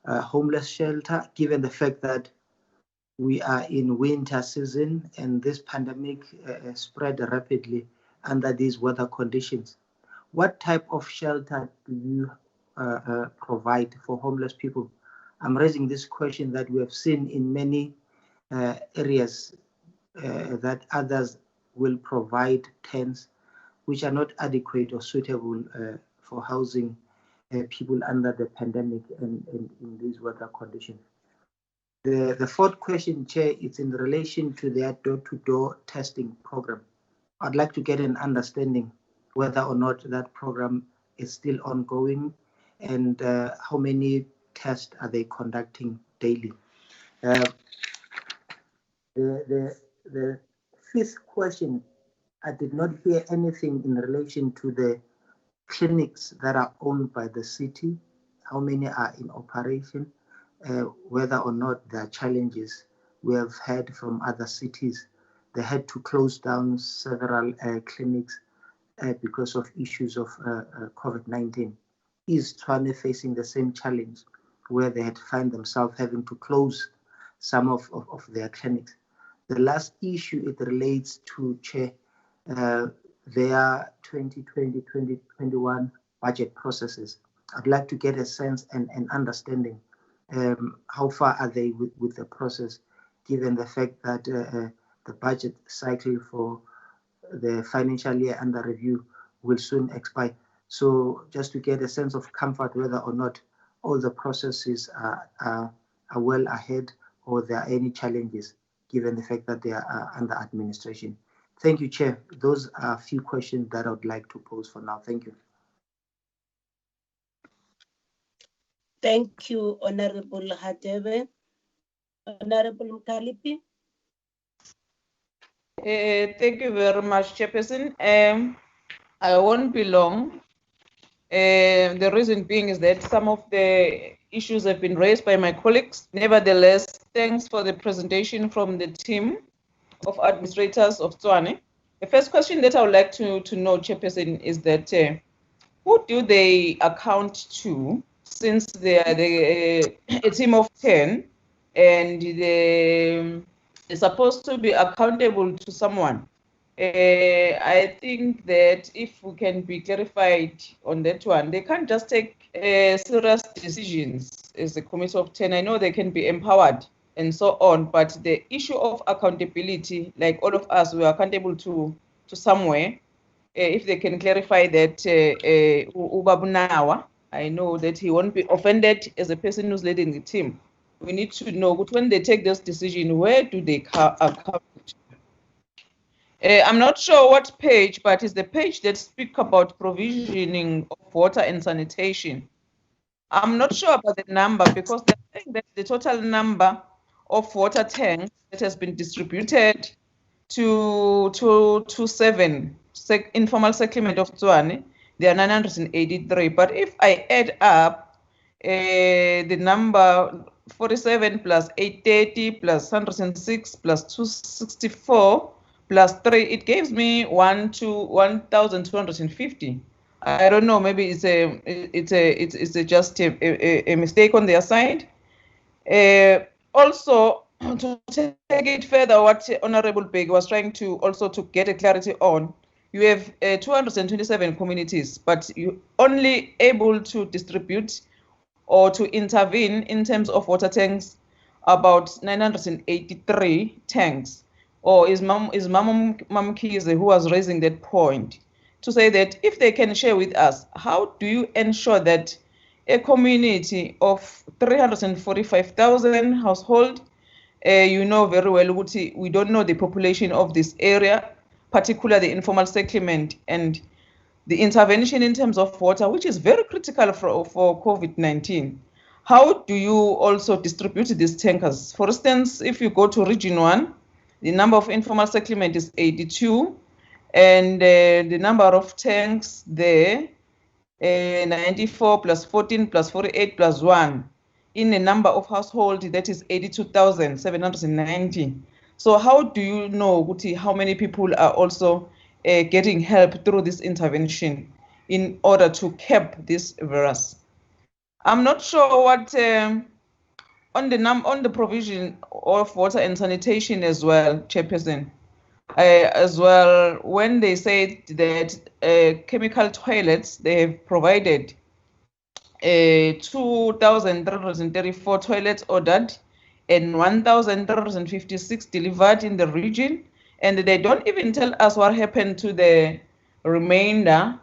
homeless shelter, given the fact that we are in winter season and this pandemic spread rapidly under these weather conditions. What type of shelter do you provide for homeless people? I'm raising this question that we have seen in many areas that others will provide tents which are not adequate or suitable for housing people under the pandemic and in these weather conditions. The fourth question, Chair, is in relation to their door-to-door testing program. I'd like to get an understanding whether or not that program is still ongoing, and how many tests are they conducting daily? The fifth question, I did not hear anything in relation to the clinics that are owned by the city. How many are in operation? Whether or not there are challenges. We have heard from other cities, they had to close down several clinics because of issues of COVID-19. Is Tshwane facing the same challenge where they had to find themselves having to close some of their clinics? The last issue, it relates to Chair, their 2020-2021 budget processes. I'd like to get a sense and understanding how far are they with the process, given the fact that the budget cycle for the financial year under review will soon expire. So just to get a sense of comfort whether or not all the processes are well ahead or there are any challenges, given the fact that they are under administration. Thank you, Chair. Those are a few questions that I would like to pose for now. Thank you. Thank you, Honorable Hadebe. Honorable Mkalipi. Thank you very much, Chairperson. I won't be long. The reason being is that some of the issues have been raised by my colleagues. Nevertheless, thanks for the presentation from the team of administrators of Tshwane. The first question that I would like to know, Chairperson, is that who do they account to, since they are a team of 10 and they're supposed to be accountable to someone? I think that if we can be clarified on that one, they can't just take serious decisions as a committee of 10. I know they can be empowered and so on, but the issue of accountability, like all of us, we are accountable to somewhere. If they can clarify that, Ubabunawa, I know that he won't be offended as a person who's leading the team. We need to know when they take this decision, where do they account? I'm not sure what page, but it's the page that speaks about provisioning of water and sanitation. I'm not sure about the number because they're saying that the total number of water tanks that has been distributed to 7 informal settlement of Tshwane, there are 983. But if I add up the number 47 plus 830 plus 106 plus 264 plus 3, it gives me 1,250. I don't know, maybe it's just a mistake on their side. Also, to take it further, what Honorable Beg was trying to also to get a clarity on, you have 227 communities, but you only able to distribute or to intervene in terms of water tanks about 983 tanks. Or is Mam Kize who was raising that point to say that if they can share with us, how do you ensure that a community of 345,000 households, you know very well, we don't know the population of this area, particularly the informal settlement and the intervention in terms of water, which is very critical for COVID-19. How do you also distribute these tankers? For instance, if you go to Region 1, the number of informal settlement is 82, and the number of tanks there, 94 plus 14 plus 48 plus 1, in a number of households that is 82,790. So how do you know, Guti, how many people are also getting help through this intervention in order to cap this virus? I'm not sure what on the provision of water and sanitation as well, Chairperson. As well, when they say that chemical toilets, they have provided 2,334 toilets ordered and 1,356 delivered in the region, and they don't even tell us what happened to the remainder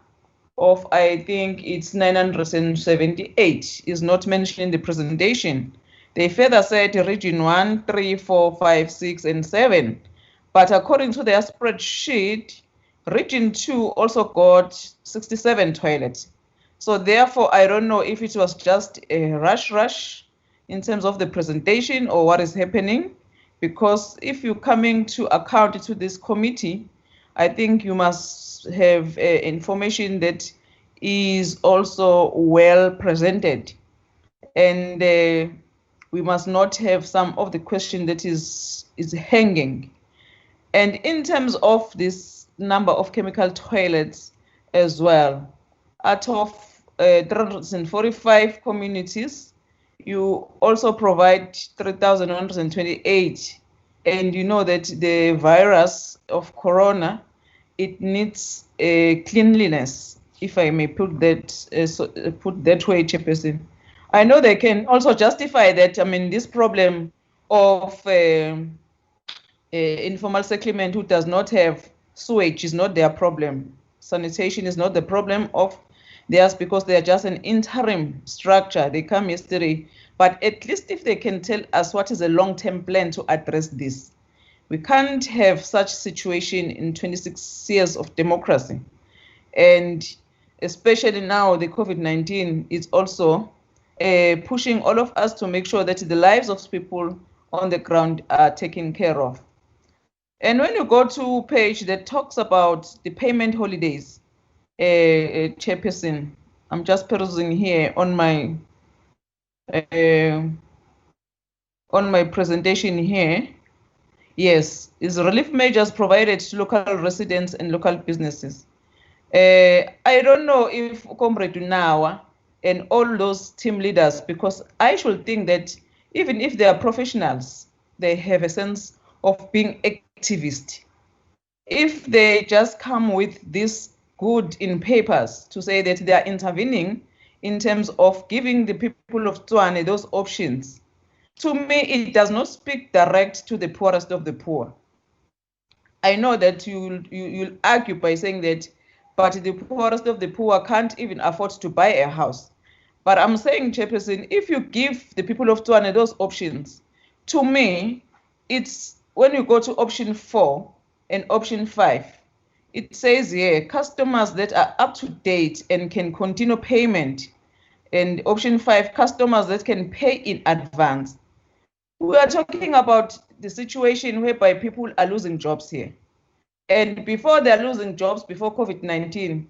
of, I think it's 978, is not mentioned in the presentation. They further said Region 1, 3, 4, 5, 6, and 7. But according to their spreadsheet, Region 2 also got 67 toilets. So therefore, I don't know if it was just a rush in terms of the presentation or what is happening, because if you're coming to account to this committee, I think you must have information that is also well presented, and we must not have some of the question that is hanging. And in terms of this number of chemical toilets as well, out of 345 communities, you also provide 3,128, and you know that the virus of corona, it needs cleanliness, if I may put that way, Chairperson. I know they can also justify that. I mean, this problem of informal settlement who does not have sewage is not their problem. Sanitation is not the problem of theirs, because they are just an interim structure. They come yesterday, but at least if they can tell us what is a long-term plan to address this. We can't have such situation in 26 years of democracy. And especially now, the COVID-19 is also pushing all of us to make sure that the lives of people on the ground are taken care of. And when you go to page that talks about the payment holidays, Chairperson, I'm just perusing here on my presentation here. Yes, is relief measures provided to local residents and local businesses. I don't know if Comrade Unawa and all those team leaders, because I should think that even if they are professionals, they have a sense of being activist. If they just come with this good in papers to say that they are intervening in terms of giving the people of Tshwane those options, to me, it does not speak direct to the poorest of the poor. I know that you'll argue by saying that, but the poorest of the poor can't even afford to buy a house. But I'm saying, Chairperson, if you give the people of Tshwane those options, to me, it's when you go to option 4 and option 5, it says here, customers that are up to date and can continue payment. And option 5, customers that can pay in advance. We are talking about the situation whereby people are losing jobs here. And before they're losing jobs, before COVID-19,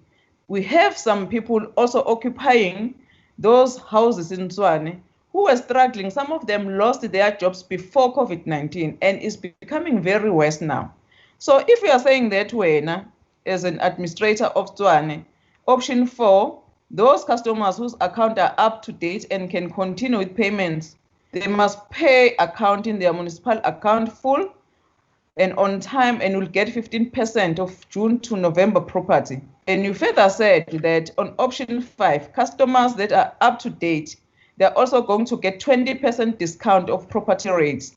we have some people also occupying those houses in Tshwane who were struggling. Some of them lost their jobs before COVID-19, and it's becoming very worse now. So if we are saying that way now, as an administrator of Tshwane, option 4, those customers whose account are up to date and can continue with payments, they must pay account in their municipal account full and on time, and will get 15% of June to November property. And you further said that on option 5, customers that are up to date, they're also going to get 20% discount of property rates.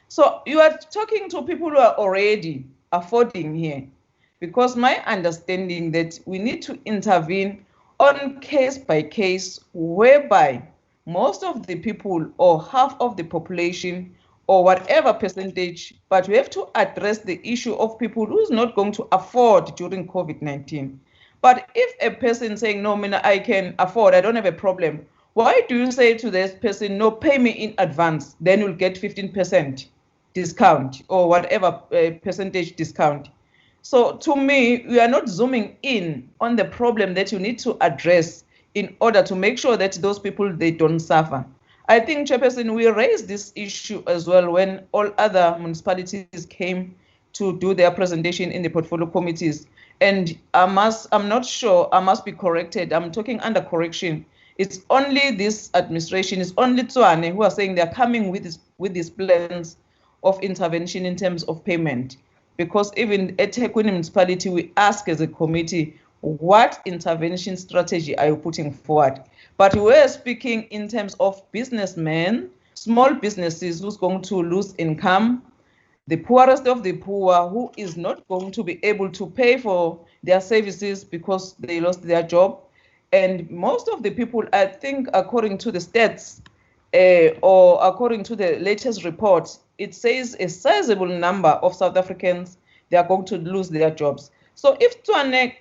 So you are talking to people who are already affording here, because my understanding that we need to intervene on case by case, whereby most of the people or half of the population or whatever percentage, but we have to address the issue of people who's not going to afford during COVID-19. But if a person saying, no, I can afford, I don't have a problem, why do you say to this person, no, pay me in advance, then you'll get 15% discount or whatever percentage discount? So to me, we are not zooming in on the problem that you need to address in order to make sure that those people, they don't suffer. I think, Chairperson, we raised this issue as well when all other municipalities came to do their presentation in the portfolio committees. And I'm not sure, I must be corrected, I'm talking under correction. It's only this administration, it's only Tshwane who are saying they're coming with these plans of intervention in terms of payment. Because even at Tshwane Municipality, we ask as a committee, what intervention strategy are you putting forward? But we're speaking in terms of businessmen, small businesses who's going to lose income, the poorest of the poor who is not going to be able to pay for their services because they lost their job. And most of the people, I think, according to the stats or according to the latest report, it says a sizable number of South Africans, they are going to lose their jobs. So if Tshwane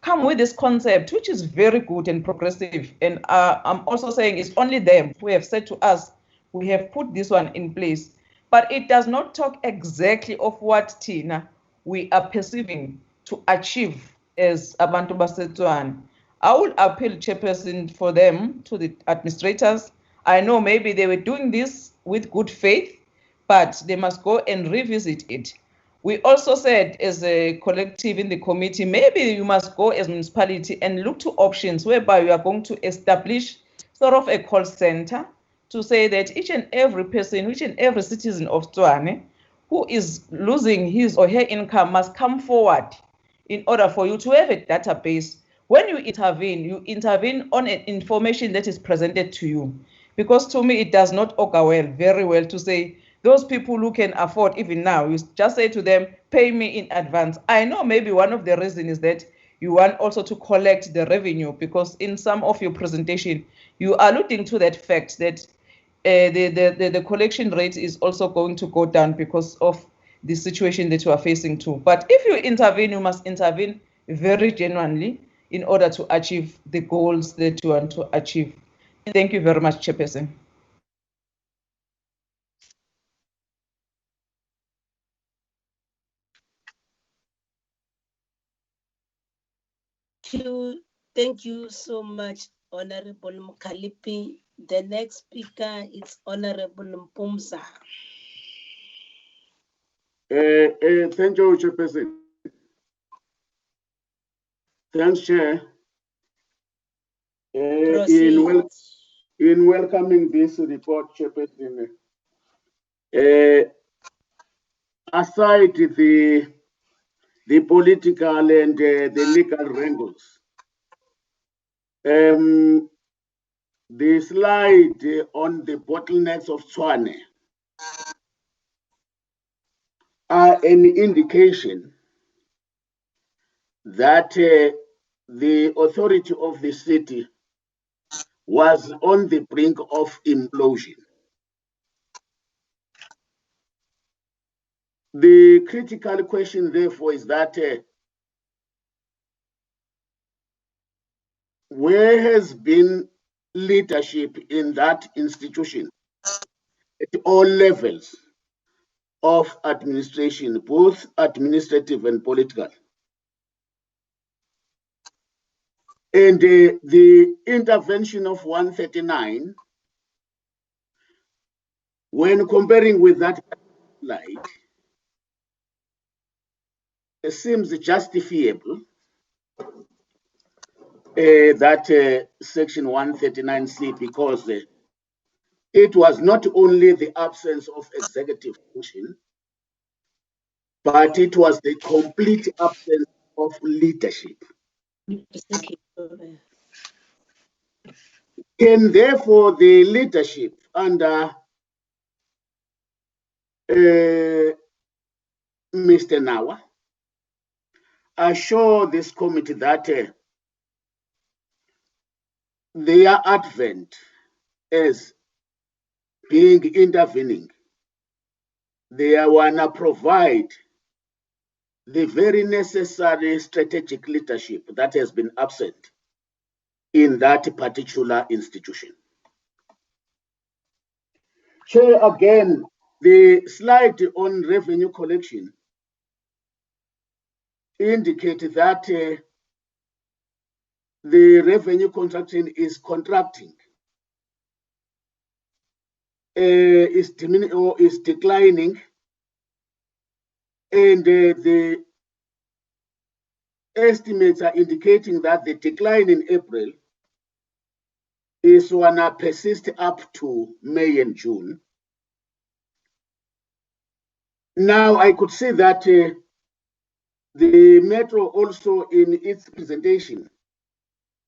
come with this concept, which is very good and progressive. And I'm also saying it's only them who have said to us, we have put this one in place. But it does not talk exactly of what Tina we are perceiving to achieve as Abantu baseTshwane. I will appeal, Chairperson, for them to the administrators. I know maybe they were doing this with good faith, but they must go and revisit it. We also said as a collective in the committee, maybe you must go as municipality and look to options whereby you are going to establish sort of a call center to say that each and every person, each and every citizen of Tshwane who is losing his or her income must come forward in order for you to have a database. When you intervene on an information that is presented to you. Because to me, it does not augur very well to say, those people who can afford even now, you just say to them, pay me in advance. I know maybe one of the reasons is that you want also to collect the revenue, because in some of your presentation, you are alluding to that fact that the collection rate is also going to go down because of the situation that you are facing too. But if you intervene, you must intervene very genuinely in order to achieve the goals that you want to achieve. Thank you very much, Chairperson. Thank you so much, Honorable Mkalipi. The next speaker is Honorable Mpumsa. Thank you, Chairperson. Thanks, Chair. In welcoming this report, Chairperson, aside the political and the legal wrangles, the slide on the bottlenecks of Tshwane are an indication that the authority of the city was on the brink of implosion. The critical question, therefore, is that where has been leadership in that institution at all levels of administration, both administrative and political? And the intervention of 139, when comparing with that slide, it seems justifiable that section 139C, because it was not only the absence of executive function, but it was the complete absence of leadership. Can therefore the leadership under Mr. Nawa assure this committee that their advent as being intervening, they want to provide the very necessary strategic leadership that has been absent in that particular institution? So again, the slide on revenue collection indicates that the revenue contraction is contracting, is declining, and the estimates are indicating that the decline in April is going to persist up to May and June. Now, I could say that the Metro also in its presentation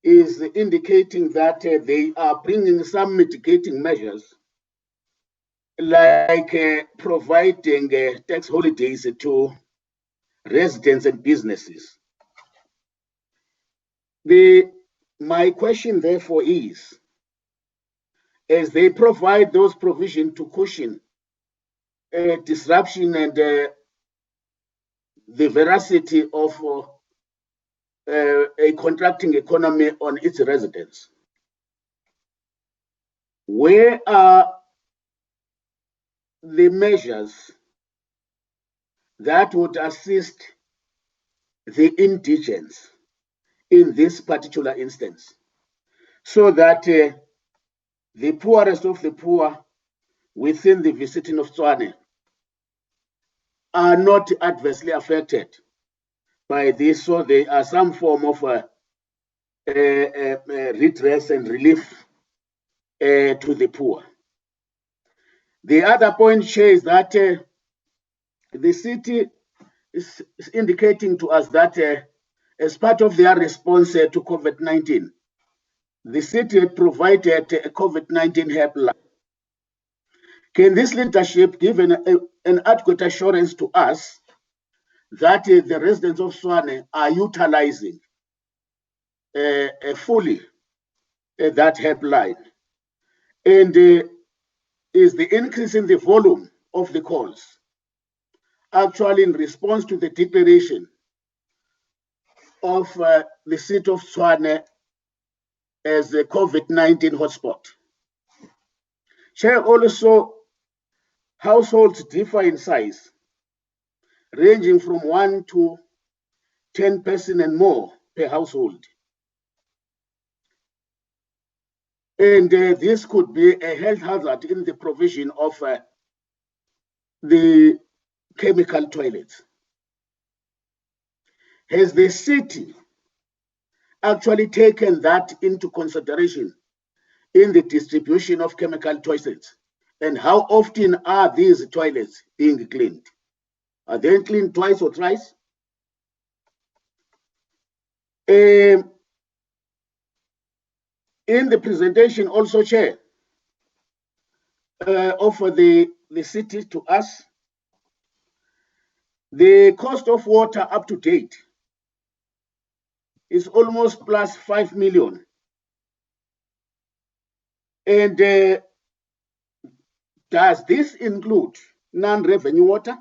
is indicating that they are bringing some mitigating measures, like providing tax holidays to residents and businesses. My question, therefore, is, as they provide those provisions to cushion disruption and the veracity of a contracting economy on its residents. Where are the measures that would assist the indigents in this particular instance, so that the poorest of the poor within the vicinity of Tshwane are not adversely affected by this, so there are some form of redress and relief to the poor. The other point, Chair, is that the city is indicating to us that as part of their response to COVID-19, the city provided a COVID-19 helpline. Can this leadership give an adequate assurance to us that the residents of Tshwane are utilizing fully that helpline? And is the increase in the volume of the calls actually in response to the declaration of the city of Tshwane as a COVID-19 hotspot? Chair, also, households differ in size, ranging from 1 to 10 person and more per household. And this could be a health hazard in the provision of the chemical toilets. Has the city actually taken that into consideration in the distribution of chemical toilets? And how often are these toilets being cleaned? Are they cleaned twice or thrice? In the presentation also, Chair, of the city to us, the cost of water up to date is almost plus 5 million. And does this include non-revenue water?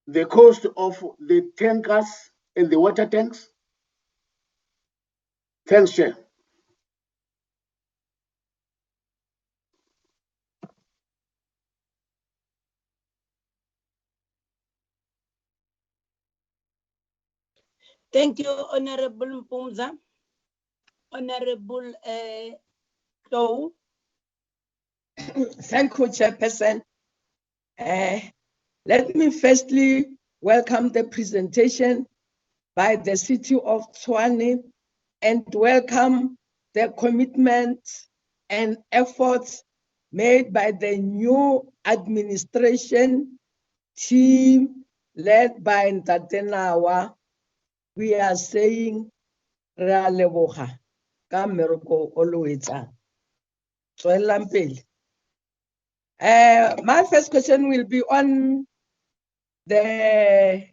The cost of the tankers and the water tanks? Thanks, Chair. Thank you, Honorable Mpumza. Honorable Tou. Thank you, Chairperson. Let me firstly welcome the presentation by the City of Tshwane and welcome the commitment and efforts made by the new administration team led by Ntatenawa. We are saying Ra leboga ka mmereko o lo etsang. Tswellang pele. My first question will be on the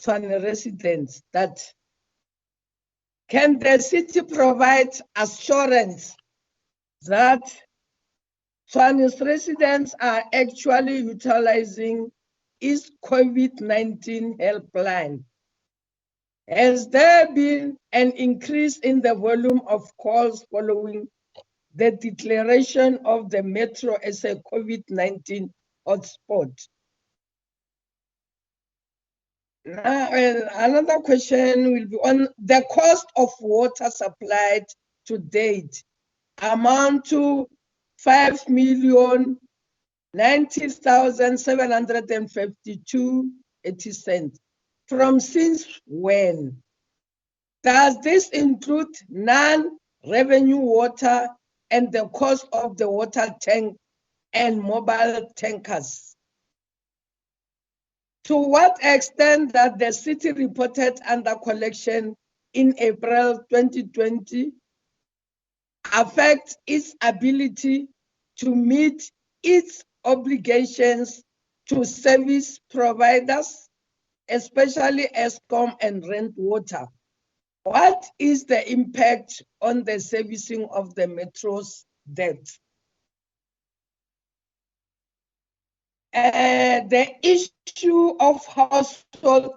Tshwane residents, that can the city provide assurance that Tshwane's residents are actually utilizing its COVID-19 helpline? Has there been an increase in the volume of calls following the declaration of the metro as a COVID-19 hotspot? Now, another question will be on the cost of water supplied to date, amount to 5,090,752.80 cents. From since when? Does this include non-revenue water and the cost of the water tank and mobile tankers? To what extent that the city reported under collection in April 2020 affect its ability to meet its obligations to service providers, especially Eskom and Rent Water? What is the impact on the servicing of the metro's debt? The issue of household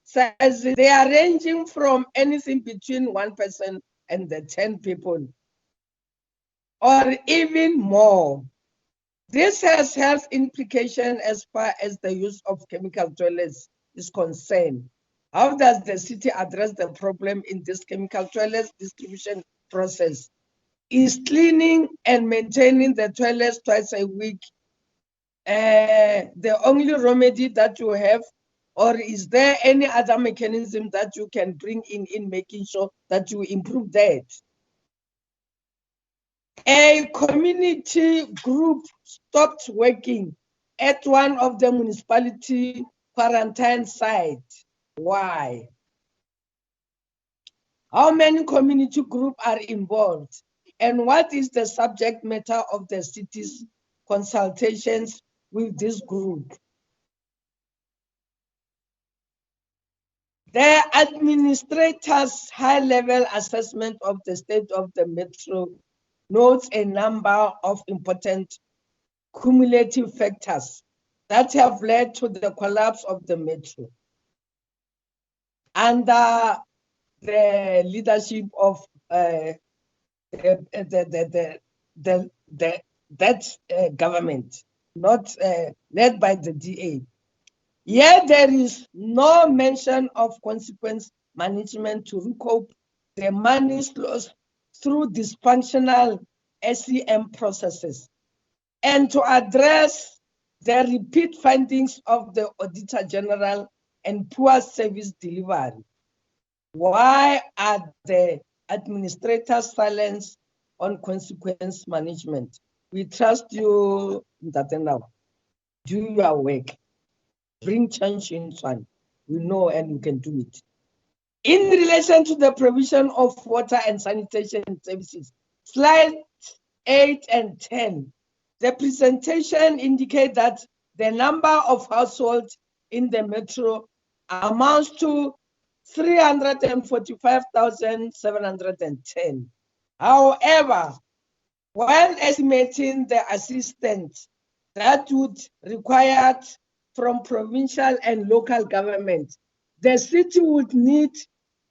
sizes, they are ranging from anything between 1 person and the 10 people, or even more. This has health implications as far as the use of chemical toilets is concerned. How does the city address the problem in this chemical toilets distribution process? Is cleaning and maintaining the toilets twice a week the only remedy that you have, or is there any other mechanism that you can bring in making sure that you improve that? A community group stopped working at one of the municipality quarantine sites. Why? How many community groups are involved? And what is the subject matter of the city's consultations with this group? The administrator's high-level assessment of the state of the metro notes a number of important cumulative factors that have led to the collapse of the metro. Under the leadership of government, not led by the DA. Yet there is no mention of consequence management to recoup the money lost through dysfunctional SEM processes and to address the repeat findings of the Auditor General and poor service delivery. Why are the administrators silent on consequence management? We trust you, Ntatenao. Do your work. Bring change in Tshwane. We know and you can do it. In relation to the provision of water and sanitation services, slides 8 and 10, the presentation indicates that the number of households in the metro amounts to 345,710. However, when estimating the assistance that would require from provincial and local government, the city would need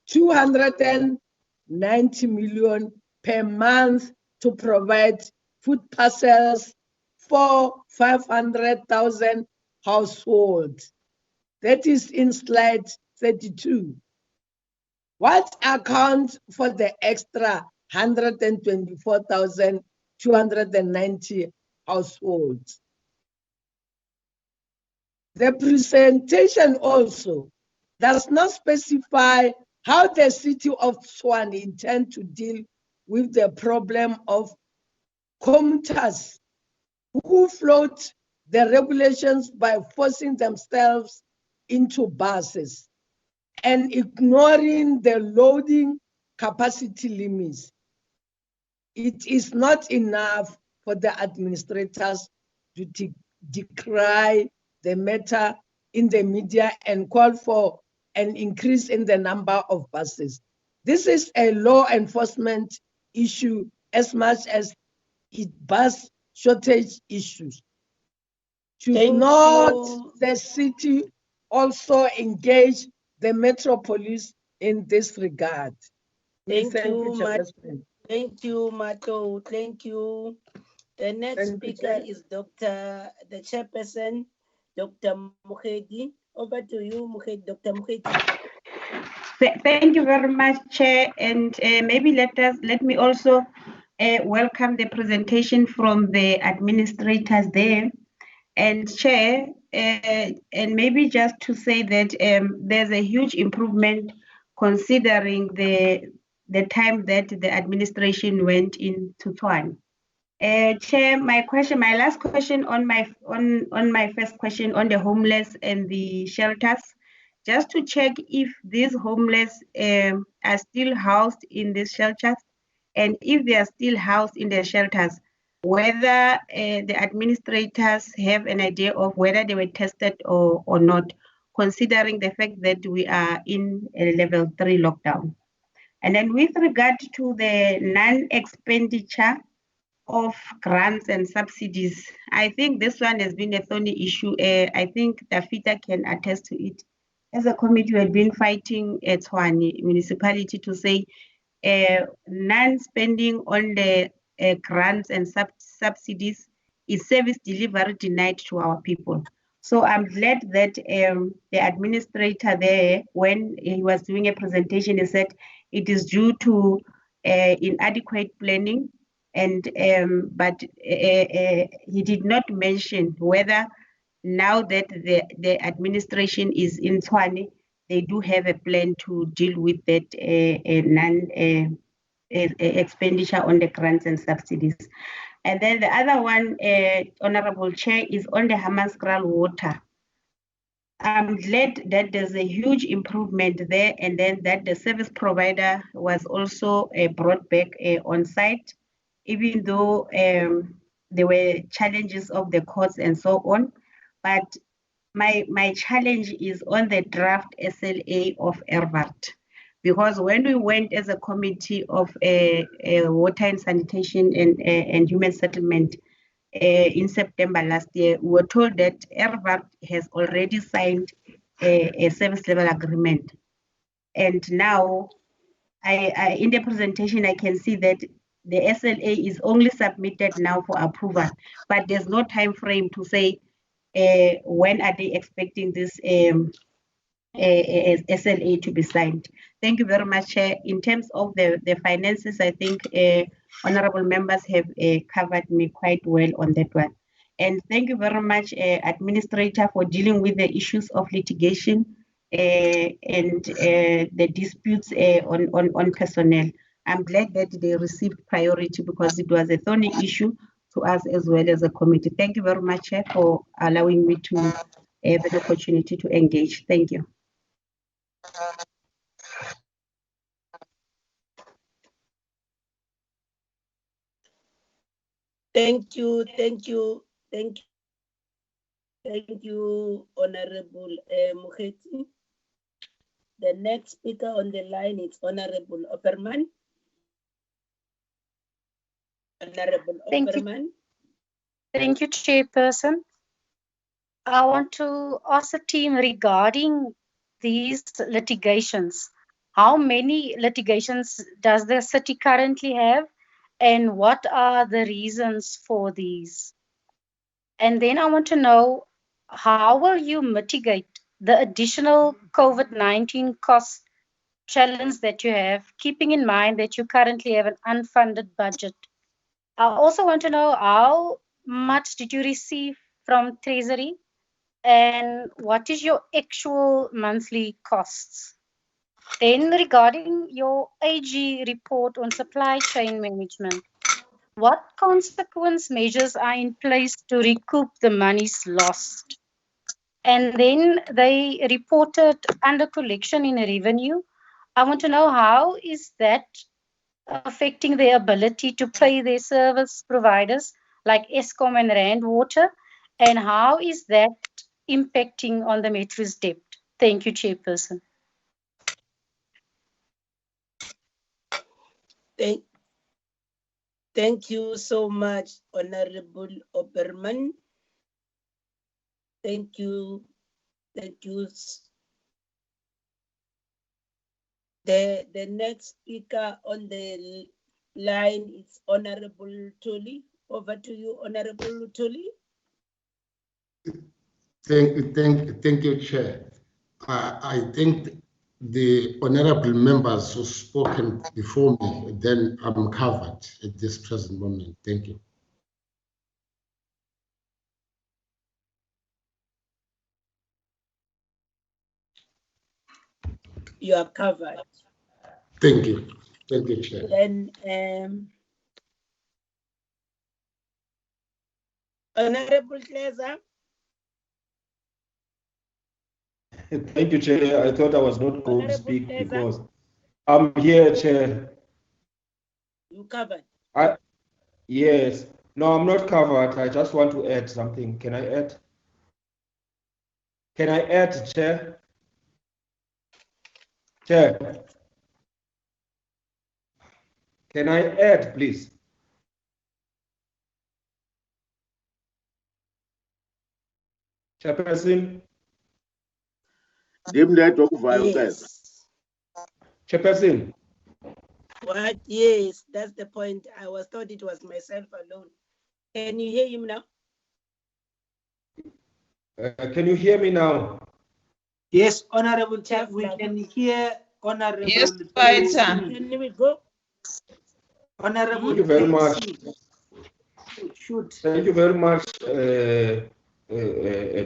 290 million per month to provide food parcels for 500,000 households. That is in slide 32. What accounts for the extra 124,290 households? The presentation also does not specify how the city of Tshwane intends to deal with the problem of commuters who float the regulations by forcing themselves into buses and ignoring the loading capacity limits. It is not enough for the administrators to decry the matter in the media and call for an increase in the number of buses. This is a law enforcement issue as much as it bus shortage issues. Should not the city also engage the metropolis in this regard? Thank you, Mato. Thank you. The next speaker is the chairperson, Dr. Mukhedi. Over to you, Dr. Mukhedi. Thank you very much, Chair. And maybe let me also welcome the presentation from the administrators there. And Chair, and maybe just to say that there's a huge improvement considering the time that the administration went into Tshwane. Chair, my last question on my first question on the homeless and the shelters, just to check if these homeless are still housed in these shelters, and if they are still housed in the shelters, whether the administrators have an idea of whether they were tested or not, considering the fact that we are in a level 3 lockdown. And then with regard to the non-expenditure of grants and subsidies. I think this one has been a thorny issue. I think Tafita can attest to it. As a committee, we have been fighting at Tshwane Municipality to say non-spending on the grants and subsidies is service delivery denied to our people. So I'm glad that the administrator there, when he was doing a presentation, he said it is due to inadequate planning, and but he did not mention whether now that the administration is in Tshwane, they do have a plan to deal with that expenditure on the grants and subsidies. And then the other one, Honorable Chair, is on the Hamaanskraal water. I'm glad that there's a huge improvement there, and then that the service provider was also brought back on site, even though there were challenges of the courts and so on. But my challenge is on the draft SLA of Ervart. Because when we went as a committee of water and sanitation and human settlement in September last year, we were told that Ervart has already signed a service level agreement. And now, in the presentation, I can see that the SLA is only submitted now for approval, but there's no time frame to say when are they expecting this SLA to be signed. Thank you very much, Chair. In terms of the finances, I think honorable members have covered me quite well on that one. And thank you very much, Administrator, for dealing with the issues of litigation and the disputes on personnel. I'm glad that they received priority because it was a thorny issue to us as well as a committee. Thank you very much, Chair, for allowing me to have the opportunity to engage. Thank you. Thank you, Honorable Mukhethi. The next speaker on the line is Honorable Opperman. Honorable Opperman. Thank you, Chairperson. I want to ask the team regarding these litigations. How many litigations does the city currently have, and what are the reasons for these? And then I want to know, how will you mitigate the additional COVID-19 cost challenge that you have, keeping in mind that you currently have an unfunded budget? I also want to know, how much did you receive from Treasury, and what is your actual monthly costs? Then regarding your AG report on supply chain management, what consequence measures are in place to recoup the monies lost? And then they reported under collection in revenue. I want to know, how is that affecting their ability to pay their service providers like Eskom and Rand Water, and how is that impacting on the Metro's debt? Thank you, Chairperson. Thank you so much, Honorable Opperman. Thank you. The next speaker on the line is Honorable Tuli. Over to you, Honorable Tuli. Thank you, Chair. I think the honorable members who've spoken before me, then I'm covered at this present moment. Thank you. You are covered. Thank you. Thank you, Chair. Then, Honorable Kleza. Thank you, Chair. I thought I was not going to speak because I'm here, Chair. You covered? Yes. No, I'm not covered. I just want to add something. Can I add? Can I add, Chair? Chair. Can I add, please? Chairperson. Yes. Chairperson. What? Yes, that's the point. I thought it was myself alone. Can you hear him now? Can you hear me now? Yes, Honorable Chair, we can hear Honorable. Yes, Fighter. Can we go? Thank Honorable. you very much. Shoot. Thank you very much,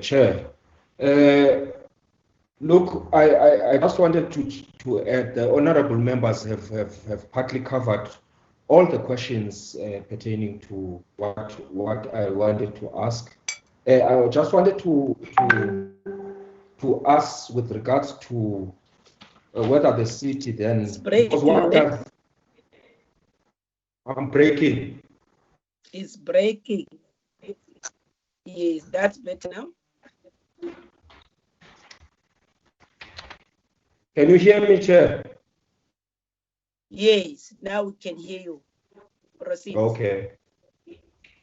Chair. Look, I just wanted to add the honourable members have partly covered all the questions pertaining to what I wanted to ask. I just wanted to ask with regards to whether the city then, because I'm breaking. It's breaking. Yes, that's better now. Can you hear me, Chair? Yes, now we can hear you. Proceed. Okay.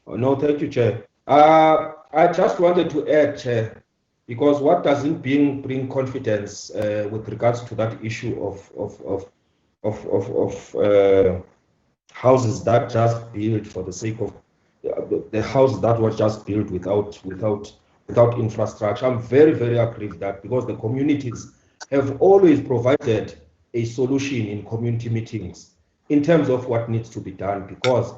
No, thank you, Chair. I just wanted to add, Chair, because what doesn't bring confidence with regards to that issue of houses that just built for the sake of the house that was just built without infrastructure. I'm very, very aggrieved that because the communities have always provided a solution in community meetings in terms of what needs to be done, because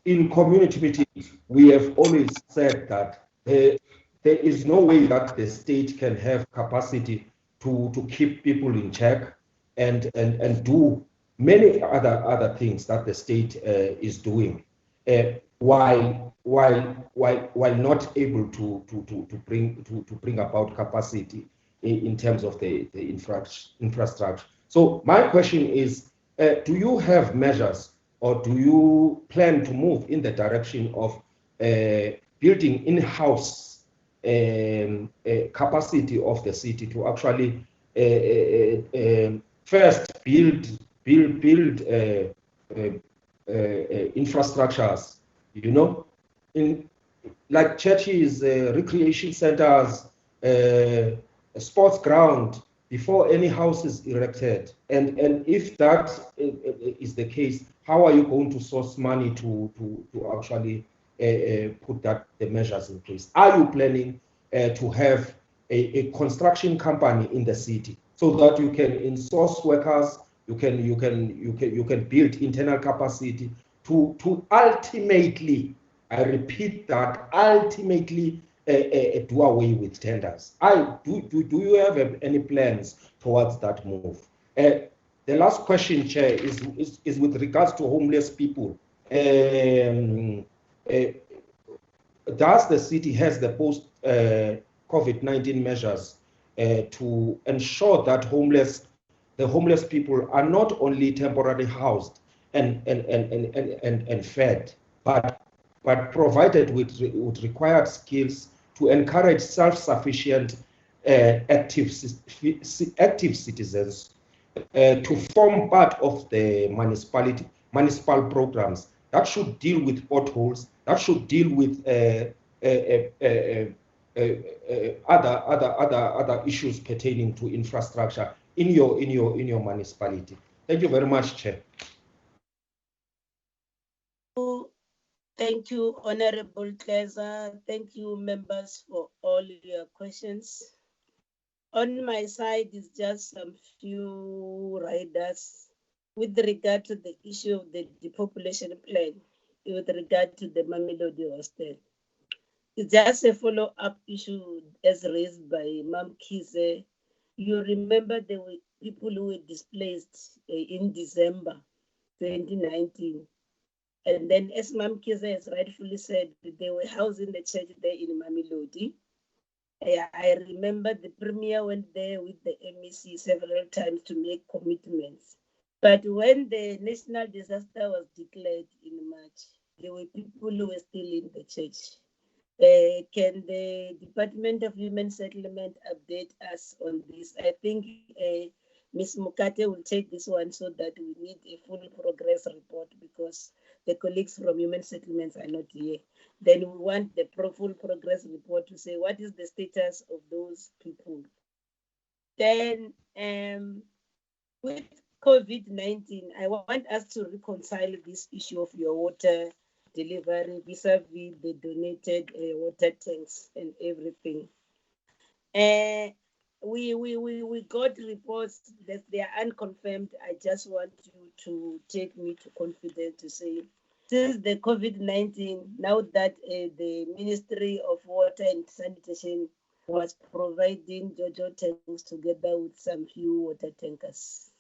in community meetings, we have always said that there is no way that the state can have capacity to keep people in check and do many other things that the state is doing, while not able to bring about capacity in terms of the infrastructure. So my question is, do you have measures, or do you plan to move in the direction of building in-house capacity of the city to actually first build infrastructures, you know, in like churches, recreation centers, sports ground, before any house is erected? And if that is the case, how are you going to source money to actually put the measures in place? Are you planning to have a construction company in the city so that you can in-source workers, you can build internal capacity to ultimately, I repeat that, ultimately do away with tenders? Do you have any plans towards that move? The last question, Chair, is with regards to homeless people. Does the city has the post COVID-19 measures to ensure that the homeless people are not only temporarily housed and fed, but provided with required skills to encourage self-sufficient active citizens to form part of the municipal programs that should deal with potholes, that should deal with other issues pertaining to infrastructure in your municipality. Thank you very much, Chair. Thank you, Honorable Kleza. Thank you, members, for all your questions. On my side is just some few riders with regard to the issue of the depopulation plan, with regard to the Mamelodi hostel. It's just a follow-up issue as raised by Mam Kize. You remember there were people who were displaced in December 2019. And then, as Mam Kize has rightfully said, they were housed in the church there in Mamelodi. I remember the Premier went there with the MEC several times to make commitments. But when the national disaster was declared in March, there were people who were still in the church. Can the Department of Human Settlement update us on this? I think Ms. Mukate will take this one so that we need a full progress report because the colleagues from Human Settlements are not here. Then we want the full progress report to say what is the status of those people. Then with COVID-19, I want us to reconcile this issue of your water delivery vis-a-vis the donated water tanks and everything. We got reports that they are unconfirmed. I just want you to take me to confidence to say, since the COVID-19, now that the Ministry of Water and Sanitation was providing JoJo tanks together with some few water tankers,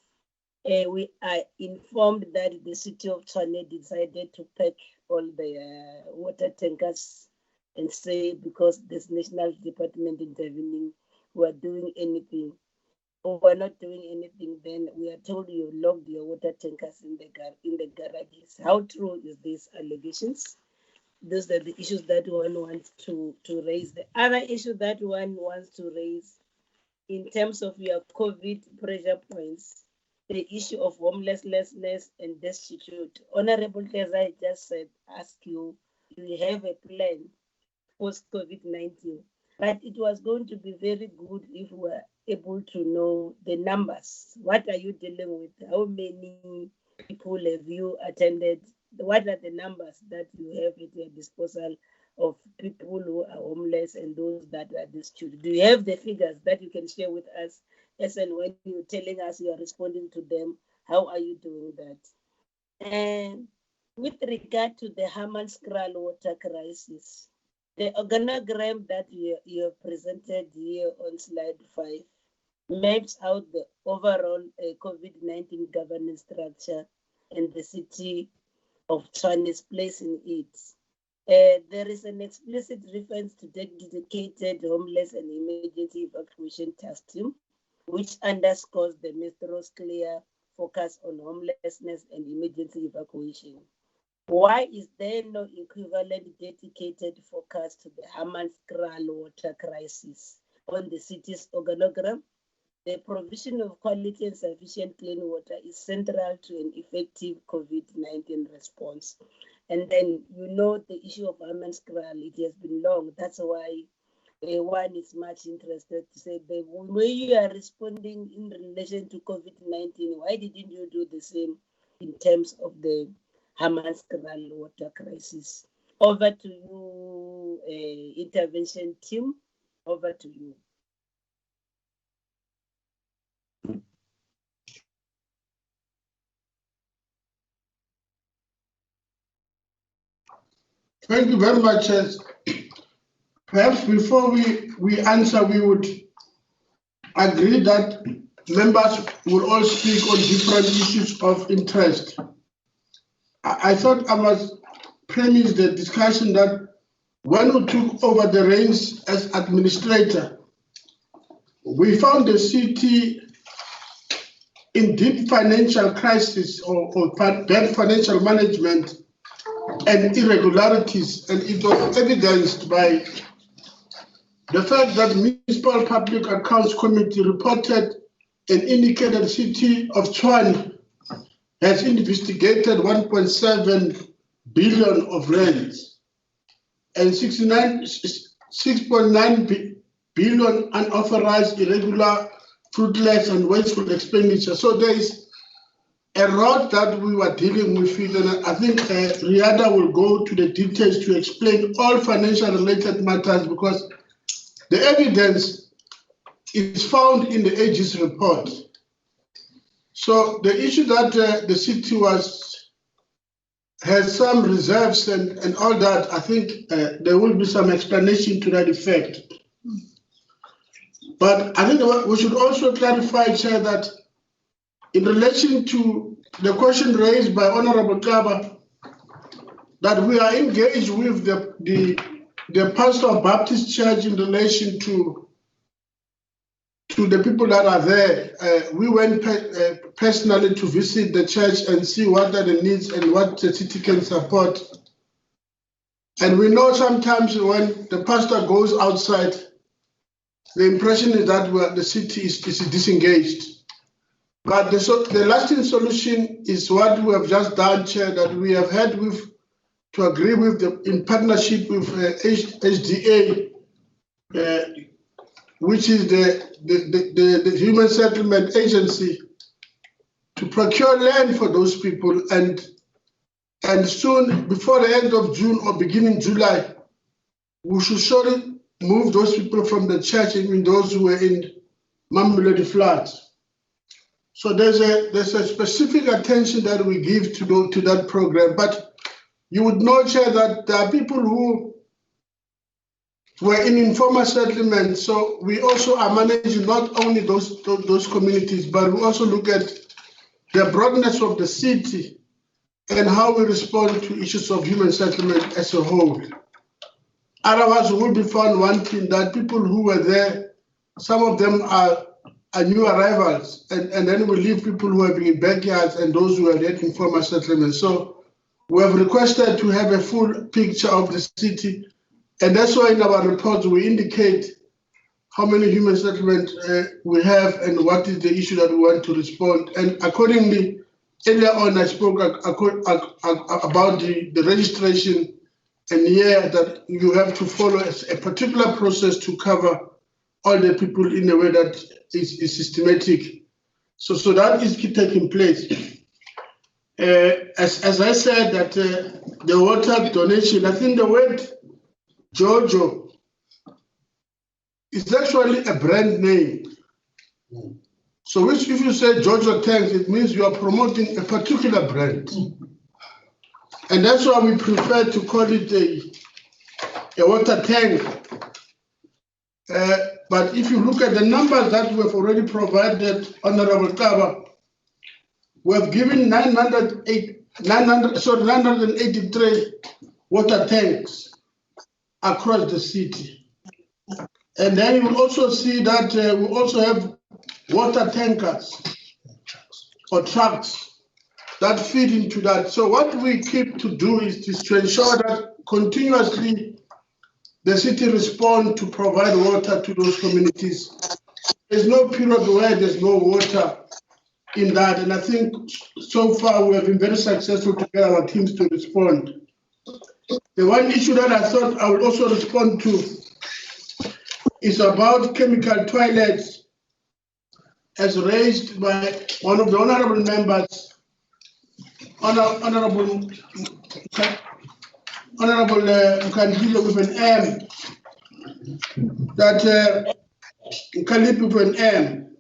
we are informed that the city of Tshwane decided to pack all the water tankers and say because this national department intervening, we are doing anything. Or we're not doing anything, then we are told you locked your water tankers in the garages. How true is these allegations? Those are the issues that one wants to raise. The other issue that one wants to raise in terms of your COVID pressure points, the issue of homelessness and destitute. Honorable Keza just said, ask you, you have a plan post-COVID-19, but it was going to be very good if we were able to know the numbers. What are you dealing with? How many people have you attended? What are the numbers that you have at your disposal of people who are homeless and those that are destitute? Do you have the figures that you can share with us? Yes, and when you're telling us you are responding to them, how are you doing that? And with regard to the Hamaanskraal water crisis, the organogram that you have presented here on slide 5 maps out the overall COVID-19 governance structure and the city of Tshwane's place in it. There is an explicit reference to dedicated homeless and emergency evacuation task team, which underscores the Metro's clear focus on homelessness and emergency evacuation. Why is there no equivalent dedicated focus to the Hamaanskraal water crisis on the city's organogram? The provision of quality and sufficient clean water is central to an effective COVID-19 response. And then you know the issue of Hamaanskraal, it has been long. That's why one is much interested to say the way you are responding in relation to COVID-19, why didn't you do the same in terms of the Hamaanskraal water crisis? Over to you, intervention team. Over to you. Thank you very much. Perhaps before we answer, we would agree that members will all speak on different issues of interest. I thought I must premise the discussion that when we took over the reins as administrator, we found the city in deep financial crisis or bad financial management and irregularities, and it was evidenced by the fact that Municipal Public Accounts Committee reported and indicated the city of Tshwane has investigated 1.7 billion of rents and 6.9 billion unauthorized, irregular, fruitless, and wasteful expenditure. So there is a lot that we were dealing with it, and I think Riada will go to the details to explain all financial related matters because the evidence is found in the AG's report. So the issue that the city has some reserves and all that, I think there will be some explanation to that effect. But I think we should also clarify, Chair, that in relation to the question raised by Honorable Kaba, that we are engaged with the pastor of Baptist Church in relation to the people that are there. We went personally to visit the church and see what are the needs and what the city can support. And we know sometimes when the pastor goes outside, the impression is that the city is disengaged. But the lasting solution is what we have just done, Chair, that we have had to agree with in partnership with HDA, which is the Human Settlement Agency, to procure land for those people, and soon, before the end of June or beginning July, we should surely move those people from the church, even those who were in Mamelodi floods. So there's a specific attention that we give to that program. But you would know, Chair, that there are people who were in informal settlements. So we also are managing not only those communities, but we also look at the broadness of the city and how we respond to issues of human settlement as a whole. Otherwise, we will be found wanting that people who were there, some of them are new arrivals, and then we leave people who have been in backyards and those who are there in former settlements. So we have requested to have a full picture of the city, and that's why in our reports we indicate how many human settlements we have and what is the issue that we want to respond. And accordingly, earlier on I spoke about the registration, and here that you have to follow a particular process to cover all the people in a way that is systematic. So that is taking place. As I said, that the water donation, I think the word Jojo is actually a brand name. So if you say Jojo tanks, it means you are promoting a particular brand. And that's why we prefer to call it a water tank. But if you look at the numbers that we have already provided, Honorable Kaba, we have given 983 water tanks across the city. And then you will also see that we also have water tankers or trucks that feed into that. So what we keep to do is to ensure that continuously the city responds to provide water to those communities. There's no period where there's no water in that. And I think so far we have been very successful to get our teams to respond. The one issue that I thought I would also respond to is about chemical toilets, as raised by one of the honorable members, Honorable Mkandile with an M, that Mkalip with an M.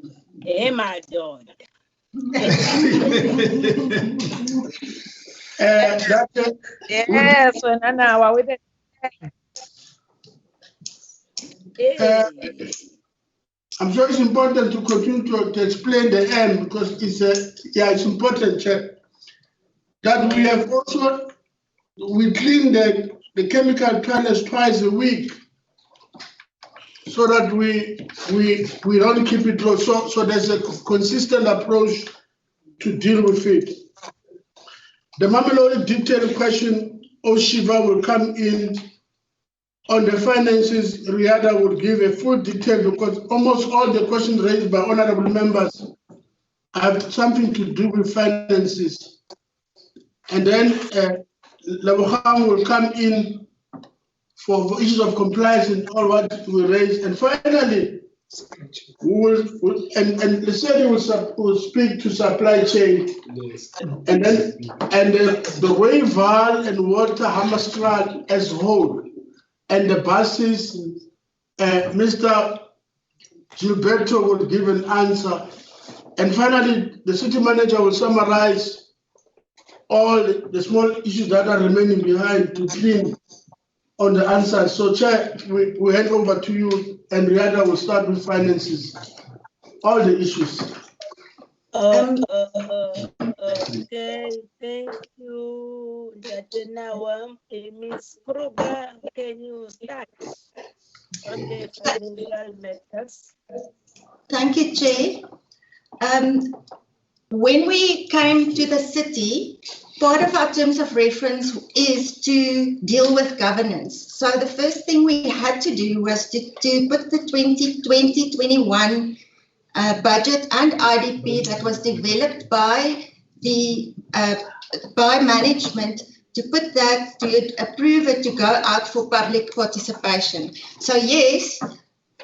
Hey, my God. Yes, when an hour with it. I'm sure it's important to continue to explain the M, because it's important, Chair, that we have also, we clean the chemical toilets twice a week so that we don't keep it low. So there's a consistent approach to deal with it. The Mamelodi detailed question, Oshiva will come in. On the finances, Riada will give a full detail, because almost all the questions raised by honorable members have something to do with finances. And then Labukham will come in for issues of compliance and all what we raised. And finally, the city will speak to supply chain. Yes. And then the way Val and Water Hamaanskraal as whole, and the buses, Mr. Gilberto will give an answer. And finally, the city manager will summarize all the small issues that are remaining behind to clean on the answer. So, Chair, we hand over to you, and Riada will start with finances, all the issues. Okay, thank you. Now, Ms. Kruger, can you start on the financial matters? Thank you, Chair. When we came to the city, part of our terms of reference is to deal with governance. So the first thing we had to do was to put the 2020-21 budget and IDP that was developed by the by management to put that, to approve it to go out for public participation. So yes,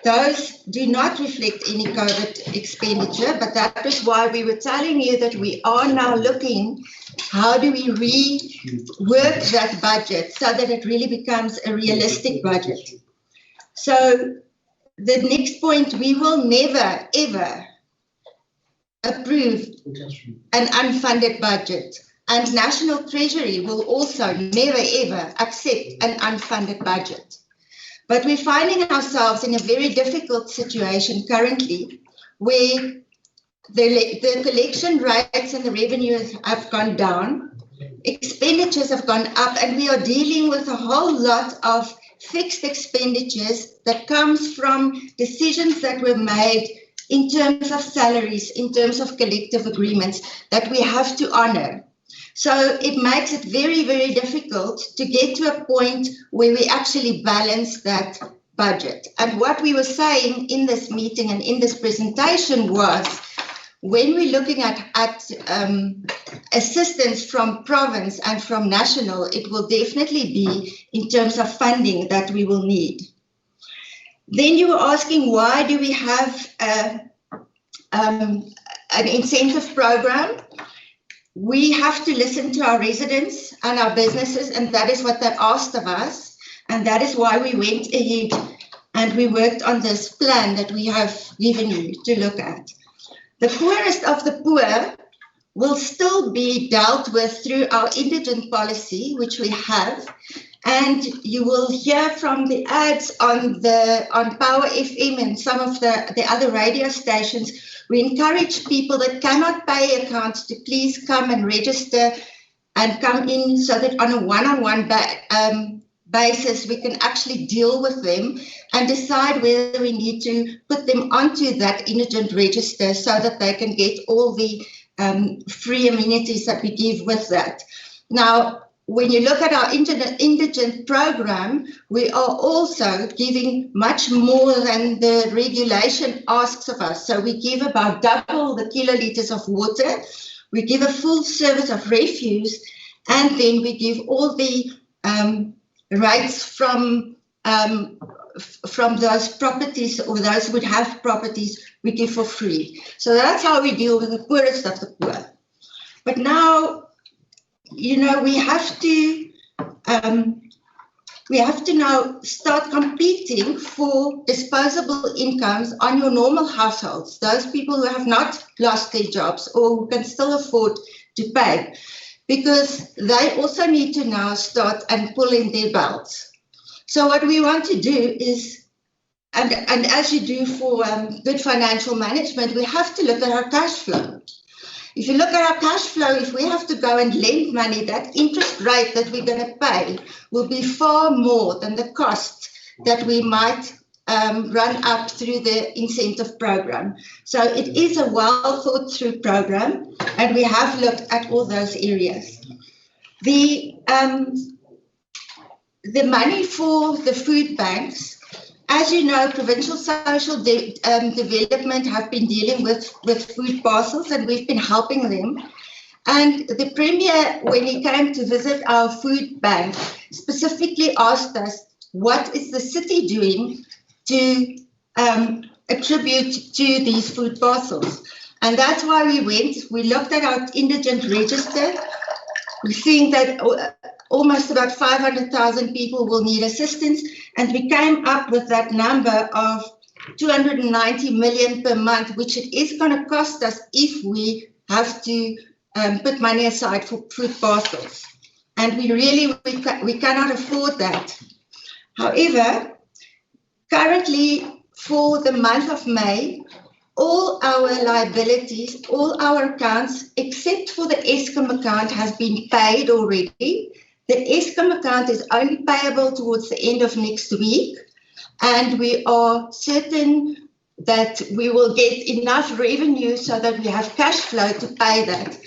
those do not reflect any COVID expenditure, but that is why we were telling you that we are now looking, how do we rework that budget so that it really becomes a realistic budget. So the next point, we will never, ever approve an unfunded budget. And National Treasury will also never, ever accept an unfunded budget. But we're finding ourselves in a very difficult situation currently where the collection rates and the revenues have gone down, expenditures have gone up, and we are dealing with a whole lot of fixed expenditures that comes from decisions that were made in terms of salaries, in terms of collective agreements that we have to honor. So it makes it very, very difficult to get to a point where we actually balance that budget. And what we were saying in this meeting and in this presentation was, when we're looking at assistance from province and from national, it will definitely be in terms of funding that we will need. Then you were asking, why do we have an incentive program? We have to listen to our residents and our businesses, and that is what they asked of us. And that is why we went ahead and we worked on this plan that we have given you to look at. The poorest of the poor will still be dealt with through our indigent policy, which we have. And you will hear from the ads on Power FM and some of the other radio stations. We encourage people that cannot pay accounts to please come and register and come in, so that on a one-on-one basis we can actually deal with them and decide whether we need to put them onto that indigent register so that they can get all the free amenities that we give with that. Now, when you look at our indigent program, we are also giving much more than the regulation asks of us. So we give about double the kiloliters of water, we give a full service of refuse, and then we give all the rights from those properties, or those who would have properties, we give for free. So that's how we deal with the poorest of the poor. But now, you know, we have to now start competing for disposable incomes on your normal households, those people who have not lost their jobs or who can still afford to pay, because they also need to now start and pull in their belts. So what we want to do is, and as you do for good financial management, we have to look at our cash flow. If you look at our cash flow, if we have to go and lend money, that interest rate that we're going to pay will be far more than the cost that we might run up through the incentive program. So it is a well thought through program, and we have looked at all those areas. The money for the food banks, as you know, Provincial Social Development have been dealing with food parcels, and we've been helping them. And the Premier, when he came to visit our food bank, specifically asked us, what is the city doing to attribute to these food parcels? And that's why we looked at our indigent register. We're seeing that almost about 500,000 people will need assistance, and we came up with that number of 290 million per month, which it is going to cost us if we have to put money aside for food parcels. And we cannot afford that. However, currently for the month of May, all our liabilities, all our accounts, except for the Eskom account, has been paid already. The Eskom account is only payable towards the end of next week, and we are certain that we will get enough revenue so that we have cash flow to pay that.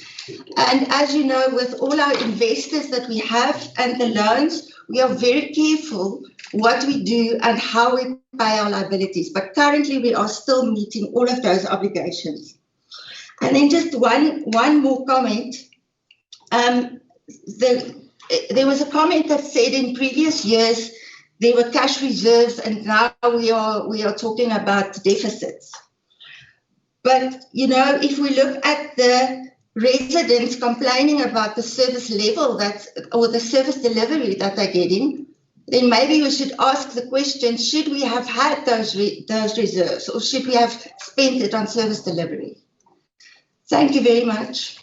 And as you know, with all our investors that we have and the loans, we are very careful what we do and how we pay our liabilities. But currently we are still meeting all of those obligations. And then just one more comment. There was a comment that said in previous years there were cash reserves and now we are talking about deficits. But, you know, if we look at the residents complaining about the service level or the service delivery that they're getting, then maybe we should ask the question, should we have had those reserves or should we have spent it on service delivery? Thank you very much.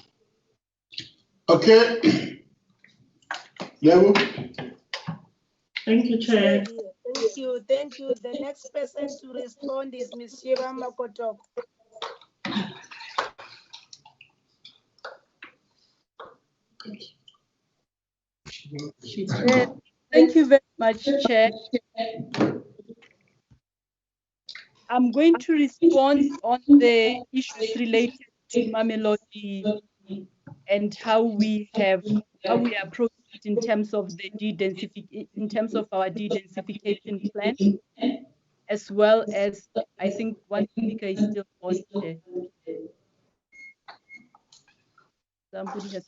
Okay. Lebo. Thank you, Chair. Thank you. The next person to respond is Ms. Shiva Makotok. Thank you very much, Chair. I'm going to respond on the issues related to Mamelodi and how we approach it in terms of our de-densification plan, as well as I think one speaker is still on there. Somebody has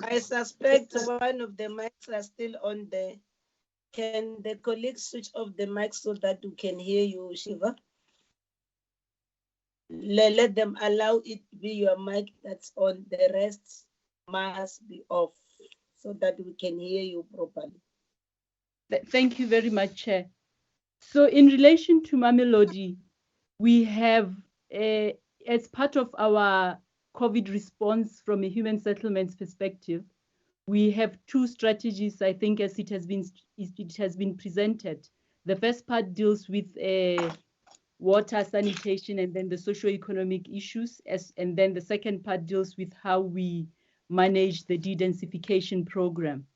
I suspect one of the mics are still on there. Can the colleagues switch off the mic so that we can hear you, Shiva? Let them allow it to be your mic that's on. The rest must be off so that we can hear you properly. Thank you very much, Chair. So in relation to Mamelodi, we have, as part of our COVID response from a human settlements perspective, we have two strategies, I think, as it has been presented. The first part deals with water, sanitation, and then the socio-economic issues, and then the second part deals with how we manage the de-densification program.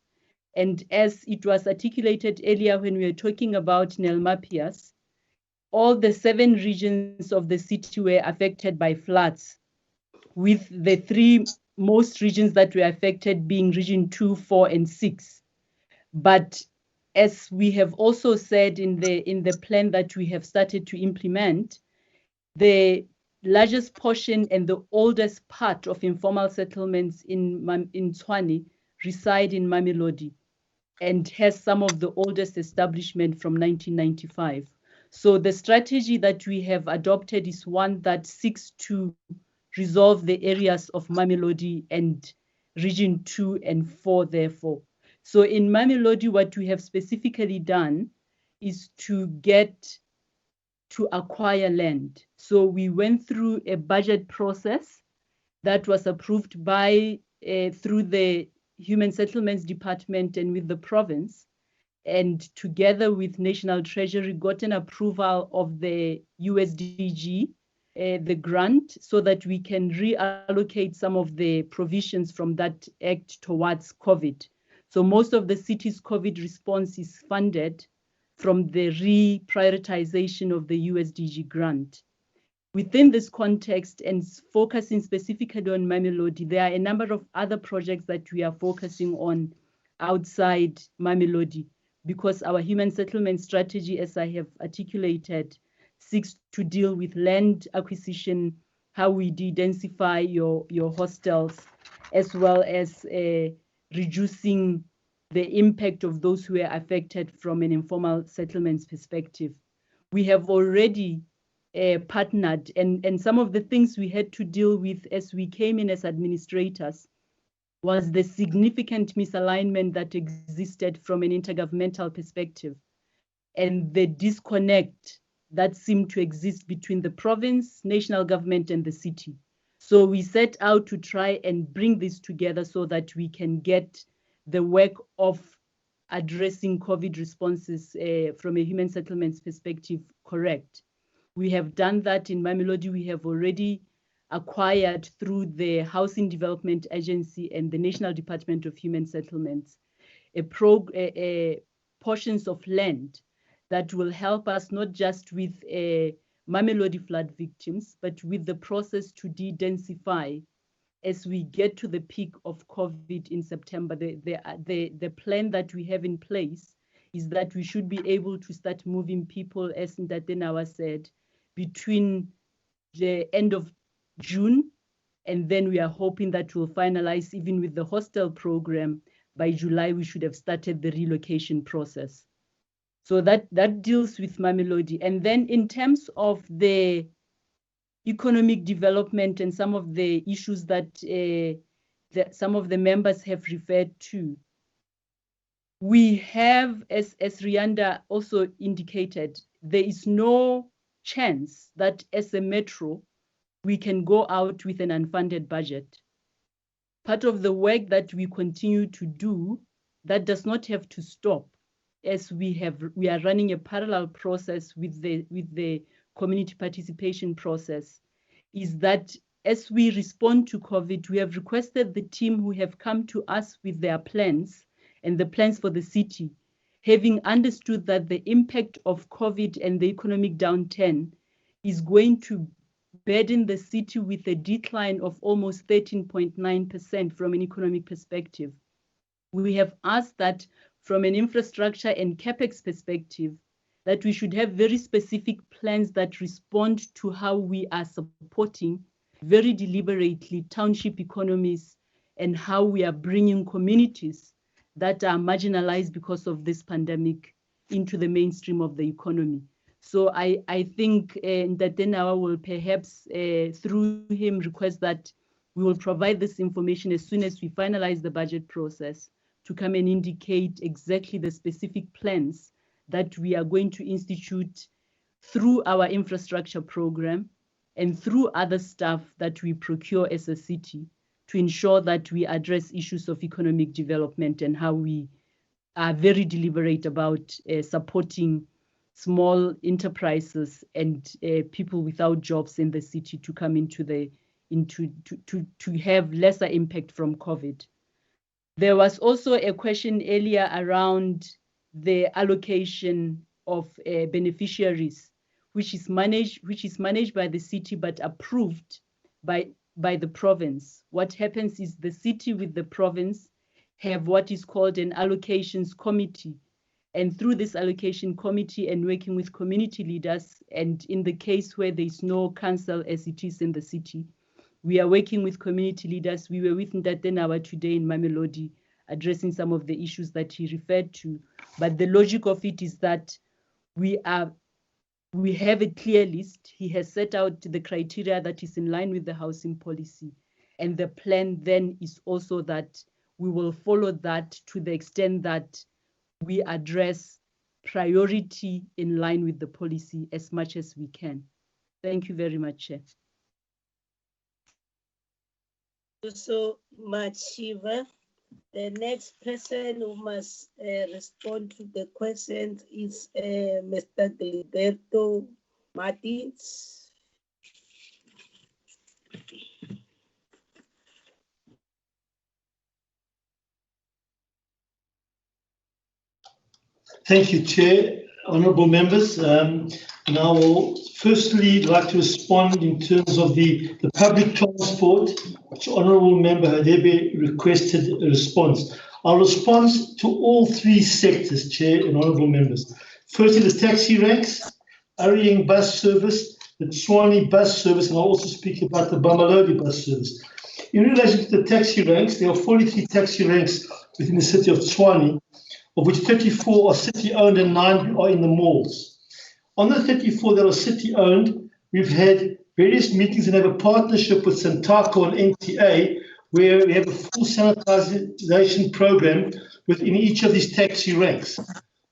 And as it was articulated earlier when we were talking about Nelmapius, all the 7 regions of the city were affected by floods, with the 3 most regions that were affected being region 2, 4, and 6. But as we have also said in the plan that we have started to implement, the largest portion and the oldest part of informal settlements in Tshwane reside in Mamelodi and has some of the oldest establishment from 1995. So the strategy that we have adopted is one that seeks to resolve the areas of Mamelodi and region 2 and 4 therefore. So in Mamelodi, what we have specifically done is to acquire land. So we went through a budget process that was approved by through the Human Settlements Department and with the province, and together with National Treasury got an approval of the USDG, the grant, so that we can reallocate some of the provisions from that act towards COVID. So most of the city's COVID response is funded from the reprioritization of the USDG grant. Within this context and focusing specifically on Mamelodi, there are a number of other projects that we are focusing on outside Mamelodi, because our human settlement strategy, as I have articulated, seeks to deal with land acquisition, how we de-densify your hostels, as well as reducing the impact of those who are affected from an informal settlements perspective. We have already partnered, and some of the things we had to deal with as we came in as administrators was the significant misalignment that existed from an intergovernmental perspective and the disconnect that seemed to exist between the province, national government, and the city. So we set out to try and bring this together so that we can get the work of addressing COVID responses from a human settlements perspective correct. We have done that in Mamelodi. We have already acquired through the Housing Development Agency and the National Department of Human Settlements portions of land that will help us not just with Mamelodi flood victims, but with the process to de-densify as we get to the peak of COVID in September. The plan that we have in place is that we should be able to start moving people, as Ntatenawa said, between the end of June, and then we are hoping that we'll finalize even with the hostel program. By July, we should have started the relocation process. So that deals with Mamelodi. And then in terms of the economic development and some of the issues that some of the members have referred to, we have, as Rianda also indicated, there is no chance that as a metro, we can go out with an unfunded budget. Part of the work that we continue to do, that does not have to stop, as we are running a parallel process with the community participation process, is that as we respond to COVID, we have requested the team who have come to us with their plans and the plans for the city, having understood that the impact of COVID and the economic downturn is going to burden the city with a decline of almost 13.9% from an economic perspective. We have asked that from an infrastructure and capex perspective, that we should have very specific plans that respond to how we are supporting very deliberately township economies and how we are bringing communities that are marginalized because of this pandemic into the mainstream of the economy. So I think Ntatenawa will perhaps, through him, request that we will provide this information as soon as we finalize the budget process to come and indicate exactly the specific plans that we are going to institute through our infrastructure program and through other stuff that we procure as a city to ensure that we address issues of economic development and how we are very deliberate about supporting small enterprises and people without jobs in the city to come to have lesser impact from COVID. There was also a question earlier around the allocation of beneficiaries, which is managed by the city but approved by the province. What happens is the city with the province have what is called an allocations committee. And through this allocation committee and working with community leaders, and in the case where there is no council as it is in the city, we are working with community leaders. We were with Ntatenawa today in Mamelodi, addressing some of the issues that he referred to. But the logic of it is that we have a clear list. He has set out the criteria that is in line with the housing policy. And the plan then is also that we will follow that to the extent that we address priority in line with the policy as much as we can. Thank you very much, Chair. So much, Shiva. The next person who must respond to the questions is Mr. Gilberto Martins. Thank you, Chair. Honourable members, and I will firstly like to respond in terms of the public transport, which Honourable Member Hadebe requested a response. I'll respond to all three sectors, Chair and Honourable members. Firstly, the taxi ranks, Ariang bus service, the Tshwane bus service, and I'll also speak about the Mamelodi bus service. In relation to the taxi ranks, there are 43 taxi ranks within the city of Tshwane, of which 34 are city-owned and 9 are in the malls. On the 34 that are city-owned, we've had various meetings and have a partnership with Santaco and NTA, where we have a full sanitization program within each of these taxi ranks.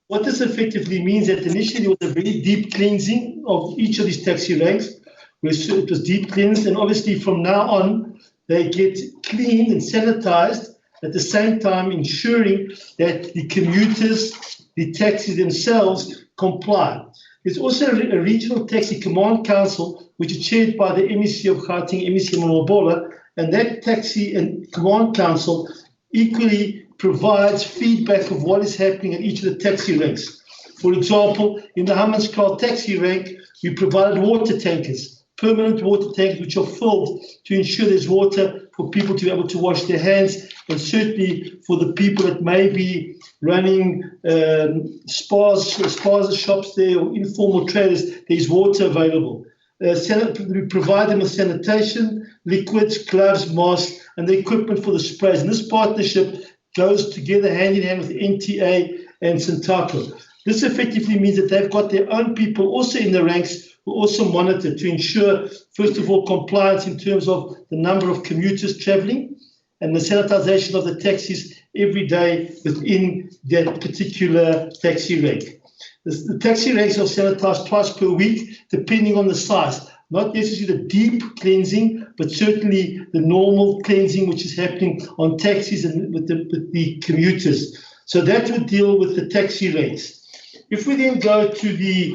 What this effectively means that initially there was a very deep cleansing of each of these taxi ranks, where it was deep cleansed, and obviously from now on, they get cleaned and sanitized, at the same time ensuring that the commuters, the taxis themselves comply. There's also a regional taxi command council, which is chaired by the MEC of Gauteng, MEC Mamabola, and that taxi and command council equally provides feedback of what is happening at each of the taxi ranks. For example, in the Hamaanskraal taxi rank, we provided water tankers permanent water tanks which are filled to ensure there's water for people to be able to wash their hands, and certainly for the people that may be running spas shops there or informal traders, there's water available. We provide them with sanitation, liquids, gloves, masks, and the equipment for the sprays. And this partnership goes together hand in hand with NTA and Santaco. This effectively means that they've got their own people also in the ranks who also monitor to ensure, first of all, compliance in terms of the number of commuters traveling and the sanitization of the taxis every day within that particular taxi rank. The taxi ranks are sanitized twice per week, depending on the size. Not necessarily the deep cleansing, but certainly the normal cleansing which is happening on taxis and with the commuters. So that would deal with the taxi ranks. If we then go to the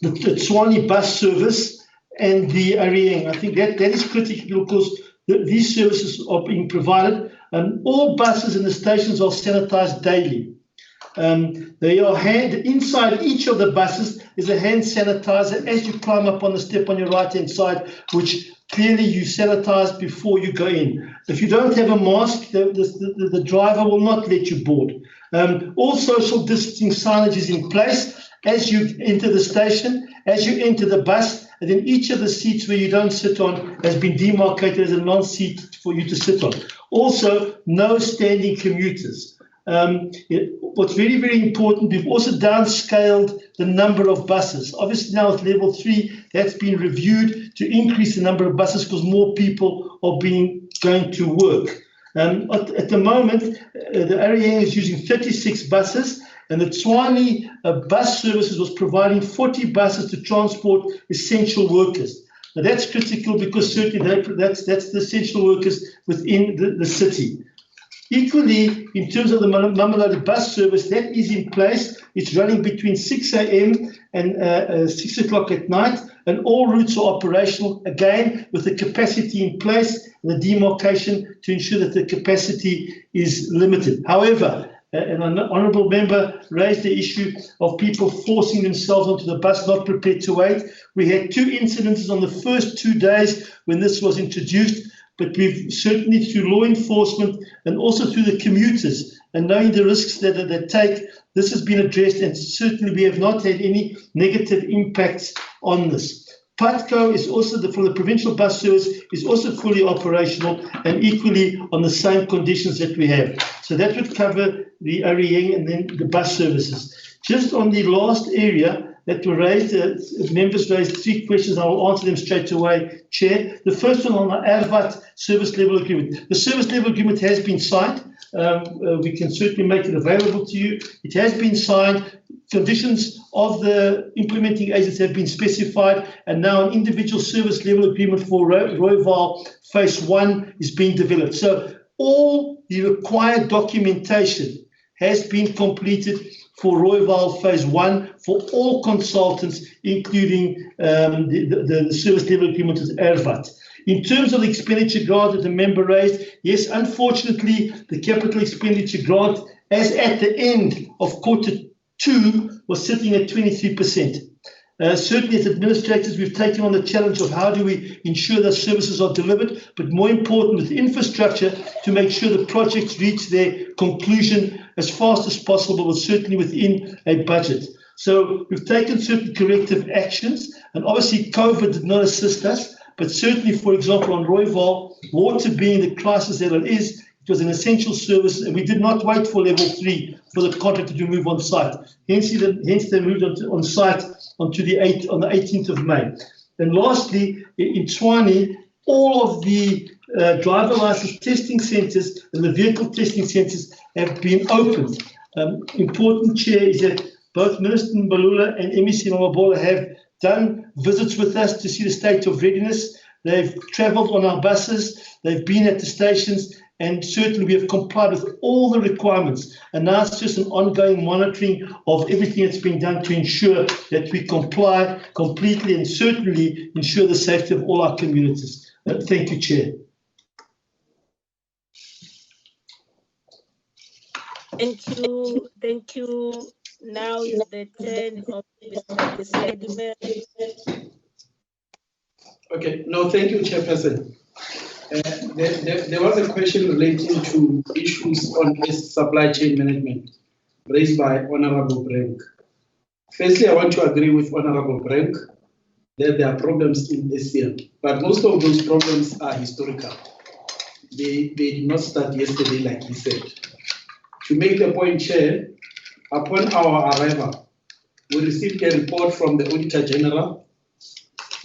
Tshwane bus service and the Arieng, I think that is critical because these services are being provided. All buses in the stations are sanitized daily. They are inside each of the buses is a hand sanitizer as you climb up on the step on your right-hand side, which clearly you sanitize before you go in. If you don't have a mask, the driver will not let you board. All social distancing signage is in place as you enter the station, as you enter the bus, and then each of the seats where you don't sit on has been demarcated as a non-seat for you to sit on. Also, no standing commuters. What's very, very important, we've also downscaled the number of buses. Obviously now at level 3, that's been reviewed to increase the number of buses because more people are going to work. At the moment, the Arieng is using 36 buses, and the Tshwane bus services was providing 40 buses to transport essential workers. Now that's critical because certainly that's the essential workers within the city. Equally, in terms of the Mamelodi bus service, that is in place. It's running between 6 a.m. and 6 o'clock at night, and all routes are operational, again, with the capacity in place and the demarcation to ensure that the capacity is limited. However, an honourable member raised the issue of people forcing themselves onto the bus, not prepared to wait. We had 2 incidences on the first 2 days when this was introduced, but we've certainly through law enforcement and also through the commuters and knowing the risks that they take, this has been addressed, and certainly we have not had any negative impacts on this. PATCO is also, for the provincial bus service, is also fully operational and equally on the same conditions that we have. So that would cover the Arieng and then the bus services. Just on the last area that were raised, members raised 3 questions. I will answer them straight away, Chair. The first one on the ARVAT service level agreement. The service level agreement has been signed. We can certainly make it available to you. It has been signed. Conditions of the implementing agents have been specified, and now an individual service level agreement for Rooiwal Phase 1 is being developed. So all the required documentation has been completed for Rooiwal Phase 1 for all consultants, including the service level agreement with ARVAT. In terms of the expenditure grant that the member raised, yes, unfortunately, the capital expenditure grant, as at the end of Q2, was sitting at 23%. Certainly as administrators, we've taken on the challenge of how do we ensure that services are delivered, but more important with infrastructure to make sure the projects reach their conclusion as fast as possible, but certainly within a budget. So we've taken certain corrective actions, and obviously COVID did not assist us, but certainly, for example, on Rooiwal, water being the crisis that it is, it was an essential service, and we did not wait for level 3 for the contractor to move on site. Hence they moved on site on the 18th of May. And lastly, in Tshwane, all of the driver license testing centres and the vehicle testing centres have been opened. Important, Chair, is that both Minister Mbalula and MEC Mamabola have done visits with us to see the state of readiness. They've travelled on our buses, they've been at the stations, and certainly we have complied with all the requirements. And now it's just an ongoing monitoring of everything that's been done to ensure that we comply completely and certainly ensure the safety of all our communities. Thank you, Chair. Thank you. Now is the turn of Mr. Tshwane. Okay, no, thank you, Chairperson. There was a question relating to issues on supply chain management raised by Honorable Brink. Firstly, I want to agree with Honorable Brink that there are problems in SCM, but most of those problems are historical. They did not start yesterday, like he said. To make the point, Chair, upon our arrival, we received a report from the Auditor General,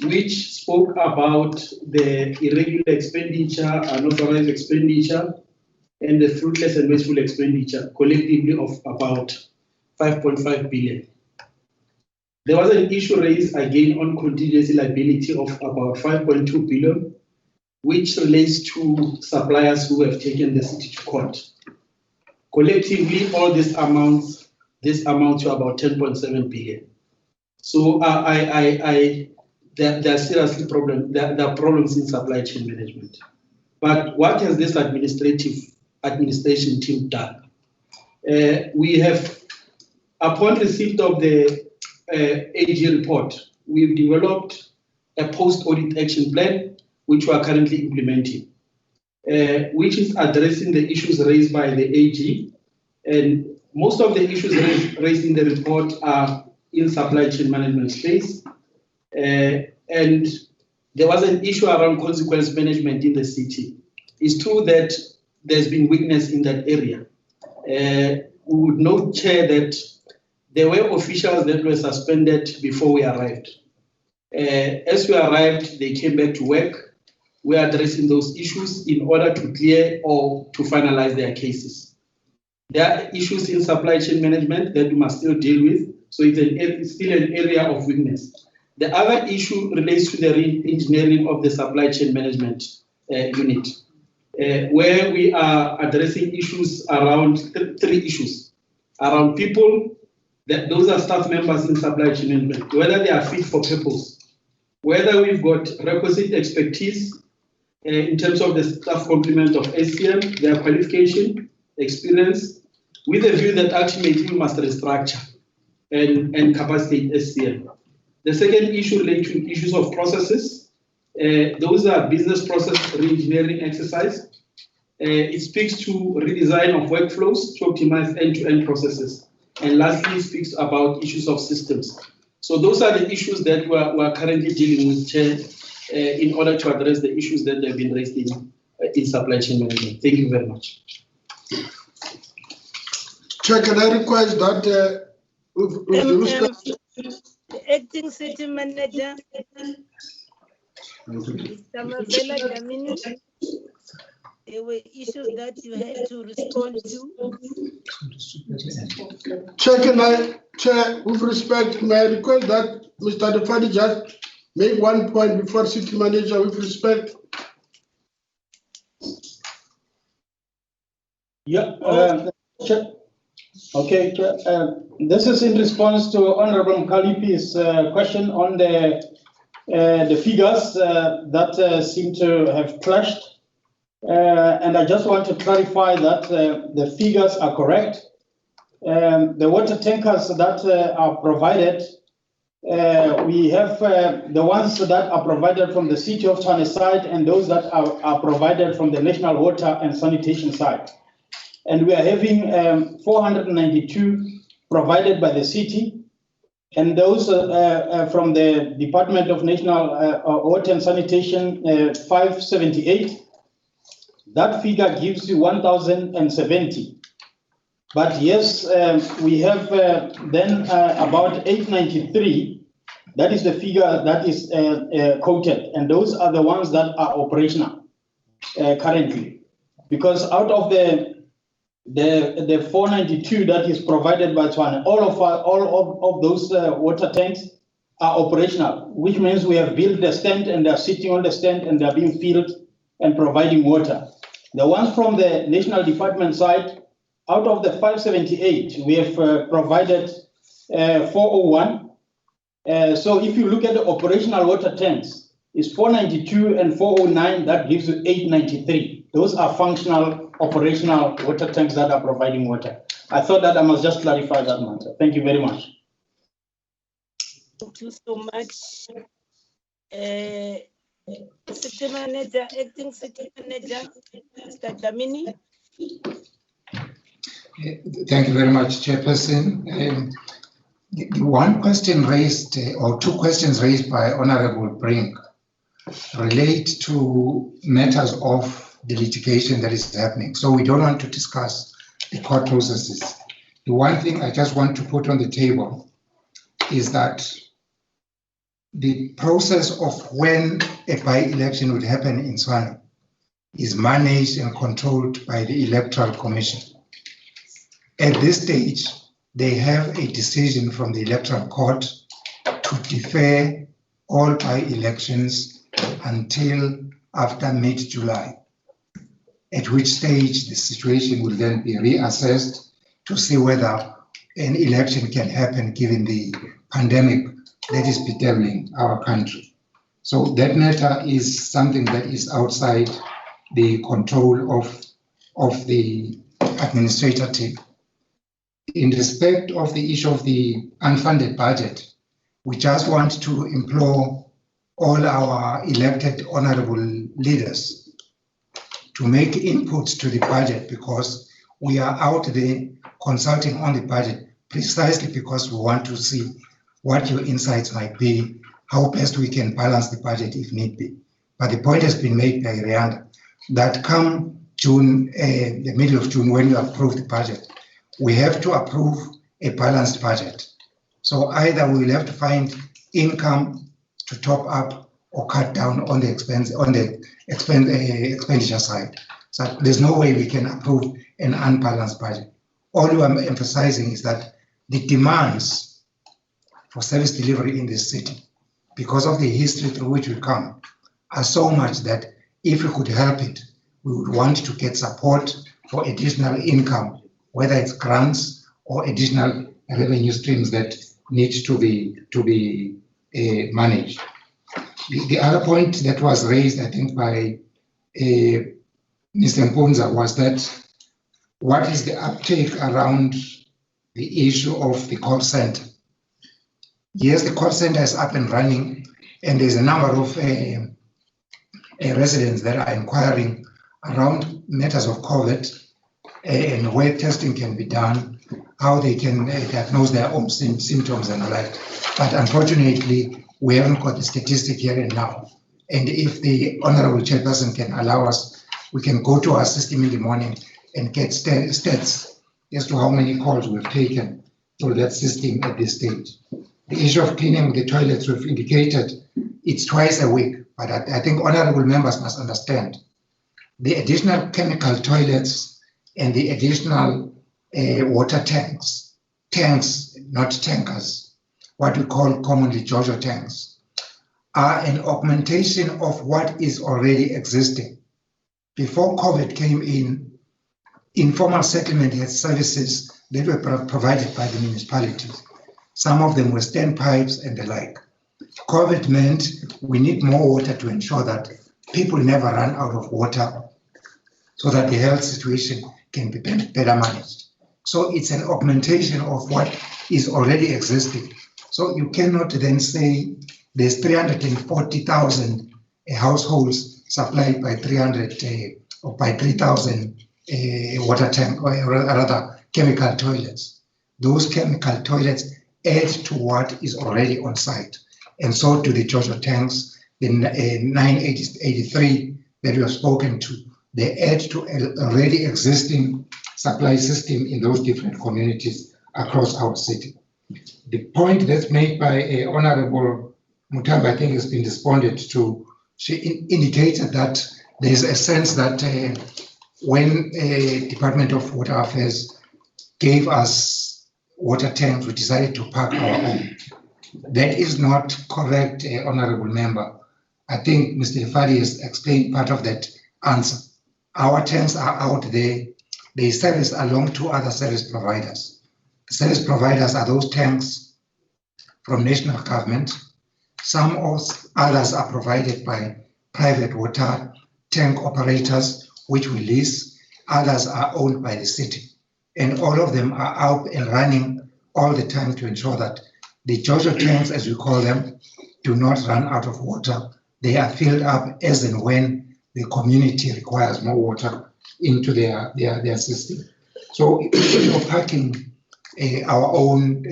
which spoke about the irregular expenditure, unauthorized expenditure, and the fruitless and wasteful expenditure, collectively of about 5.5 billion. There was an issue raised again on contingency liability of about 5.2 billion, which relates to suppliers who have taken the city to court. Collectively, all these amounts, amount to about 10.7 billion. So there are seriously problems. There are problems in supply chain management. But what has this administration team done? We have, upon receipt of the AG report, we've developed a post-audit action plan, which we are currently implementing, which is addressing the issues raised by the AG. And most of the issues raised in the report are in supply chain management space. And there was an issue around consequence management in the city. It's true that there's been weakness in that area. We would note, Chair, that there were officials that were suspended before we arrived. As we arrived, they came back to work. We are addressing those issues in order to clear or to finalize their cases. There are issues in supply chain management that we must still deal with, so it's still an area of weakness. The other issue relates to the re-engineering of the supply chain management unit, where we are addressing issues around three issues. Around people, those are staff members in supply chain management, whether they are fit for purpose, whether we've got requisite expertise in terms of the staff complement of SCM, their qualification, experience, with a view that ultimately we must restructure and capacitate SCM. The second issue relates to issues of processes. Those are business process re-engineering exercise. It speaks to redesign of workflows to optimize end-to-end processes. And lastly, it speaks about issues of systems. So those are the issues that we are currently dealing with, Chair, in order to address the issues that have been raised in supply chain management. Thank you very much. Chair, can I request that the acting city manager, Mr. Mavela Damini, there were issues that you had to respond to. Chair, with respect, may I request that Mr. Defadi just make one point before city manager with respect? Yeah, Chair. Okay, this is in response to Honorable Mkalipi's question on the figures that seem to have clashed. And I just want to clarify that the figures are correct. The water tankers that are provided, we have the ones that are provided from the city of Tshwane side and those that are provided from the national water and sanitation side. And we are having 492 provided by the city, and those from the Department of National Water and Sanitation, 578. That figure gives you 1,070. But yes, we have then about 893. That is the figure that is quoted, and those are the ones that are operational currently. Because out of the 492 that is provided by Tshwane, all of those water tanks are operational, which means we have built the stand and they're sitting on the stand and they're being filled and providing water. The ones from the National Department side, out of the 578, we have provided 401. So if you look at the operational water tanks, it's 492 and 409, that gives you 893. Those are functional, operational water tanks that are providing water. I thought that I must just clarify that matter. Thank you very much. Thank you so much. City Manager, Acting City Manager, Mr. Dlamini. Thank you very much, Chairperson. The one question raised, or two questions raised by Honorable Brink relate to matters of the litigation that is happening. So we don't want to discuss the court processes. The one thing I just want to put on the table is that the process of when a by-election would happen in Tshwane is managed and controlled by the Electoral Commission. At this stage, they have a decision from the Electoral Court to defer all by-elections until after mid-July, at which stage the situation will then be reassessed to see whether an election can happen given the pandemic that is bedeviling our country. So that matter is something that is outside the control of the administrator team. In respect of the issue of the unfunded budget, we just want to implore all our elected honorable leaders to make inputs to the budget, because we are out there consulting on the budget precisely because we want to see what your insights might be, how best we can balance the budget if need be. But the point has been made by Rianda that come June, the middle of June, when you approve the budget, we have to approve a balanced budget. So either we will have to find income to top up or cut down on the expenditure side. So there's no way we can approve an unbalanced budget. All we are emphasizing is that the demands for service delivery in this city, because of the history through which we come, are so much that if we could help it, we would want to get support for additional income, whether it's grants or additional revenue streams that need to be managed. The other point that was raised, I think, by Mr. Mpunza was that what is the uptake around the issue of the call center? Yes, the call center is up and running, and there's a number of residents that are inquiring around matters of COVID and where testing can be done, how they can diagnose their own symptoms and the like. But unfortunately, we haven't got the statistic here and now. And if the Honorable Chairperson can allow us, we can go to our system in the morning and get stats as to how many calls we've taken through that system at this stage. The issue of cleaning the toilets, we've indicated it's twice a week, but I think honorable members must understand the additional chemical toilets and the additional water tanks, not tankers, what we call commonly JoJo tanks, are an augmentation of what is already existing. Before COVID came in, informal settlement had services that were provided by the municipalities. Some of them were standpipes and the like. COVID meant we need more water to ensure that people never run out of water so that the health situation can be better managed. So it's an augmentation of what is already existing. So you cannot then say there's 340,000 households supplied by 3,000 water tank, or rather chemical toilets. Those chemical toilets add to what is already on site. And so do the JoJo tanks, the 983 that we have spoken to. They add to an already existing supply system in those different communities across our city. The point that's made by Honorable Mutamba, I think, has been responded to. She indicated that there's a sense that when Department of Water Affairs gave us water tanks, we decided to pack our own. That is not correct, Honorable Member. I think Mr. Fadi has explained part of that answer. Our tanks are out there. They service along to other service providers. The service providers are those tanks from national government. Some of others are provided by private water tank operators, which we lease. Others are owned by the city. And all of them are out and running all the time to ensure that the JoJo tanks, as we call them, do not run out of water they are filled up as and when the community requires more water into their system. So parking our own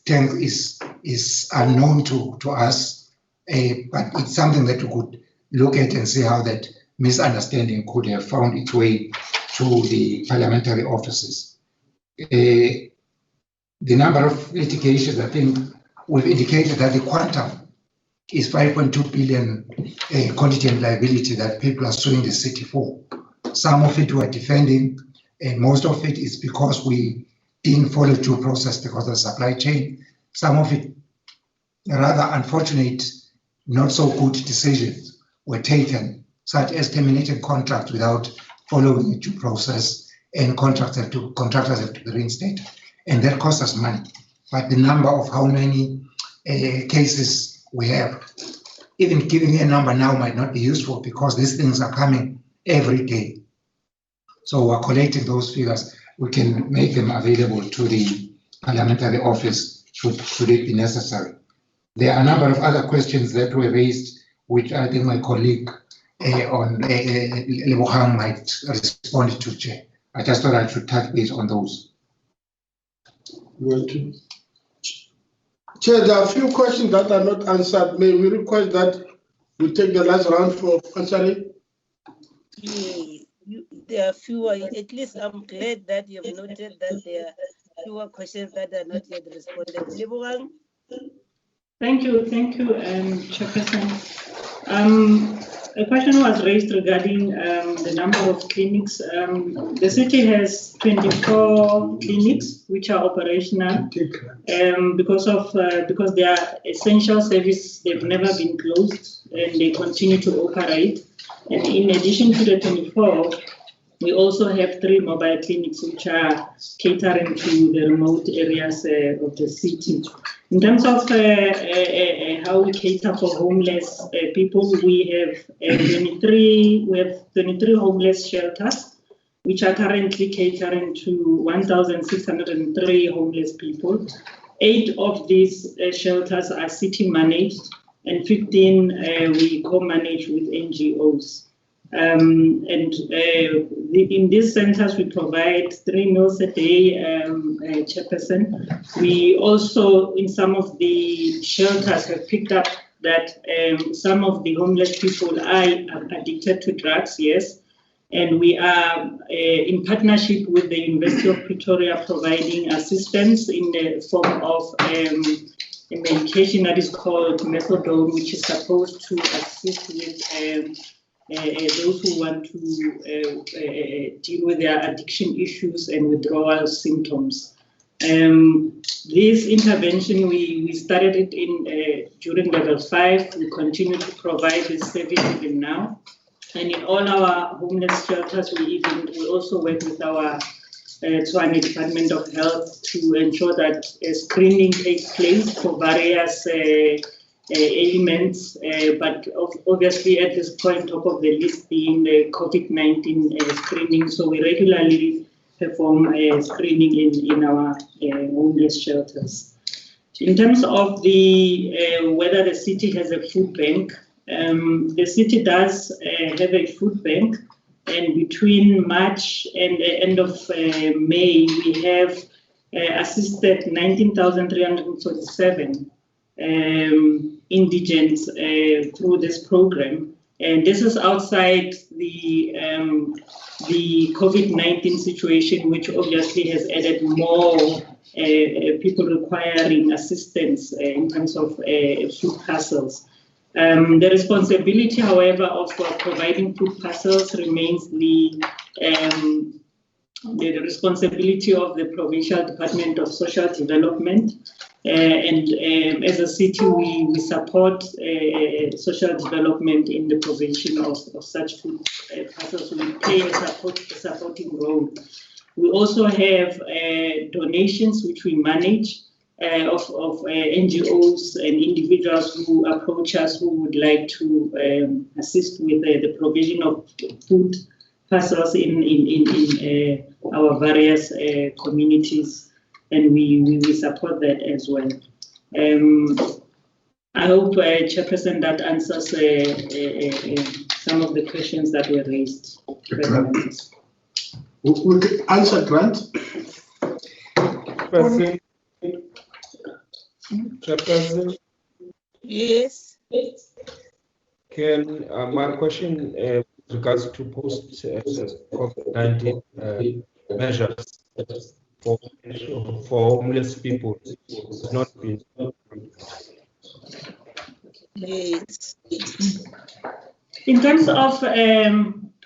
tank is unknown to us, but it's something that we could look at and see how that misunderstanding could have found its way to the parliamentary offices. The number of litigations, I think we've indicated that the quantum is 5.2 billion contingent liability that people are suing the city for. Some of it we're defending, and most of it is because we didn't follow due process because of the supply chain. Some of it, rather unfortunate, not so good decisions were taken, such as terminating contracts without following the due process, and contractors have to be reinstated, and that costs us money. But the number of how many cases we have, even giving a number now might not be useful because these things are coming every day. So we're collecting those figures. We can make them available to the parliamentary office should it be necessary. There are a number of other questions that were raised, which I think my colleague on Lebogang might respond to, Chair. I just thought I should touch base on those. Chair, there are a few questions that are not answered. May we request that we take the last round for answering? There are fewer. At least I'm glad that you have noted that there are fewer questions that are not yet responded. Lebogang? Thank you, Chairperson. A question was raised regarding the number of clinics. The city has 24 clinics which are operational because they are essential service. They've never been closed and they continue to operate. And in addition to the 24, we also have 3 mobile clinics which are catering to the remote areas of the city. In terms of how we cater for homeless people, we have 23 homeless shelters, which are currently catering to 1,603 homeless people. 8 of these shelters are city managed, and 15 we co-manage with NGOs. In these centers, we provide 3 meals a day, Chairperson. We also, in some of the shelters, have picked up that some of the homeless people are addicted to drugs, yes. And we are in partnership with the University of Pretoria providing assistance in the form of a medication that is called methadone, which is supposed to assist with those who want to deal with their addiction issues and withdrawal symptoms. This intervention, we started it during level 5. We continue to provide this service even now. And in all our homeless shelters, we also work with our Tshwane Department of Health to ensure that screening takes place for various ailments, but obviously at this point, top of the list being the COVID-19 screening. So we regularly perform screening in our homeless shelters. In terms of the whether the city has a food bank, the city does have a food bank, and between March and the end of May, we have assisted 19,347 indigents through this program, and this is outside the COVID-19 situation, which obviously has added more people requiring assistance in terms of food parcels. The responsibility, however, of providing food parcels remains the responsibility of the Provincial Department of Social Development. And as a city, we support social development in the provision of such food parcels. So we play a supporting role. We also have donations which we manage of NGOs and individuals who approach us who would like to assist with the provision of food parcels in our various communities, and we support that as well. I hope, Chairperson, that answers some of the questions that were raised. Answer, Grant. Chairperson. Yes. Can my question with regards to post-COVID-19 measures for homeless people has not been. Yes. In terms of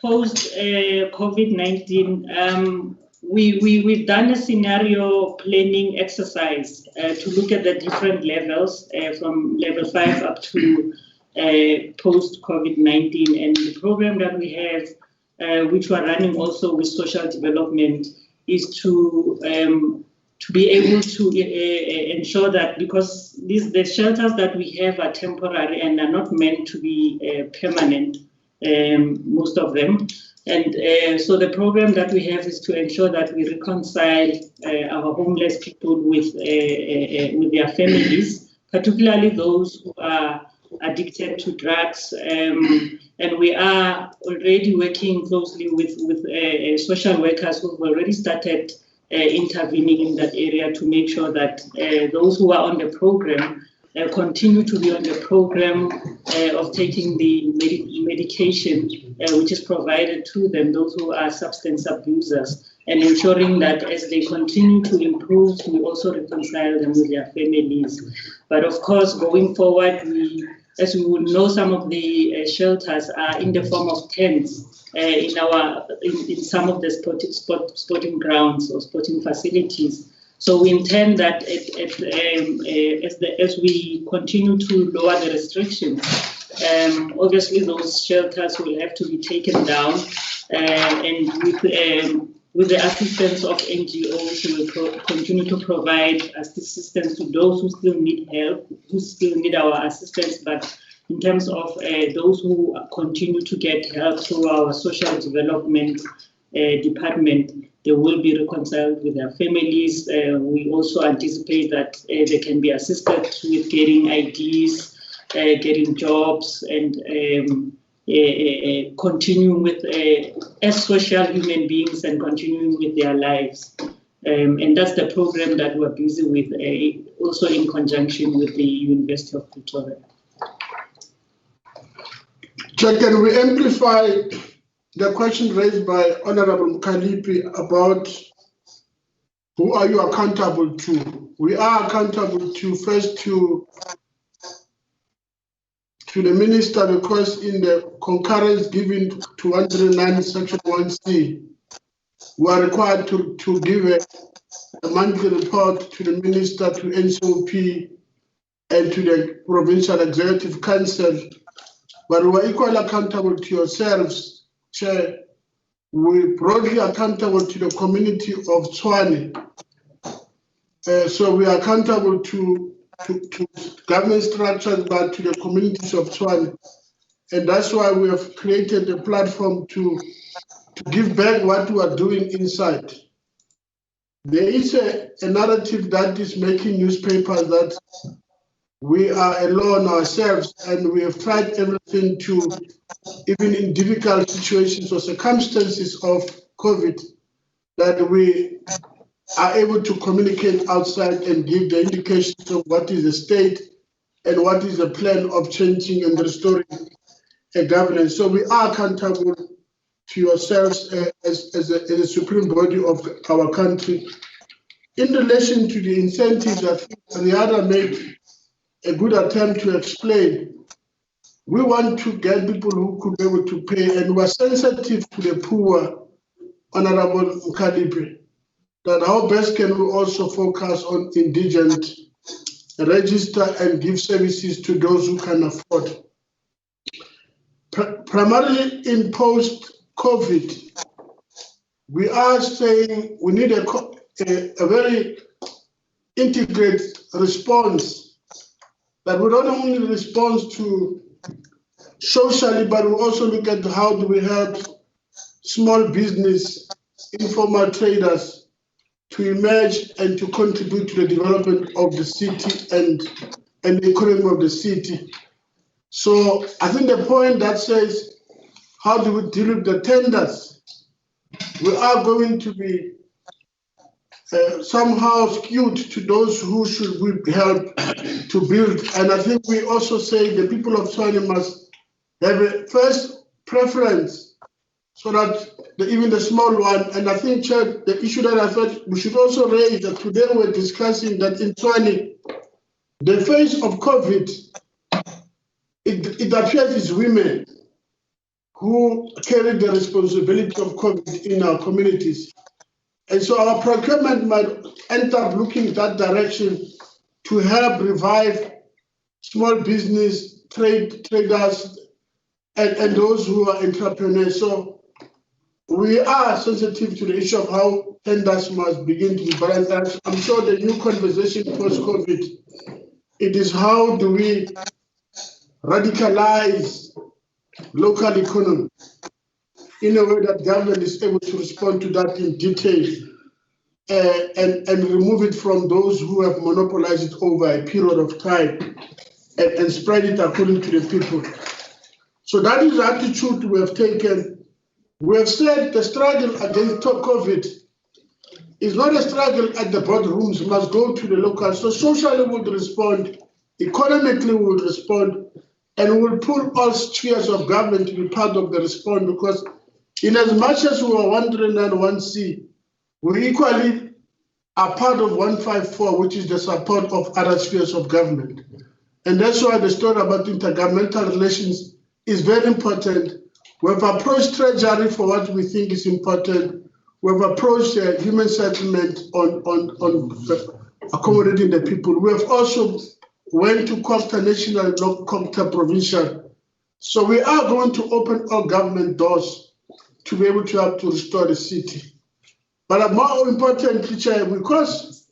post-COVID-19, we've done a scenario planning exercise to look at the different levels from level 5 up to post-COVID-19, and the program that we have, which we're running also with social development, is to be able to ensure that, because the shelters that we have are temporary and are not meant to be permanent, most of them. And so the program that we have is to ensure that we reconcile our homeless people with their families, particularly those who are addicted to drugs. And we are already working closely with social workers who've already started intervening in that area to make sure that those who are on the program continue to be on the program of taking the medication which is provided to them, those who are substance abusers, and ensuring that as they continue to improve, we also reconcile them with their families. But of course, going forward, as we would know, some of the shelters are in the form of tents in some of the sporting grounds or sporting facilities. So we intend that as we continue to lower the restrictions, obviously those shelters will have to be taken down, and with the assistance of NGOs, we will continue to provide assistance to those who still need help, who still need our assistance. But in terms of those who continue to get help through our social development department, they will be reconciled with their families. We also anticipate that they can be assisted with getting IDs, getting jobs, and continuing with as social human beings and continuing with their lives. And that's the program that we're busy with, also in conjunction with the University of Pretoria. Chair, can we amplify the question raised by Honorable Mkhaliphi about who are you accountable to? We are accountable to first to the minister, because in the concurrence given to 109 section 1C, we are required to give a monthly report to the minister, to NCOP, and to the Provincial Executive Council. But we are equally accountable to yourselves, Chair. We're broadly accountable to the community of Tshwane. So we are accountable to government structures, but to the communities of Tshwane. And that's why we have created a platform to give back what we are doing inside. There is a narrative that is making newspapers that we are alone ourselves, and we have tried everything to, even in difficult situations or circumstances of COVID, that we are able to communicate outside and give the indications of what is the state and what is the plan of changing and restoring a governance. So we are accountable to yourselves as a supreme body of our country. In relation to the incentives, I think the other made a good attempt to explain. We want to get people who could be able to pay, and we're sensitive to the poor, Honorable Mkhaliphi, that how best can we also focus on indigent, register and give services to those who can afford. Primarily in post-COVID, we are saying we need a very integrated response that would not only respond to socially, but we also look at how do we help small business, informal traders to emerge and to contribute to the development of the city and and the economy of the city. So I think the point that says, how do we deal with the tenders? We are going to be somehow skewed to those who should we help to build. And I think we also say the people of Tshwane must have a first preference so that even the small one, and I think, Chair, the issue that I thought we should also raise that today we're discussing that in Tshwane, the face of COVID, it appears it's women who carry the responsibility of COVID in our communities. And so our procurement might end up looking that direction to help revive small business, traders, and those who are entrepreneurs. So we are sensitive to the issue of how tenders must begin to be balanced. I'm sure the new conversation post-COVID, it is how do we radicalize local economy in a way that government is able to respond to that in detail and remove it from those who have monopolized it over a period of time and spread it according to the people. So that is the attitude we have taken. We have said the struggle against COVID is not a struggle at the boardrooms, it must go to the local. So socially we will respond, economically we will respond, and we will pull all spheres of government to be part of the response, because in as much as we are 101C, we equally are part of 154, which is the support of other spheres of government. And that's why the story about intergovernmental relations is very important. We have approached Treasury for what we think is important. We have approached human settlement on accommodating the people. We have also went to Cooperative National, not Cooperative Provincial. So we are going to open all government doors to be able to help to restore the city. But more importantly, Chair, because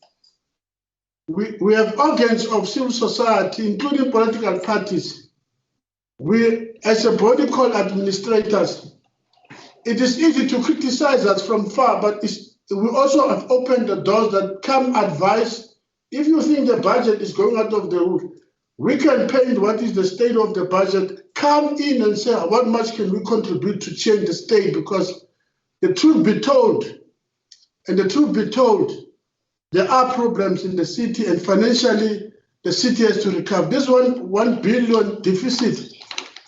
we have organs of civil society, including political parties, we, as a body called administrators, it is easy to criticize us from far, but we also have opened the doors that come advise. If you think the budget is going out of the roof, we can paint what is the state of the budget, come in and say, what much can we contribute to change the state? Because the truth be told, there are problems in the city, and financially, the city has to recover. This 1 billion deficit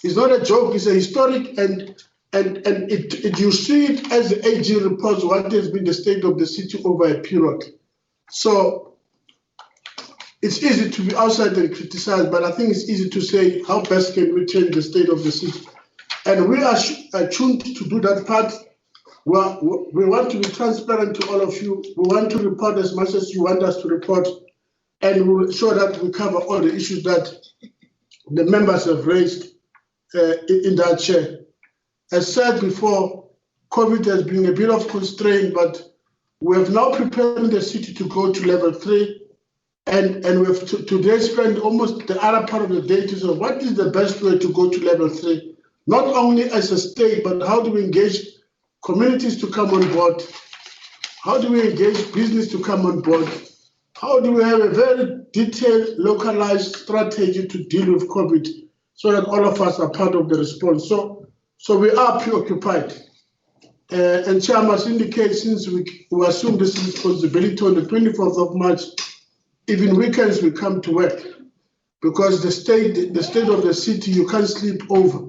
is not a joke, it's a historic, and you see it as the AG reports what has been the state of the city over a period. So it's easy to be outside and criticize, but I think it's easy to say how best can we change the state of the city. And we are tuned to do that part. We want to be transparent to all of you. We want to report as much as you want us to report, and we'll ensure that we cover all the issues that the members have raised in that chair. As said before, COVID has been a bit of constraint, but we have now prepared the city to go to level 3. And we have today spent almost the other part of the day to say what is the best way to go to level 3, not only as a state, but how do we engage communities to come on board? How do we engage business to come on board? How do we have a very detailed, localized strategy to deal with COVID so that all of us are part of the response? So we are preoccupied. And Chair must indicate, since we assume this responsibility on the 24th of March, even weekends we come to work, because the state of the city, you can't sleep over.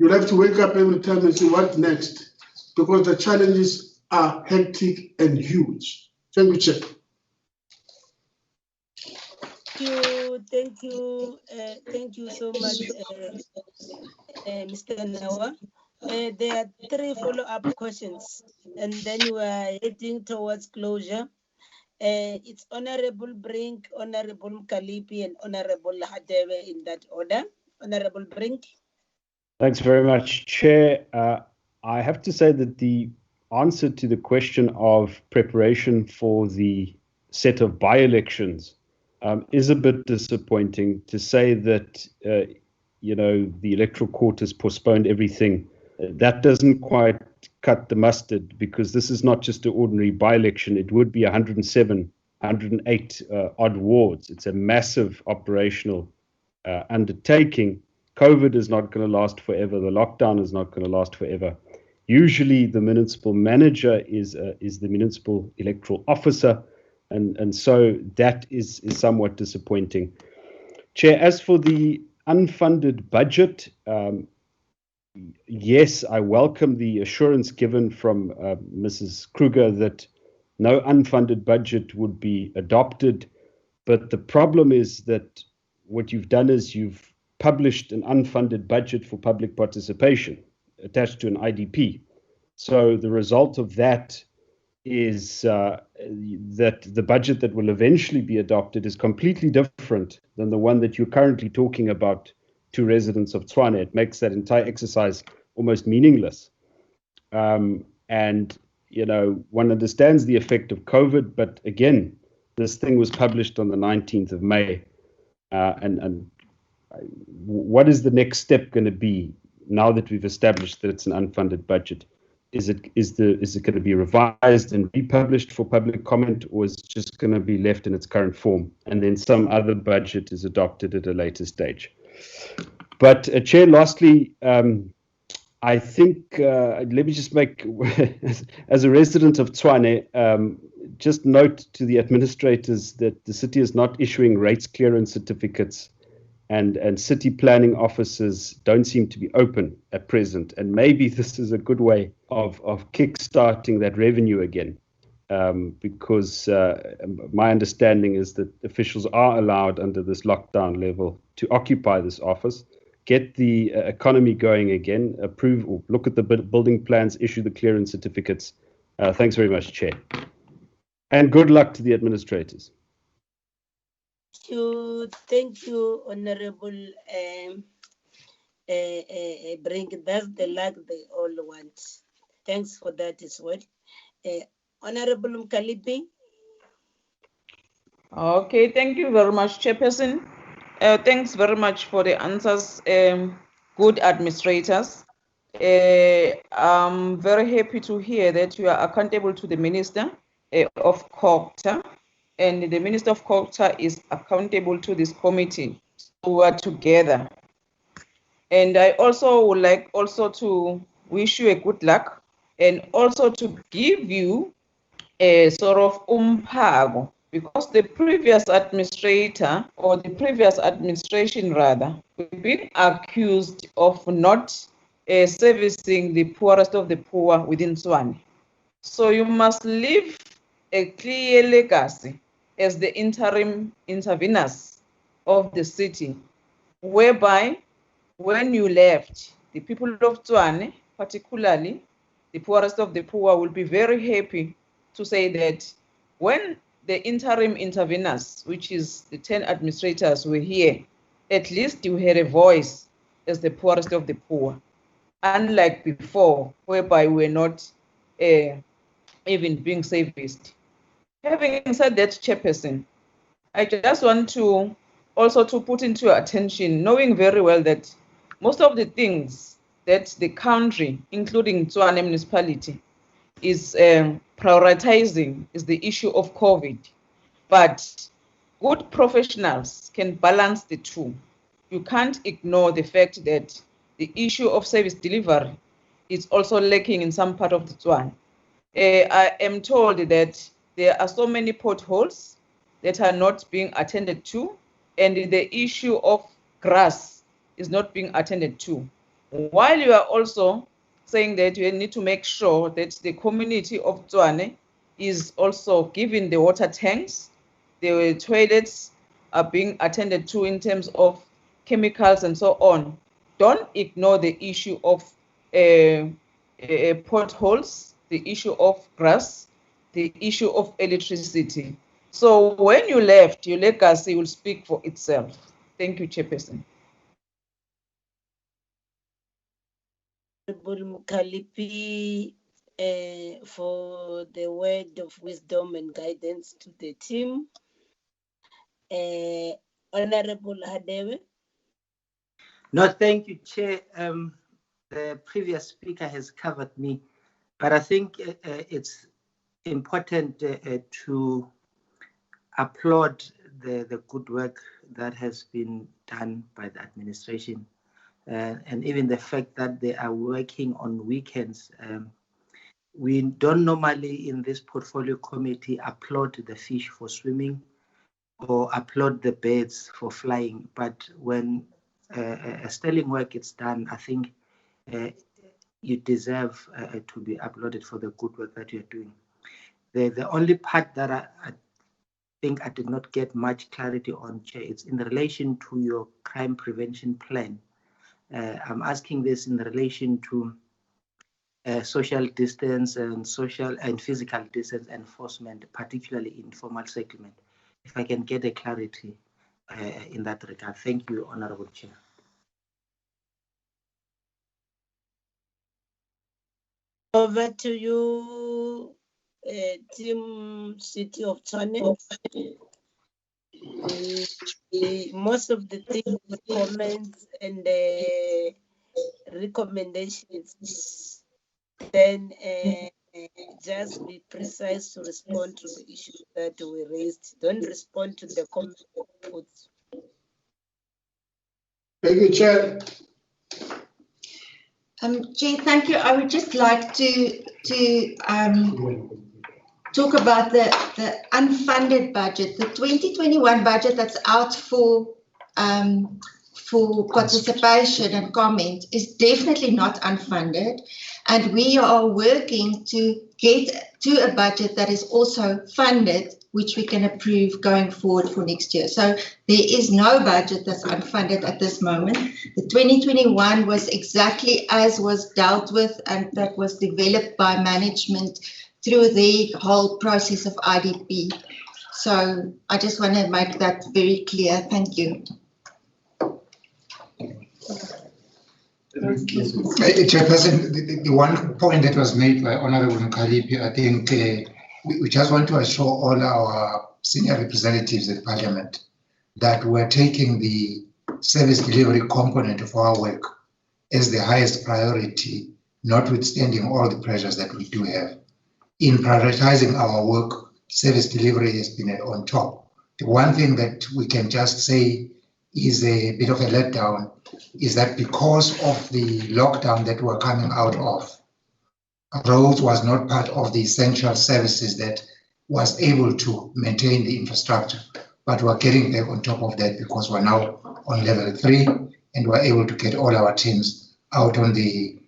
You'll have to wake up every time and say, what next? Because the challenges are hectic and huge. Thank you, Chair. Thank you so much, Mr. Nawa. There are 3 follow-up questions, and then we are heading towards closure. It's Honorable Brink, Honorable Mkalipi, and Honorable Hadebe in that order. Honorable Brink. Thanks very much, Chair. I have to say that the answer to the question of preparation for the set of by-elections is a bit disappointing. To say that, the electoral court has postponed everything, that doesn't quite cut the mustard, because this is not just an ordinary by-election. It would be 107 108 odd wards. It's a massive operational undertaking. COVID is not going to last forever. The lockdown is not going to last forever. Usually the municipal manager is the municipal electoral officer, and so that is somewhat disappointing. Chair, as for the unfunded budget, yes, I welcome the assurance given from Mrs. Kruger that no unfunded budget would be adopted. But the problem is that what you've done is you've published an unfunded budget for public participation attached to an IDP. So the result of that is that the budget that will eventually be adopted is completely different than the one that you're currently talking about to residents of Tshwane. It makes that entire exercise almost meaningless. And, you know, one understands the effect of COVID, but again, this thing was published on the 19th of May. And what is the next step going to be now that we've established that it's an unfunded budget? Is it going to be revised and republished for public comment, or is it just going to be left in its current form and then some other budget is adopted at a later stage? But Chair, lastly, I think let me just make, as a resident of Tshwane, just note to the administrators that the city is not issuing rates clearance certificates, and city planning offices don't seem to be open at present. And maybe this is a good way of kickstarting that revenue again, because my understanding is that officials are allowed under this lockdown level to occupy this office, get the economy going again, approve or look at the building plans, issue the clearance certificates. Thanks very much, Chair. And good luck to the administrators. Thank you, Honorable Brink. That's the luck they all want. Thanks for that as well. Honorable Mkalipi. Okay, thank you very much, Chairperson. Thanks very much for the answers, good administrators. I'm very happy to hear that you are accountable to the Minister of Culture, and the Minister of Culture is accountable to this committee. So we are together. And I also would like also to wish you a good luck, and also to give you a sort of umpago, because the previous administrator, or the previous administration rather, we've been accused of not servicing the poorest of the poor within Tshwane. So you must leave a clear legacy as the interim interveners of the city, whereby when you left, the people of Tshwane, particularly the poorest of the poor, will be very happy to say that when the interim interveners, which is the 10 administrators, were here, at least you had a voice as the poorest of the poor, unlike before, whereby we're not even being serviced. Having said that, Chairperson, I just want to also to put into your attention, knowing very well that most of the things that the country, including Tshwane Municipality, is prioritizing is the issue of COVID. But good professionals can balance the two. You can't ignore the fact that the issue of service delivery is also lacking in some part of the Tshwane. I am told that there are so many potholes that are not being attended to, and the issue of grass is not being attended to. While you are also saying that you need to make sure that the community of Tshwane is also given the water tanks, the toilets are being attended to in terms of chemicals and so on. Don't ignore the issue of potholes, the issue of grass, the issue of electricity. So when you left, your legacy will speak for itself. Thank you, Chairperson. Honorable Mkalipi, for the word of wisdom and guidance to the team. Honorable Hadebe. No, thank you, Chair. The previous speaker has covered me, but I think it's important to applaud the good work that has been done by the administration, and even the fact that they are working on weekends. We don't normally in this portfolio committee applaud the fish for swimming or applaud the birds for flying, but when sterling work is done, I think you deserve to be applauded for the good work that you're doing. The only part that I think I did not get much clarity on, Chair, it's in relation to your crime prevention plan. I'm asking this in relation to social distance and social and physical distance enforcement, particularly in formal settlement. If I can get a clarity in that regard. Thank you, Honorable Chair. Over to you, Team City of Tshwane. Most of the things, comments and recommendations, then just be precise to respond to the issues that we raised. Don't respond to the comments. Thank you, Chair. Chair, thank you. I would just like to talk about the unfunded budget, the 2021 budget that's out for participation and comment is definitely not unfunded, and we are working to get to a budget that is also funded, which we can approve going forward for next year. So there is no budget that's unfunded at this moment. The 2021 was exactly as was dealt with, and that was developed by management through the whole process of IDP. So I just want to make that very clear. Thank you. Chairperson, the one point that was made by Honorable Nkalipi, I think we just want to assure all our senior representatives at Parliament that we're taking the service delivery component of our work as the highest priority, notwithstanding all the pressures that we do have. In prioritizing our work, service delivery has been on top. The one thing that we can just say is a bit of a letdown is that because of the lockdown that we're coming out of, roads was not part of the essential services that was able to maintain the infrastructure, but we're getting back on top of that because we're now on level 3 and we're able to get all our teams out on the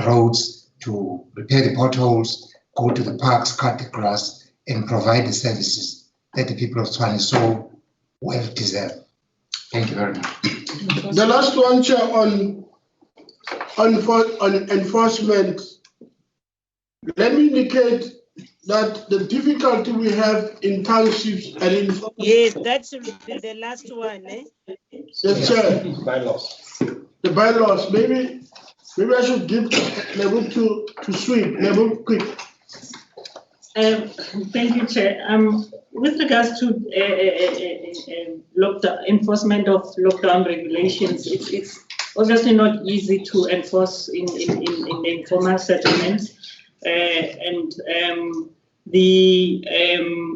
roads to repair the potholes, go to the parks, cut the grass, and provide the services that the people of Tshwane so well deserve. Thank you very much. The last one, Chair, on enforcement. Let me indicate that the difficulty we have in townships and in... Yes, that should be the last one, eh? Yes, Chair. Bylaws. The bylaws. Maybe I should give level to sweep. Level quick. Thank you, Chair. With regards to enforcement of lockdown regulations, it's obviously not easy to enforce in the informal settlements. The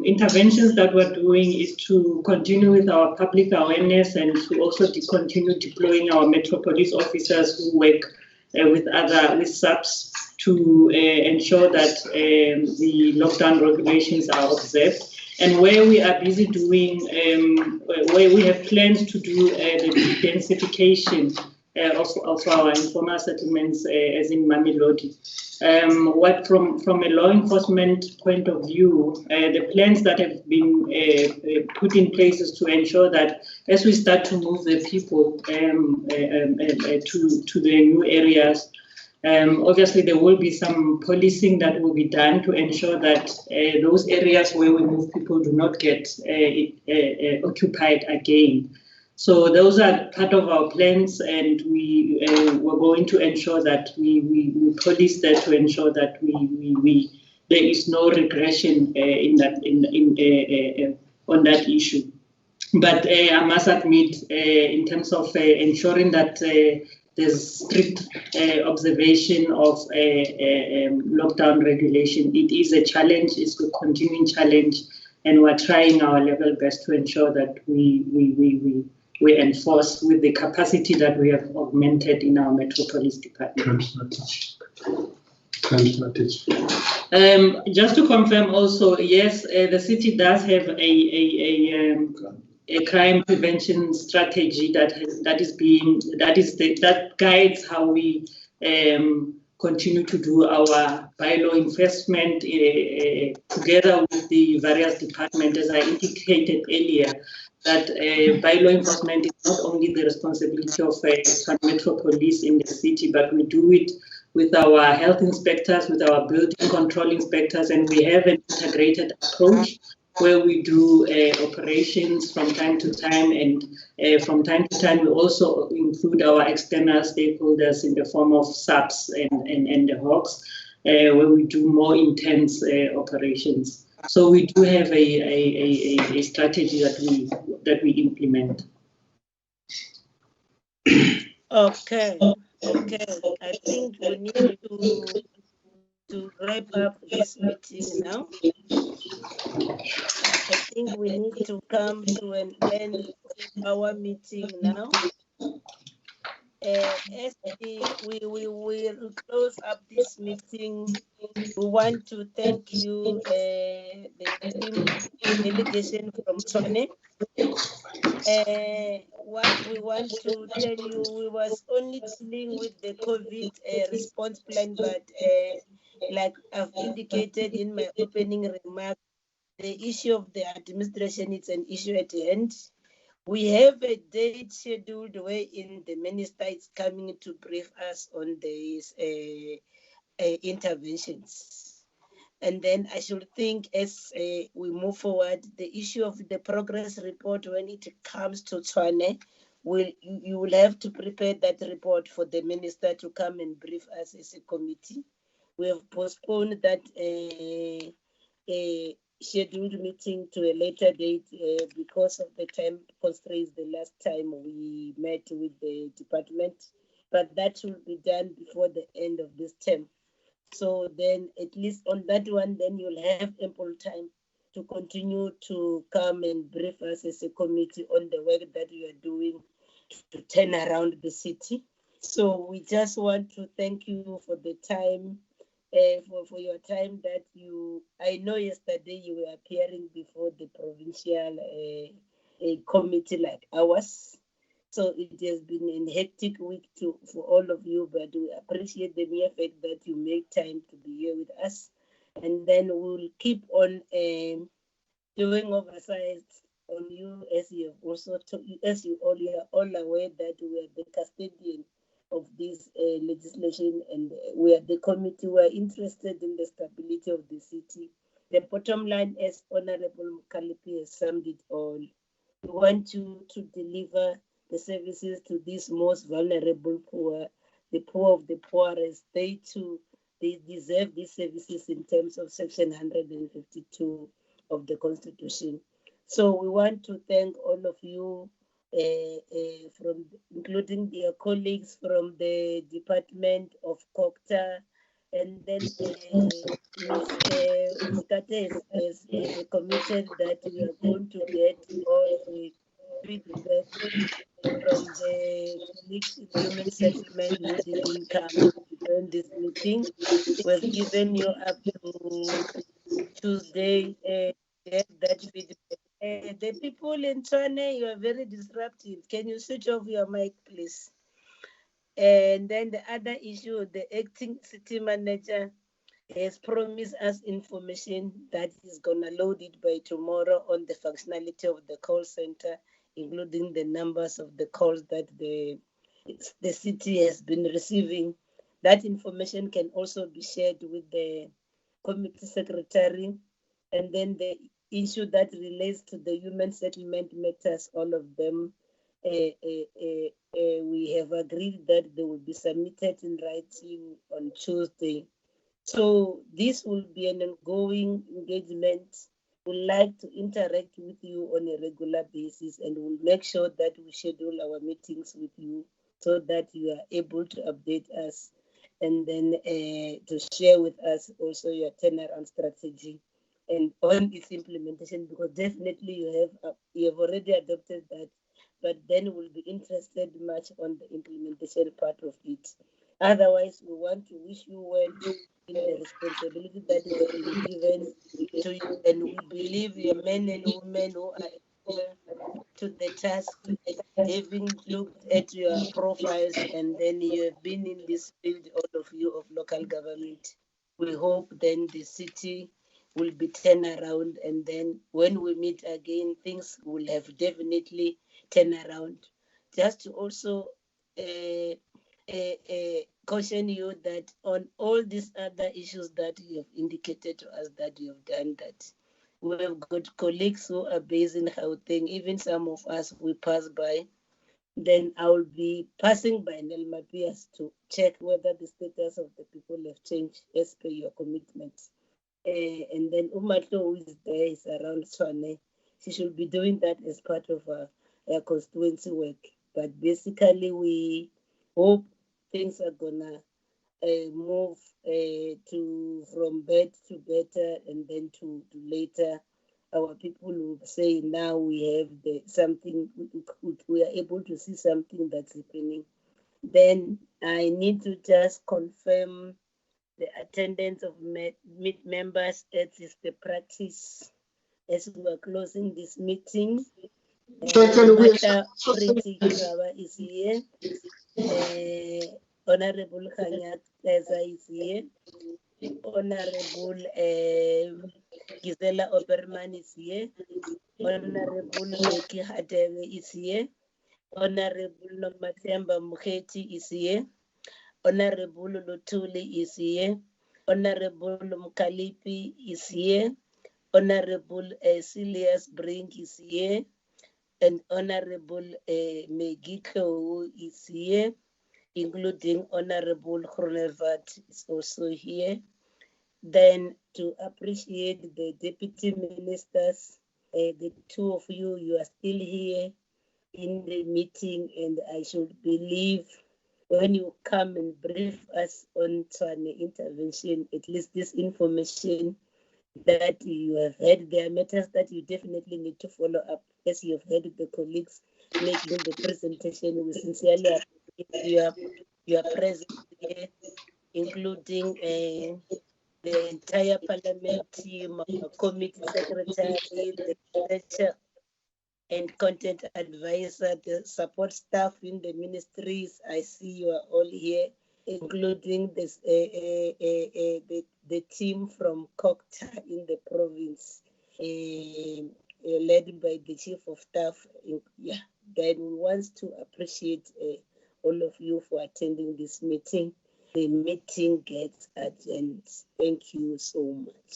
interventions that we're doing is to continue with our public awareness and to also continue deploying our Metro Police officers who work with subs to ensure that the lockdown regulations are observed. And where we are busy doing, where we have plans to do the densification of our informal settlements, as in Mamelodi. What from a law enforcement point of view, the plans that have been put in place is to ensure that as we start to move the people to the new areas, obviously there will be some policing that will be done to ensure that those areas where we move people do not get occupied again. So those are part of our plans, and we're going to ensure that we police that to ensure that there is no regression on that issue. But I must admit, in terms of ensuring that there's strict observation of lockdown regulation, it is a challenge. It's a continuing challenge. and we're trying our level best to ensure that we enforce with the capacity that we have augmented in our Metropolis department. Just to confirm also, yes, the city does have a crime prevention strategy that guides how we continue to do our bylaw enforcement together with the various departments. As I indicated earlier, that bylaw enforcement is not only the responsibility of Tshwane Metropolis in the city, but we do it with our health inspectors, with our building control inspectors, and we have an integrated approach where we do operations from time to time, and from time to time we also include our external stakeholders in the form of SAPs and the Hawks, where we do more intense operations. So we do have a strategy that we implement. Okay. I think we need to wrap up this meeting now. I think we need to come to an end of our meeting now. As we will close up this meeting, we want to thank you, the team delegation from Tshwane. What we want to tell you, we was only dealing with the COVID response plan, but like I've indicated in my opening remarks, the issue of the administration is an issue at hand. We have a date scheduled wherein the minister is coming to brief us on these interventions. And then I should think as we move forward, the issue of the progress report, when it comes to Tshwane, you will have to prepare that report for the minister to come and brief us as a committee. We have postponed that scheduled meeting to a later date because of the time constraints the last time we met with the department, but that will be done before the end of this term. So then at least on that one, then you'll have ample time to continue to come and brief us as a committee on the work that you are doing to turn around the city. So we just want to thank you for the time, for your time that I know yesterday you were appearing before the provincial committee like ours. So it has been a hectic week for all of you, but we appreciate the mere fact that you make time to be here with us. And then we'll keep on doing oversight on you, as you have also as you all are all aware that we are the custodian of this legislation, and we are the committee. We are interested in the stability of the city. The bottom line, as Honorable Mokalipi has summed it all, we want you to deliver the services to these most vulnerable poor, the poor of the poorest. They too, they deserve these services in terms of Section 152 of the Constitution. So we want to thank all of you, from including your colleagues from the Department of COCTA, and then Ms. Kate has committed that we are going to get all the feedback from the colleagues in human settlement who didn't come to join this meeting. We've given you up to Tuesday get that feedback. The people in Tshwane, you are very disruptive. Can you switch off your mic, please? And then the other issue, the acting city manager has promised us information that he's going to load it by tomorrow on the functionality of the call center, including the numbers of the calls that the city has been receiving. That information can also be shared with the committee secretary. And then the issue that relates to the human settlement matters, all of them, we have agreed that they will be submitted in writing on Tuesday. So this will be an ongoing engagement. We'd like to interact with you on a regular basis, and we'll make sure that we schedule our meetings with you so that you are able to update us, and then to share with us also your turnaround strategy and on its implementation, because definitely you have already adopted that, but then we'll be interested much on the implementation part of it. Otherwise, we want to wish you well in the responsibility that is being given to you, and we believe your men and women who are equal to the task, having looked at your profiles, and then you have been in this field, all of you, of local government. We hope then the city will be turned around, and then when we meet again, things will have definitely turned around. Just to also caution you that on all these other issues that you have indicated to us that you have done that, we have got colleagues who are based in Gauteng, even some of us we pass by. Then I will be passing by Nelmapius to check whether the status of the people have changed as per your commitments. And then Umatlo, who is there, is around Tshwane. She should be doing that as part of her constituency work. But basically, we hope things are gonna move from bad to better, and then to later. Our people will say now we have something, we are able to see something that's happening. Then I need to just confirm the attendance of members. It is the practice as we are closing this meeting. Is here. Honorable Khanyat Teza is here. Honorable Gisela Oberman is here. Honorable Neki Hadebe is here. Honorable Nomatemba Mukheti is here. Honorable Lutuli is here. Honorable Mkalipi is here. Honorable Silius Brink is here. And Honorable Megiko is here, including Honorable Gronevat is also here. Then to appreciate the deputy ministers, the two of you, you are still here in the meeting, and I should believe when you come and brief us on Tshwane intervention, at least this information that you have heard, there are matters that you definitely need to follow up. As you have heard the colleagues making the presentation, we sincerely appreciate your presence here, including the entire parliament team, committee secretary, the researcher and content advisor, the support staff in the ministries. I see you are all here, including this, the team from Kokta in the province, led by the chief of staff. Then we want to appreciate all of you for attending this meeting. The meeting gets adjourned. Thank you so much.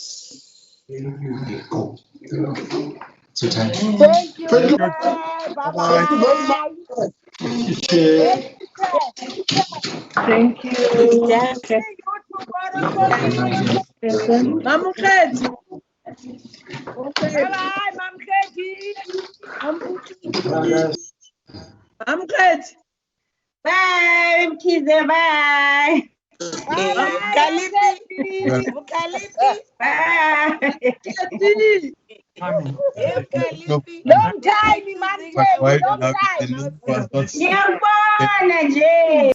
Thank you. Thank you. Bye-bye. Thank you. Mama Kate. Bye-bye, Mom Katie. Mom Kate. Bye, kids. Bye. Bye. Long time, Mom Katie. Long time.